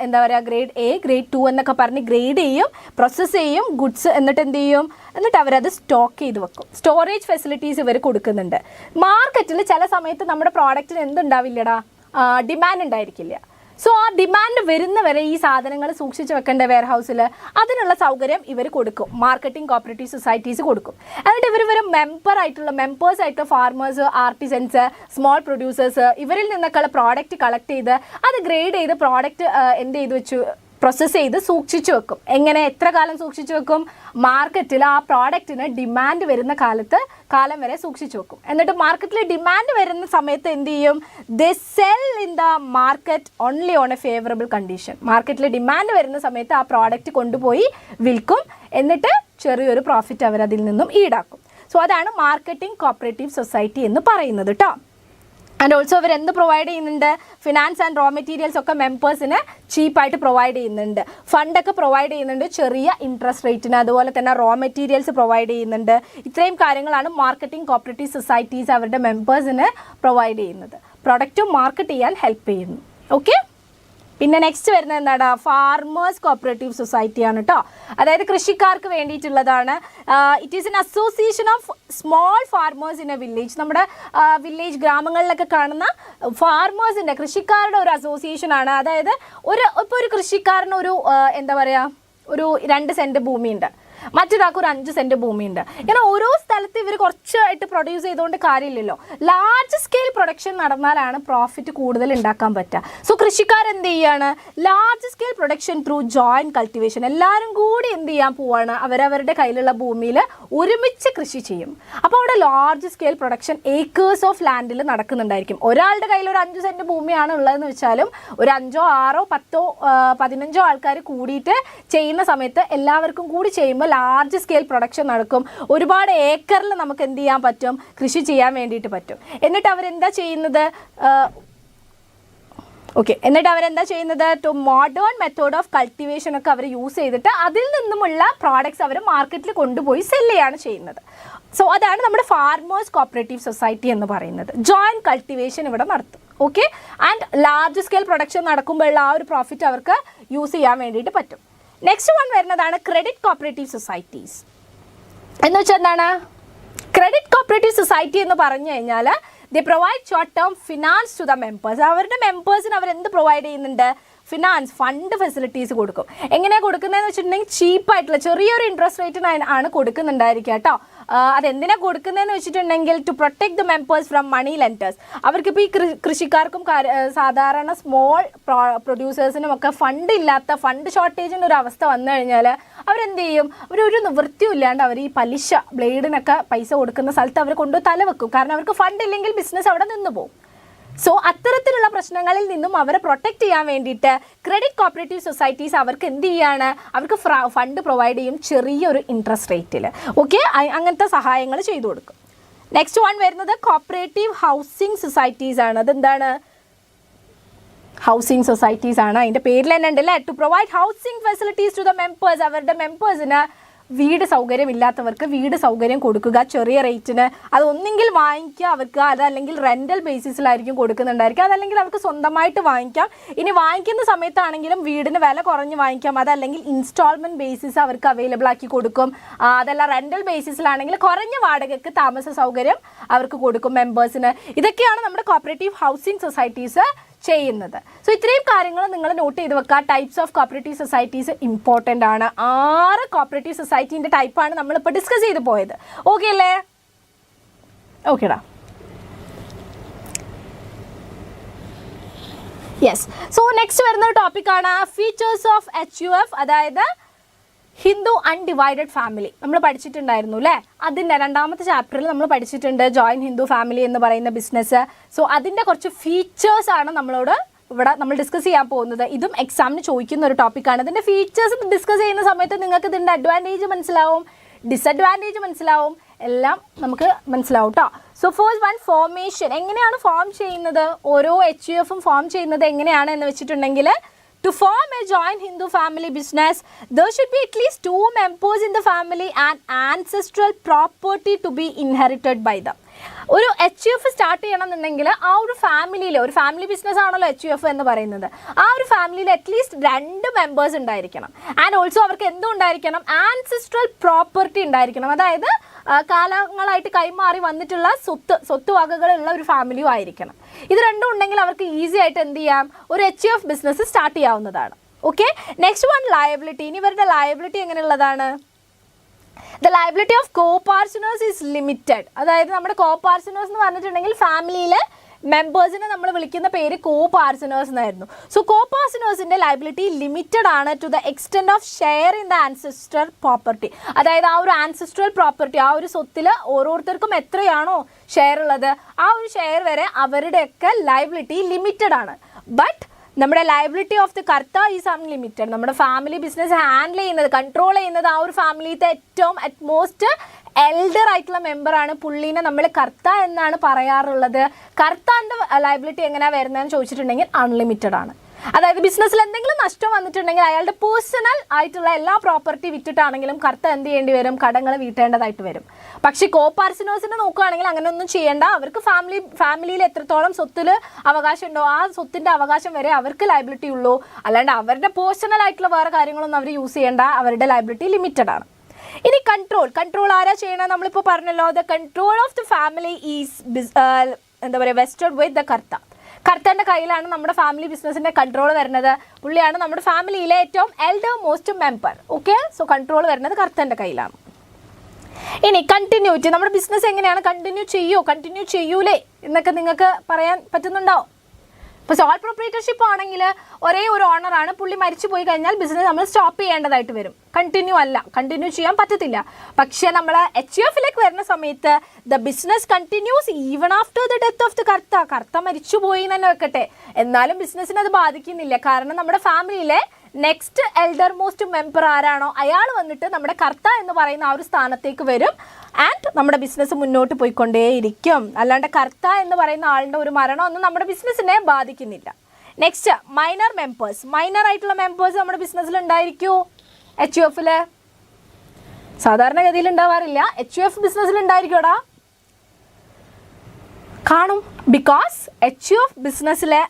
എന്താ പറയുക, ഗ്രേഡ് എ, ഗ്രേഡ് 2 എന്നൊക്കെ പറഞ്ഞ് ഗ്രേഡ് ചെയ്യും, പ്രോസസ്സ് ചെയ്യും ഗുഡ്സ്, എന്നിട്ട് എന്ത് ചെയ്യും, എന്നിട്ട് അവരത് സ്റ്റോക്ക് ചെയ്ത് വെക്കും. സ്റ്റോറേജ് ഫെസിലിറ്റീസ് ഇവർ കൊടുക്കുന്നുണ്ട്. മാർക്കറ്റിൽ ചില സമയത്ത് നമ്മുടെ പ്രോഡക്റ്റിന് എന്തുണ്ടാവില്ലടാ, ഡിമാൻഡ് ഉണ്ടായിരിക്കില്ല. സോ ആ ഡിമാൻഡ് വരുന്നവരെ ഈ സാധനങ്ങൾ സൂക്ഷിച്ച് വെക്കേണ്ട വെയർ ഹൗസിൽ, അതിനുള്ള സൗകര്യം ഇവർ കൊടുക്കും. മാർക്കറ്റിംഗ് കോപ്പറേറ്റീവ് സൊസൈറ്റീസ് കൊടുക്കും. എന്നിട്ട് ഇവർ മെമ്പേഴ്സ് ആയിട്ടുള്ള ഫാർമേഴ്സ്, ആർട്ടിസൻസ്, സ്മോൾ പ്രൊഡ്യൂസേഴ്സ്, ഇവരിൽ നിന്നൊക്കെയുള്ള പ്രോഡക്റ്റ് കളക്ട് ചെയ്ത് അത് ഗ്രേഡ് ചെയ്ത് പ്രോഡക്റ്റ് എന്ത് ചെയ്ത് വെച്ചു, പ്രോസസ്സ് ചെയ്ത് സൂക്ഷിച്ചു വെക്കും. എങ്ങനെ, എത്ര കാലം സൂക്ഷിച്ചു വെക്കും? മാർക്കറ്റിൽ ആ പ്രോഡക്റ്റിന് ഡിമാൻഡ് വരുന്ന കാലം വരെ സൂക്ഷിച്ചു വെക്കും. എന്നിട്ട് മാർക്കറ്റിൽ ഡിമാൻഡ് വരുന്ന സമയത്ത് എന്ത് ചെയ്യും, ദേ cell in the market only on A favourable condition. മാർക്കറ്റിൽ ഡിമാൻഡ് വരുന്ന സമയത്ത് ആ പ്രോഡക്റ്റ് കൊണ്ടുപോയി വിൽക്കും. എന്നിട്ട് ചെറിയൊരു പ്രോഫിറ്റ് അവരതിൽ നിന്നും ഈടാക്കും. സോ അതാണ് മാർക്കറ്റിംഗ് കോപ്പറേറ്റീവ് സൊസൈറ്റി എന്ന് പറയുന്നത് കേട്ടോ. ആൻഡ് ഓൾസോ അവർ എന്ത് പ്രൊവൈഡ് ചെയ്യുന്നുണ്ട്, ഫിനാൻസ് ആൻഡ് റോ മെറ്റീരിയൽസ് ഒക്കെ മെമ്പേഴ്സിന് ചീപ്പായിട്ട് പ്രൊവൈഡ് ചെയ്യുന്നുണ്ട്. ഫണ്ടൊക്കെ പ്രൊവൈഡ് ചെയ്യുന്നുണ്ട് ചെറിയ ഇൻട്രസ്റ്റ് റേറ്റിന്. അതുപോലെ തന്നെ റോ മെറ്റീരിയൽസ് പ്രൊവൈഡ് ചെയ്യുന്നുണ്ട്. ഇത്രയും കാര്യങ്ങളാണ് മാർക്കറ്റിംഗ് കോപ്പറേറ്റീവ് സൊസൈറ്റീസ് അവരുടെ മെമ്പേഴ്സിന് പ്രൊവൈഡ് ചെയ്യുന്നത്. പ്രൊഡക്റ്റ് മാർക്കറ്റ് ചെയ്യാൻ ഹെൽപ്പ് ചെയ്യുന്നു. ഓക്കെ, പിന്നെ നെക്സ്റ്റ് വരുന്നത് എന്താണ്, ഫാർമേഴ്സ് കോപ്പറേറ്റീവ് സൊസൈറ്റി ആണ് കേട്ടോ. അതായത് കൃഷിക്കാർക്ക് വേണ്ടിയിട്ടുള്ളതാണ്. It is an association of small farmers in a village. നമ്മുടെ വില്ലേജ് ഗ്രാമങ്ങളിലൊക്കെ കാണുന്ന ഫാർമേഴ്സിൻ്റെ, കൃഷിക്കാരുടെ ഒരു അസോസിയേഷൻ ആണ്. അതായത് ഇപ്പോൾ ഒരു കൃഷിക്കാരന് എന്താ പറയുക, ഒരു 2 സെൻറ്റ് ഭൂമിയുണ്ട്, മറ്റൊരാൾക്ക് ഒരു 5 സെൻറ്റ് ഭൂമിയുണ്ട്. ഇങ്ങനെ ഓരോ സ്ഥലത്ത് ഇവർ കുറച്ചായിട്ട് പ്രൊഡ്യൂസ് ചെയ്തുകൊണ്ട് കാര്യമില്ലല്ലോ. ലാർജ് സ്കെയിൽ പ്രൊഡക്ഷൻ നടന്നാലാണ് പ്രോഫിറ്റ് കൂടുതൽ ഉണ്ടാക്കാൻ പറ്റുക. സോ കൃഷിക്കാരെന്ത് ചെയ്യാണ്, large scale production through joint cultivation. എല്ലാവരും കൂടി എന്ത് ചെയ്യാൻ പോവാണ്, അവരവരുടെ കയ്യിലുള്ള ഭൂമിയിൽ ഒരുമിച്ച് കൃഷി ചെയ്യും. അപ്പോൾ അവിടെ large scale production acres of ലാൻഡിൽ നടക്കുന്നുണ്ടായിരിക്കും. ഒരാളുടെ കയ്യിൽ ഒരു 5 സെൻറ്റ് ഭൂമിയാണ് ഉള്ളതെന്ന് വെച്ചാലും ഒരു 5, 6, 10, 15 ആൾക്കാർ കൂടിയിട്ട് ചെയ്യുന്ന സമയത്ത് എല്ലാവർക്കും കൂടി ചെയ്യുമ്പോൾ ലാർജ് സ്കെയിൽ പ്രൊഡക്ഷൻ നടക്കും. ഒരുപാട് ഏക്കറിൽ നമുക്ക് എന്ത് ചെയ്യാൻ പറ്റും, കൃഷി ചെയ്യാൻ വേണ്ടിയിട്ട് പറ്റും. എന്നിട്ട് അവരെന്താ ചെയ്യുന്നത്, to modern method of cultivation ഒക്കെ അവർ യൂസ് ചെയ്തിട്ട് അതിൽ നിന്നുമുള്ള പ്രോഡക്ട്സ് അവർ മാർക്കറ്റിൽ കൊണ്ടുപോയി സെല്ല് ചെയ്യാണ് ചെയ്യുന്നത്. സോ അതാണ് നമ്മുടെ ഫാർമേഴ്സ് കോപ്പറേറ്റീവ് സൊസൈറ്റി എന്ന് പറയുന്നത്. ജോയിൻറ്റ് കൾട്ടിവേഷൻ ഇവിടെ നടത്തും. Okay, and large scale production നടക്കുമ്പോഴുള്ള ആ ഒരു പ്രോഫിറ്റ് അവർക്ക് യൂസ് ചെയ്യാൻ വേണ്ടിയിട്ട് പറ്റും. നെക്സ്റ്റ് വൺ വരുന്നതാണ് ക്രെഡിറ്റ് കോപ്പറേറ്റീവ് സൊസൈറ്റീസ്. എന്ന് വെച്ചാൽ എന്താണ്, ക്രെഡിറ്റ് കോപ്പറേറ്റീവ് സൊസൈറ്റി എന്ന് പറഞ്ഞു കഴിഞ്ഞാൽ they provide short term finance to the members. അവരുടെ മെമ്പേഴ്സിന് അവരെന്ത് പ്രൊവൈഡ് ചെയ്യുന്നുണ്ട്, ഫിനാൻസ്, ഫണ്ട് ഫെസിലിറ്റീസ് കൊടുക്കും. എങ്ങനെയാണ് കൊടുക്കുന്നതെന്ന് വെച്ചിട്ടുണ്ടെങ്കിൽ ചീപ്പായിട്ടുള്ള ചെറിയൊരു ഇൻട്രസ്റ്റ് റേറ്റിന് ആണ് കൊടുക്കുന്നുണ്ടായിരിക്കുക കേട്ടോ. അതെന്തിനാണ് കൊടുക്കുന്നതെന്ന് വെച്ചിട്ടുണ്ടെങ്കിൽ to protect the members from money lenders. അവർക്കിപ്പോൾ ഈ കൃഷിക്കാർക്കും സാധാരണ സ്മോൾ പ്രൊഡ്യൂസേഴ്സിനും ഒക്കെ ഫണ്ട് ഷോർട്ടേജിൻ്റെ ഒരു അവസ്ഥ വന്നു കഴിഞ്ഞാൽ അവരെന്ത് ചെയ്യും, അവരൊരു നിവൃത്തിയും ഇല്ലാണ്ട് അവർ ഈ പലിശ ബ്ലേഡിനൊക്കെ പൈസ കൊടുക്കുന്ന സ്ഥലത്ത് അവർ കൊണ്ടുപോയി തലവെക്കും. കാരണം അവർക്ക് ഫണ്ട് ഇല്ലെങ്കിൽ ബിസിനസ് അവിടെ നിന്ന് പോകും. സോ അത്തരത്തിലുള്ള പ്രശ്നങ്ങളിൽ നിന്നും അവരെ പ്രൊട്ടക്റ്റ് ചെയ്യാൻ വേണ്ടിയിട്ട് ക്രെഡിറ്റ് കോപ്പറേറ്റീവ് സൊസൈറ്റീസ് അവർക്ക് എന്ത് ചെയ്യാണ്, അവർക്ക് ഫണ്ട് പ്രൊവൈഡ് ചെയ്യും ചെറിയൊരു ഇൻട്രസ്റ്റ് റേറ്റിൽ. ഓക്കെ, അങ്ങനത്തെ സഹായങ്ങൾ ചെയ്തു കൊടുക്കും. നെക്സ്റ്റ് വൺ വരുന്നത് കോപ്പറേറ്റീവ് ഹൗസിംഗ് സൊസൈറ്റീസ് ആണ്. അതെന്താണ്, ഹൗസിംഗ് സൊസൈറ്റീസ് ആണ്. അതിൻ്റെ പേരിൽ തന്നെ ഉണ്ടല്ലേ, to provide housing facilities to the members. അവരുടെ മെമ്പേഴ്സിന് വീട് സൗകര്യമില്ലാത്തവർക്ക് വീട് സൗകര്യം കൊടുക്കുക ചെറിയ റേറ്റിന്. അതൊന്നെങ്കിൽ വാങ്ങിക്കുക അവർക്ക്, അതല്ലെങ്കിൽ റെൻ്റൽ ബേസിസിലായിരിക്കും കൊടുക്കുന്നുണ്ടായിരിക്കും, അതല്ലെങ്കിൽ അവർക്ക് സ്വന്തമായിട്ട് വാങ്ങിക്കാം. ഇനി വാങ്ങിക്കുന്ന സമയത്താണെങ്കിലും വീടിന് വില കുറഞ്ഞ് വാങ്ങിക്കാം, അതല്ലെങ്കിൽ ഇൻസ്റ്റാൾമെൻറ്റ് ബേസിസ് അവർക്ക് അവൈലബിൾ ആക്കി കൊടുക്കും. അതല്ല റെൻ്റൽ ബേസിസിലാണെങ്കിൽ കുറഞ്ഞ വാടകയ്ക്ക് താമസ സൗകര്യം അവർക്ക് കൊടുക്കും മെമ്പേഴ്സിന്. ഇതൊക്കെയാണ് നമ്മുടെ കോപ്പറേറ്റീവ് ഹൗസിംഗ് സൊസൈറ്റീസ് ചെയ്യുന്നത്. സോ ഇത്രയും കാര്യങ്ങൾ നിങ്ങൾ നോട്ട് ചെയ്ത് വെക്കുക. Types of cooperative societies important ആണ്. 6 കോപ്പറേറ്റീവ് സൊസൈറ്റീൻ്റെ ടൈപ്പാണ് നമ്മളിപ്പോൾ ഡിസ്കസ് ചെയ്ത് പോയത്. ഓക്കെ അല്ലേ? ഓക്കേടാ. യെസ്. സോ നെക്സ്റ്റ് വരുന്ന ടോപ്പിക്കാണ് ഫീച്ചേഴ്സ് ഓഫ് HUF, അതായത് ഹിന്ദു അൺഡിവൈഡഡ് ഫാമിലി. നമ്മൾ പഠിച്ചിട്ടുണ്ടായിരുന്നു അല്ലേ, അതിൻ്റെ 2ാമത്തെ ചാപ്റ്ററിൽ നമ്മൾ പഠിച്ചിട്ടുണ്ട് ജോയിൻറ്റ് ഹിന്ദു ഫാമിലി എന്ന് പറയുന്ന ബിസിനസ്. സോ അതിൻ്റെ കുറച്ച് ഫീച്ചേഴ്സാണ് ഇവിടെ നമ്മൾ ഡിസ്കസ് ചെയ്യാൻ പോകുന്നത്. ഇതും എക്സാമിന് ചോദിക്കുന്ന ഒരു ടോപ്പിക്കാണ്. ഇതിൻ്റെ ഫീച്ചേഴ്സ് ഡിസ്കസ് ചെയ്യുന്ന സമയത്ത് നിങ്ങൾക്ക് ഇതിൻ്റെ അഡ്വാൻറ്റേജ് മനസ്സിലാവും, ഡിസഡ്വാൻറ്റേജ് മനസ്സിലാവും, എല്ലാം നമുക്ക് മനസ്സിലാവും കേട്ടോ. So first one, formation. എങ്ങനെയാണ് ഫോം ചെയ്യുന്നത്, ഓരോ HUFും ഫോം ചെയ്യുന്നത് എങ്ങനെയാണ് എന്ന് വെച്ചിട്ടുണ്ടെങ്കിൽ To form a joint Hindu family business, there should be at least 2 members in the family and ancestral property to be inherited by them. ഒരു എച്ച് യു എഫ് സ്റ്റാർട്ട് ചെയ്യണമെന്നുണ്ടെങ്കിൽ ആ ഒരു ഫാമിലിയിൽ, ഒരു ഫാമിലി ബിസിനസ് ആണല്ലോ എച്ച് യു എഫ് എന്ന് പറയുന്നത്, ആ ഒരു ഫാമിലിയിൽ അറ്റ്ലീസ്റ്റ് 2 മെമ്പേഴ്സ് ഉണ്ടായിരിക്കണം. ആൻഡ് ഓൾസോ അവർക്ക് എന്തും ഉണ്ടായിരിക്കണം, ആൻസിസ്ട്രൽ പ്രോപ്പർട്ടി ഉണ്ടായിരിക്കണം. അതായത് കാലങ്ങളായിട്ട് കൈമാറി വന്നിട്ടുള്ള സ്വത്ത് വകകളുള്ള ഒരു ഫാമിലിയും ആയിരിക്കണം. ഇത് രണ്ടും ഉണ്ടെങ്കിൽ അവർക്ക് ഈസി ആയിട്ട് എന്ത് ചെയ്യാം, ഒരു H U F business start ചെയ്യാവുന്നതാണ്. Okay, next one liability. ഇനി ഇവരുടെ ലയബിലിറ്റി എങ്ങനെയുള്ളതാണ്? The liability of co-partners is limited. അതായത് നമ്മുടെ co-partners എന്ന് പറഞ്ഞിട്ടുണ്ടെങ്കിൽ ഫാമിലിയിലെ മെമ്പേഴ്സിനെ നമ്മൾ വിളിക്കുന്ന പേര് co-partners എന്നായിരുന്നു. സോ co-partnersന്റെ ലയബിലിറ്റി ലിമിറ്റഡ് ആണ് to the extent of share in the ancestor property. അതായത് ആ ഒരു ആൻസിസ്ട്രൽ പ്രോപ്പർട്ടി, ആ ഒരു സ്വത്തിൽ ഓരോരുത്തർക്കും എത്രയാണോ ഷെയർ ഉള്ളത്, ആ ഒരു ഷെയർ വരെ അവരുടെയൊക്കെ ലയബിലിറ്റി ലിമിറ്റഡ് ആണ്. ബട്ട് നമ്മുടെ liability of the Kartha is unlimited. നമ്മുടെ ഫാമിലി ബിസിനസ് ഹാൻഡിൽ ചെയ്യുന്നത്, കൺട്രോൾ ചെയ്യുന്നത് ആ ഒരു ഫാമിലിയിലത്തെ ഏറ്റവും അറ്റ്മോസ്റ്റ് എൽഡർ ആയിട്ടുള്ള മെമ്പറാണ്. പുള്ളീനെ നമ്മൾ കർത്ത എന്നാണ് പറയാറുള്ളത്. കർത്താൻ്റെ ലയബിലിറ്റി എങ്ങനെയാണ് വരുന്നതെന്ന് ചോദിച്ചിട്ടുണ്ടെങ്കിൽ അൺലിമിറ്റഡ് ആണ്. അതായത് ബിസിനസ്സിൽ എന്തെങ്കിലും നഷ്ടം വന്നിട്ടുണ്ടെങ്കിൽ അയാളുടെ പേഴ്സണൽ ആയിട്ടുള്ള എല്ലാ പ്രോപ്പർട്ടി വിറ്റിട്ടാണെങ്കിലും കർത്ത എന്ത് ചെയ്യേണ്ടി വരും, കടങ്ങൾ വീട്ടേണ്ടതായിട്ട് വരും. പക്ഷേ co-partnersനെ നോക്കുകയാണെങ്കിൽ അങ്ങനെയൊന്നും ചെയ്യേണ്ട. അവർക്ക് ഫാമിലിയിൽ എത്രത്തോളം സ്വത്തിൽ അവകാശം ഉണ്ടോ ആ സ്വത്തിൻ്റെ അവകാശം വരെ അവർക്ക് ലയബിലിറ്റി ഉള്ളൂ. അല്ലാണ്ട് അവരുടെ പേഴ്സണൽ ആയിട്ടുള്ള വേറെ കാര്യങ്ങളൊന്നും അവർ യൂസ് ചെയ്യേണ്ട. അവരുടെ ലയബിലിറ്റി ലിമിറ്റഡ് ആണ്. ഇനി കൺട്രോൾ ആരാ ചെയ്യണം? നമ്മളിപ്പോൾ പറഞ്ഞല്ലോ, the control of the family is എന്താ പറയുക, വെസ്റ്റഡ് വിത്ത് ദ കർത്ത. കർത്തൻ്റെ കയ്യിലാണ് നമ്മുടെ ഫാമിലി ബിസിനസ്സിൻ്റെ കൺട്രോൾ വരുന്നത്. പുള്ളിയാണ് നമ്മുടെ ഫാമിലിയിലെ ഏറ്റവും elder most member. Okay, so control വരുന്നത് കർത്തൻ്റെ കയ്യിലാണ്. ഇനി കണ്ടിന്യൂറ്റി. നമ്മുടെ ബിസിനസ് എങ്ങനെയാണ്, കണ്ടിന്യൂ ചെയ്യൂലേ എന്നൊക്കെ നിങ്ങൾക്ക് പറയാൻ പറ്റുന്നുണ്ടോ? ഇപ്പോൾ സോൾ പ്രൊപ്രൈറ്റർഷിപ്പ് ആണെങ്കിൽ ഒരേ ഒരു ഓണറാണ്, പുള്ളി മരിച്ചു പോയി കഴിഞ്ഞാൽ ബിസിനസ് നമ്മൾ സ്റ്റോപ്പ് ചെയ്യേണ്ടതായിട്ട് വരും. കണ്ടിന്യൂ ചെയ്യാൻ പറ്റത്തില്ല. പക്ഷേ നമ്മൾ എച്ച് യു എഫിലേക്ക് വരുന്ന സമയത്ത് the business continues even after the death of the karta മരിച്ചു പോയി എന്ന് തന്നെ വെക്കട്ടെ, എന്നാലും ബിസിനസ്സിന് അത് ബാധിക്കുന്നില്ല. കാരണം നമ്മുടെ ഫാമിലിയിലെ നെക്സ്റ്റ് എൽഡർ മോസ്റ്റ് മെമ്പർ ആരാണോ അയാൾ വന്നിട്ട് നമ്മുടെ കർത്ത എന്ന് പറയുന്ന ആ ഒരു സ്ഥാനത്തേക്ക് വരും. ആൻഡ് നമ്മുടെ ബിസിനസ് മുന്നോട്ട് പോയിക്കൊണ്ടേയിരിക്കും. അല്ലാണ്ട് കർത്ത എന്ന് പറയുന്ന ആളുടെ ഒരു മരണമൊന്നും നമ്മുടെ ബിസിനസ്സിനെ ബാധിക്കുന്നില്ല. Next minor members. മൈനർ ആയിട്ടുള്ള മെമ്പേഴ്സ് നമ്മുടെ ബിസിനസ്സിൽ ഉണ്ടായിരിക്കുമോ? എച്ച് യു എഫിൽ സാധാരണഗതിയിൽ ഉണ്ടാവാറില്ല. എച്ച് യു എഫ് ബിസിനസ്സിൽ ഉണ്ടായിരിക്കുമോടാ? കാണും. ബിക്കോസ് എച്ച് യു എഫ് ബിസിനസ്സിലെ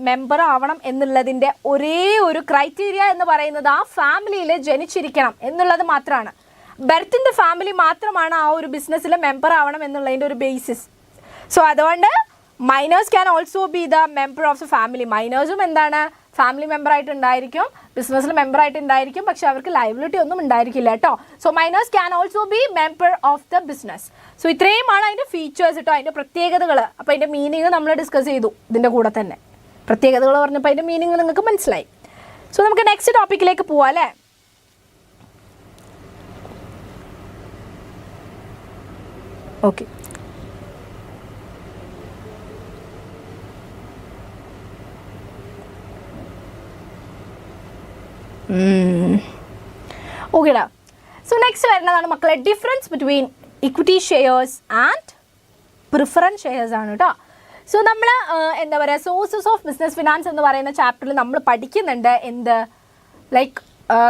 മെമ്പർ ആവണം എന്നുള്ളതിൻ്റെ ഒരേ ഒരു ക്രൈറ്റീരിയ എന്ന് പറയുന്നത് ആ ഫാമിലിയിൽ ജനിച്ചിരിക്കണം എന്നുള്ളത് മാത്രമാണ്. ബർത്ത് ഇൻ ദ ഫാമിലി മാത്രമാണ് ആ ഒരു ബിസിനസ്സിലെ മെമ്പർ ആവണം എന്നുള്ളതിൻ്റെ ഒരു ബേസിസ്. സോ അതുകൊണ്ട് minors can also be the member of the family. മൈനേഴ്സും എന്താണ്, ഫാമിലി മെമ്പറായിട്ട് ഉണ്ടായിരിക്കും, ബിസിനസ്സിൽ മെമ്പറായിട്ട് ഉണ്ടായിരിക്കും, പക്ഷെ അവർക്ക് ലയബിലിറ്റി ഒന്നും ഉണ്ടായിരിക്കില്ല കേട്ടോ. So miners can also B member of the business. So ഇത്രയുമാണ് അതിൻ്റെ ഫീച്ചേഴ്സ് കേട്ടോ, അതിൻ്റെ പ്രത്യേകതകൾ. അപ്പോൾ അതിൻ്റെ മീനിങ് നമ്മൾ ഡിസ്കസ് ചെയ്തു. ഇതിൻ്റെ കൂടെ തന്നെ പ്രത്യേകതകൾ പറഞ്ഞപ്പോൾ അതിൻ്റെ മീനിങ് നിങ്ങൾക്ക് മനസ്സിലായി. സോ നമുക്ക് നെക്സ്റ്റ് ടോപ്പിക്കിലേക്ക് പോവാം അല്ലേ? ഓക്കെ, ഓക്കേടാ. സോ നെക്സ്റ്റ് വരുന്നതാണ് മക്കളെ difference between equity shares and preference shares ആണ് കേട്ടോ. സോ നമ്മൾ എന്താ പറയുക, സോഴ്സസ് ഓഫ് ബിസിനസ് ഫിനാൻസ് എന്ന് പറയുന്ന ചാപ്റ്ററിൽ നമ്മൾ പഠിക്കുന്നുണ്ട്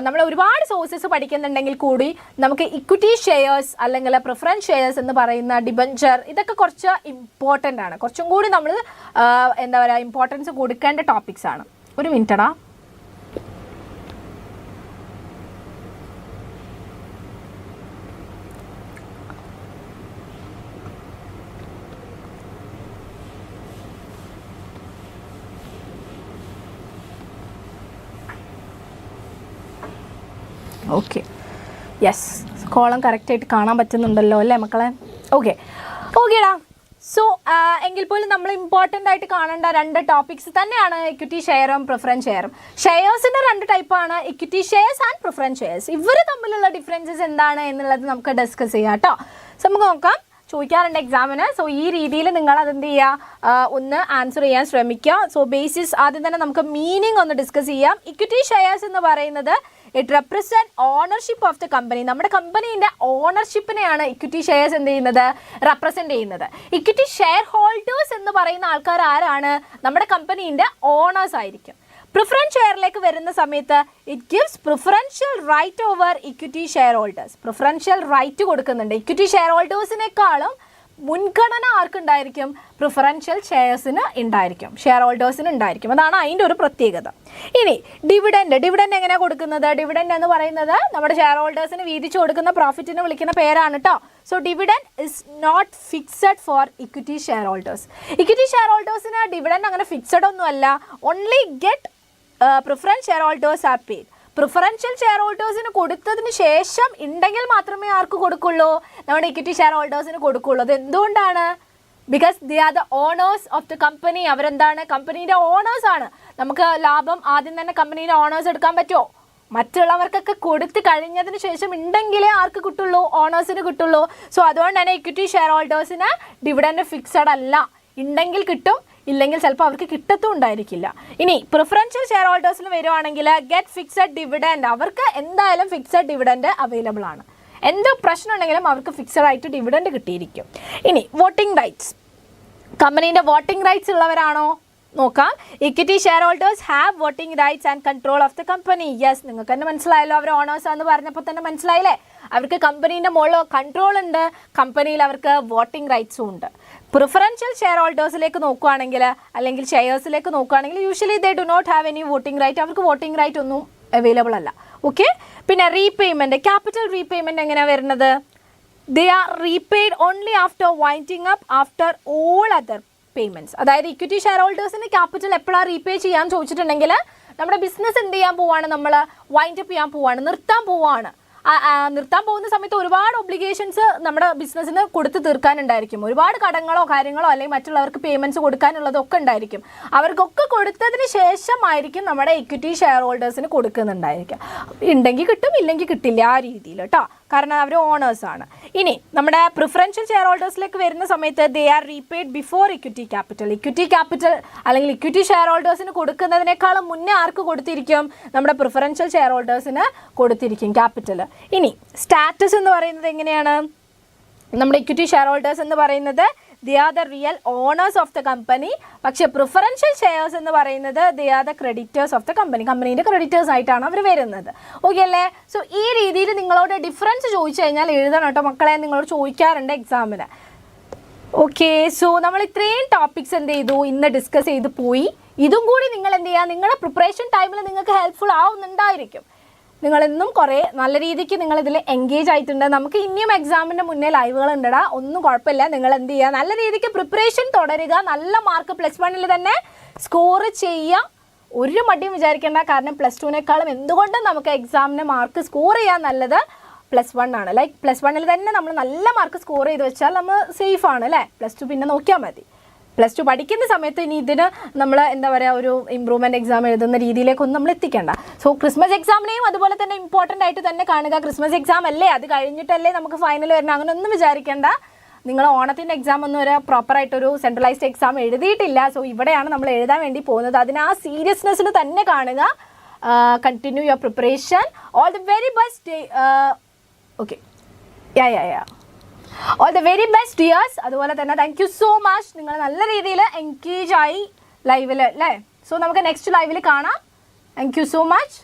നമ്മൾ ഒരുപാട് സോഴ്സസ് പഠിക്കുന്നുണ്ടെങ്കിൽ കൂടി നമുക്ക് ഇക്വിറ്റി ഷെയർസ് അല്ലെങ്കിൽ പ്രിഫറൻസ് ഷെയർസ് എന്ന് പറയുന്ന ഡിബഞ്ചർ ഇതൊക്കെ കുറച്ച് ഇമ്പോർട്ടൻ്റ് ആണ്. കുറച്ചും കൂടി നമ്മൾ എന്താ പറയുക ഇമ്പോർട്ടൻസ് കൊടുക്കേണ്ട ടോപ്പിക്സ് ആണ്. ഒരു മിനിറ്റടാ. ഓക്കെ, യെസ്, കോളം കറക്റ്റായിട്ട് കാണാൻ പറ്റുന്നുണ്ടല്ലോ അല്ലേ മക്കളെ? ഓക്കേടാ. സോ എങ്കിൽ പോലും നമ്മൾ ഇമ്പോർട്ടൻ്റ് ആയിട്ട് കാണേണ്ട 2 ടോപ്പിക്സ് തന്നെയാണ് ഇക്വിറ്റി ഷെയറും പ്രിഫറൻസ് ഷെയറും. ഷെയർസിൻ്റെ 2 ടൈപ്പാണ്, equity shares and preference shares. ഇവർ തമ്മിലുള്ള ഡിഫറൻസസ് എന്താണ് എന്നുള്ളത് നമുക്ക് ഡിസ്കസ് ചെയ്യാം കേട്ടോ. സോ നമുക്ക് നോക്കാം, ചോദിക്കാറുണ്ട് എക്സാമിന്. സോ ഈ രീതിയിൽ നിങ്ങൾ അതെന്ത് ചെയ്യുക, ഒന്ന് ആൻസർ ചെയ്യാൻ ശ്രമിക്കുക. സോ ബേസിസ് ആദ്യം തന്നെ നമുക്ക് മീനിങ് ഒന്ന് ഡിസ്കസ് ചെയ്യാം. ഇക്വിറ്റി ഷെയർസ് എന്ന് പറയുന്നത് it represent ownership of the company. നമ്മുടെ കമ്പനീൻ്റെ ഓണർഷിപ്പിനെയാണ് ഇക്വിറ്റി ഷെയർസ് എന്ത് ചെയ്യുന്നത്, റെപ്രസെൻറ്റ് ചെയ്യുന്നത്. ഇക്വിറ്റി ഷെയർ ഹോൾഡേഴ്സ് എന്ന് പറയുന്ന ആൾക്കാർ ആരാണ്, നമ്മുടെ കമ്പനീൻ്റെ ഓണേഴ്സ് ആയിരിക്കും. പ്രിഫറൻസ് ഷെയറിലേക്ക് വരുന്ന സമയത്ത് it gives preferential right over equity share holders. Preferential right കൊടുക്കുന്നുണ്ട്. ഇക്വിറ്റി ഷെയർ ഹോൾഡേഴ്സിനേക്കാളും മുൻഗണന ആർക്കുണ്ടായിരിക്കും? പ്രിഫറൻഷ്യൽ ഷെയർസിന് ഉണ്ടായിരിക്കും, ഷെയർ ഹോൾഡേഴ്സിന് ഉണ്ടായിരിക്കും. അതാണ് അതിൻ്റെ ഒരു പ്രത്യേകത. ഇനി ഡിവിഡൻഡ് എങ്ങനെയാണ് കൊടുക്കുന്നത്? ഡിവിഡൻഡ് എന്ന് പറയുന്നത് നമ്മുടെ ഷെയർ ഹോൾഡേഴ്സിന് വീതിച്ചു കൊടുക്കുന്ന പ്രോഫിറ്റിനെ വിളിക്കുന്ന പേരാണ് കേട്ടോ. So dividend is not fixed for equity share holders. Equity share ഹോൾഡേഴ്സിന് ഡിവിഡൻഡ് അങ്ങനെ ഫിക്സഡ് ഒന്നുമല്ല. Only get preference share holders are paid. Preferential share ഹോൾഡേഴ്സിന് കൊടുത്തതിന് ശേഷം ഉണ്ടെങ്കിൽ മാത്രമേ ആർക്ക് കൊടുക്കുള്ളൂ? നമ്മുടെ ഇക്വിറ്റി ഷെയർ ഹോൾഡേഴ്സിന് കൊടുക്കുള്ളൂ. അത് എന്തുകൊണ്ടാണ്? Because they are the owners of the company. അവരെന്താണ്? കമ്പനീൻ്റെ ഓണേഴ്സ് ആണ്. നമുക്ക് ലാഭം ആദ്യം തന്നെ കമ്പനീൻ്റെ ഓണേഴ്സ് എടുക്കാൻ പറ്റുമോ? മറ്റുള്ളവർക്കൊക്കെ കൊടുത്ത് കഴിഞ്ഞതിന് ശേഷം ഉണ്ടെങ്കിലേ ആർക്ക് കിട്ടുള്ളൂ? ഓണേഴ്സിന് കിട്ടുള്ളൂ. സോ അതുകൊണ്ട് തന്നെ ഇക്വിറ്റി ഷെയർ ഹോൾഡേഴ്സിന് ഡിവിഡൻഡ് ഫിക്സഡ് അല്ല. ഉണ്ടെങ്കിൽ കിട്ടും, ഇല്ലെങ്കിൽ ചിലപ്പോൾ അവർക്ക് കിട്ടത്തും ഉണ്ടായിരിക്കില്ല. ഇനി പ്രിഫറൻഷ്യൽ ഷെയർ ഹോൾഡേഴ്സിന് വരുവാണെങ്കിൽ ഗെറ്റ് ഫിക്സഡ് ഡിവിഡൻഡ്. അവർക്ക് എന്തായാലും ഫിക്സഡ് ഡിവിഡൻഡ് അവൈലബിൾ ആണ്. എന്തോ പ്രശ്നം ഉണ്ടെങ്കിലും അവർക്ക് ഫിക്സഡ് ആയിട്ട് ഡിവിഡൻഡ് കിട്ടിയിരിക്കും. ഇനി വോട്ടിംഗ് റൈറ്റ്സ്. കമ്പനീൻ്റെ വോട്ടിംഗ് റൈറ്റ്സ് ഉള്ളവരാണോ? നോക്കാം. Equity share holders have voting rights and control of the company. Yes, നിങ്ങൾക്ക് തന്നെ മനസ്സിലായല്ലോ. അവർ ഓണേഴ്സ് ആണെന്ന് പറഞ്ഞപ്പോൾ തന്നെ മനസ്സിലായില്ലേ? അവർക്ക് കമ്പനീൻ്റെ മുകളിൽ കൺട്രോൾ ഉണ്ട്, കമ്പനിയിൽ അവർക്ക് വോട്ടിംഗ് റൈറ്റ്സും ഉണ്ട്. പ്രിഫറൻഷ്യൽ ഷെയർ ഹോൾഡേഴ്സിലേക്ക് നോക്കുകയാണെങ്കിൽ അല്ലെങ്കിൽ ഷെയർസിലേക്ക് നോക്കുകയാണെങ്കിൽ usually they do not have any voting right. അവർക്ക് വോട്ടിംഗ് റൈറ്റ് ഒന്നും അവൈലബിൾ അല്ല. ഓക്കെ. പിന്നെ റീപേയ്മെൻറ്റ്, ക്യാപിറ്റൽ റീപേയ്മെൻറ്റ് എങ്ങനെയാണ് വരുന്നത്? They are repaid only after winding up after all other payments. അതായത് ഇക്വിറ്റി ഷെയർ ഹോൾഡേഴ്സിന് ക്യാപിറ്റൽ എപ്പോഴാണ് റീപേ ചെയ്യാൻ ചോദിച്ചിട്ടുണ്ടെങ്കിൽ നമ്മുടെ ബിസിനസ് എന്ത് ചെയ്യാൻ പോവാണ്? നമ്മൾ വൈൻഡ് അപ്പ് ചെയ്യാൻ പോവാണ്, നിർത്താൻ പോവാണ്. നിർത്താൻ പോകുന്ന സമയത്ത് ഒരുപാട് ഒബ്ലിഗേഷൻസ് നമ്മുടെ ബിസിനസ്സിന് കൊടുത്ത് തീർക്കാനുണ്ടായിരിക്കും. ഒരുപാട് കടങ്ങളോ കാര്യങ്ങളോ അല്ലെങ്കിൽ മറ്റുള്ളവർക്ക് പേയ്മെൻറ്റ്സ് കൊടുക്കാനുള്ളതൊക്കെ ഉണ്ടായിരിക്കും. അവർക്കൊക്കെ കൊടുത്തതിന് ശേഷമായിരിക്കും നമ്മുടെ ഇക്വിറ്റി ഷെയർ ഹോൾഡേഴ്സിന് കൊടുക്കുന്നുണ്ടായിരിക്കുക. ഉണ്ടെങ്കിൽ കിട്ടും, ഇല്ലെങ്കിൽ കിട്ടില്ല, ആ രീതിയിൽ കേട്ടോ. കാരണം അവർ ഓണേഴ്സാണ്. ഇനി നമ്മുടെ പ്രിഫറൻഷ്യൽ ഷെയർ ഹോൾഡേഴ്സിലേക്ക് വരുന്ന സമയത്ത് they are repaid before equity capital. Equity capital അല്ലെങ്കിൽ ഇക്വിറ്റി ഷെയർ ഹോൾഡേഴ്സിന് കൊടുക്കുന്നതിനേക്കാളും മുന്നേ ആർക്ക് കൊടുത്തിരിക്കും? നമ്മുടെ പ്രിഫറൻഷ്യൽ ഷെയർ ഹോൾഡേഴ്സിന് കൊടുത്തിരിക്കും ക്യാപിറ്റൽ. ഇനി സ്റ്റാറ്റസ് എന്ന് പറയുന്നത് എങ്ങനെയാണ്? നമ്മുടെ ഇക്വിറ്റി ഷെയർ ഹോൾഡേഴ്സ് എന്ന് പറയുന്നത് they are the real owners of the company. പക്ഷേ പ്രിഫറൻഷ്യൽ ഷെയർസ് എന്ന് പറയുന്നത് they are the creditors of the company. കമ്പനീൻ്റെ ക്രെഡിറ്റേഴ്സ് ആയിട്ടാണ് അവർ വരുന്നത്. ഓക്കെ അല്ലേ? സോ ഈ രീതിയിൽ നിങ്ങളോട് ഡിഫറൻസ് ചോദിച്ചു കഴിഞ്ഞാൽ എഴുതണം കേട്ടോ മക്കളെ. നിങ്ങളോട് ചോദിക്കാറുണ്ട് എക്സാമിന്. ഓക്കെ. സോ നമ്മൾ ഇത്രയും ടോപ്പിക്സ് എന്ത് ചെയ്തു? ഇന്ന് ഡിസ്കസ് ചെയ്ത് പോയി. ഇതും കൂടി നിങ്ങൾ എന്ത് ചെയ്യുക? നിങ്ങളുടെ പ്രിപ്പറേഷൻ ടൈമിൽ നിങ്ങൾക്ക് ഹെൽപ്ഫുൾ ആവുന്നുണ്ടായിരിക്കും. നിങ്ങളെന്നും കുറേ നല്ല രീതിക്ക് നിങ്ങളിതിൽ എൻഗേജ് ആയിട്ടുണ്ട്. നമുക്ക് ഇനിയും എക്സാമിൻ്റെ മുന്നേ ലൈവുകൾ ഉണ്ടടാ, ഒന്നും കുഴപ്പമില്ല. നിങ്ങൾ എന്ത് ചെയ്യുക? നല്ല രീതിക്ക് പ്രിപ്പറേഷൻ തുടരുക. നല്ല മാർക്ക് +1 തന്നെ സ്കോർ ചെയ്യുക. ഒരു മടിയും വിചാരിക്കേണ്ട. കാരണം +2നേക്കാളും എന്തുകൊണ്ടും നമുക്ക് എക്സാമിന് മാർക്ക് സ്കോർ ചെയ്യാൻ നല്ലത് +1 ആണ്. ലൈക്ക് +1 തന്നെ നമ്മൾ നല്ല മാർക്ക് സ്കോർ ചെയ്ത് വെച്ചാൽ നമ്മൾ സേഫ് ആണ് അല്ലേ? +2 പിന്നെ നോക്കിയാൽ മതി. +2 പഠിക്കുന്ന സമയത്ത് ഇനി ഇതിന് നമ്മൾ എന്താ പറയുക, ഒരു ഇമ്പ്രൂവ്മെൻറ്റ് എക്സാം എഴുതുന്ന രീതിയിലേക്കൊന്നും നമ്മൾ എത്തിക്കേണ്ട. സോ ക്രിസ്മസ് എക്സാമിനെയും അതുപോലെ തന്നെ ഇമ്പോർട്ടൻ്റ് ആയിട്ട് തന്നെ കാണുക. ക്രിസ്മസ് എക്സാം അല്ലേ, അത് കഴിഞ്ഞിട്ടല്ലേ നമുക്ക് ഫൈനൽ വരണം, അങ്ങനെ ഒന്നും വിചാരിക്കേണ്ട. നിങ്ങൾ ഓണത്തിൻ്റെ എക്സാം ഒന്നും ഒരു പ്രോപ്പറായിട്ടൊരു സെൻട്രലൈസ്ഡ് എക്സാം എഴുതിയിട്ടില്ല. സോ ഇവിടെയാണ് നമ്മൾ എഴുതാൻ വേണ്ടി പോകുന്നത്. അതിന് ആ സീരിയസ്നെസ്സിൽ തന്നെ കാണുക. Continue your preparation. All the very best. Okay. All the very best dears. അതുപോലെ തന്നെ താങ്ക് യു സോ മച്ച്. നിങ്ങൾ നല്ല രീതിയിൽ എൻഗേജ് ആയി ലൈവിൽ അല്ലേ? സോ നമുക്ക് നെക്സ്റ്റ് ലൈവിൽ കാണാം. Thank you so much.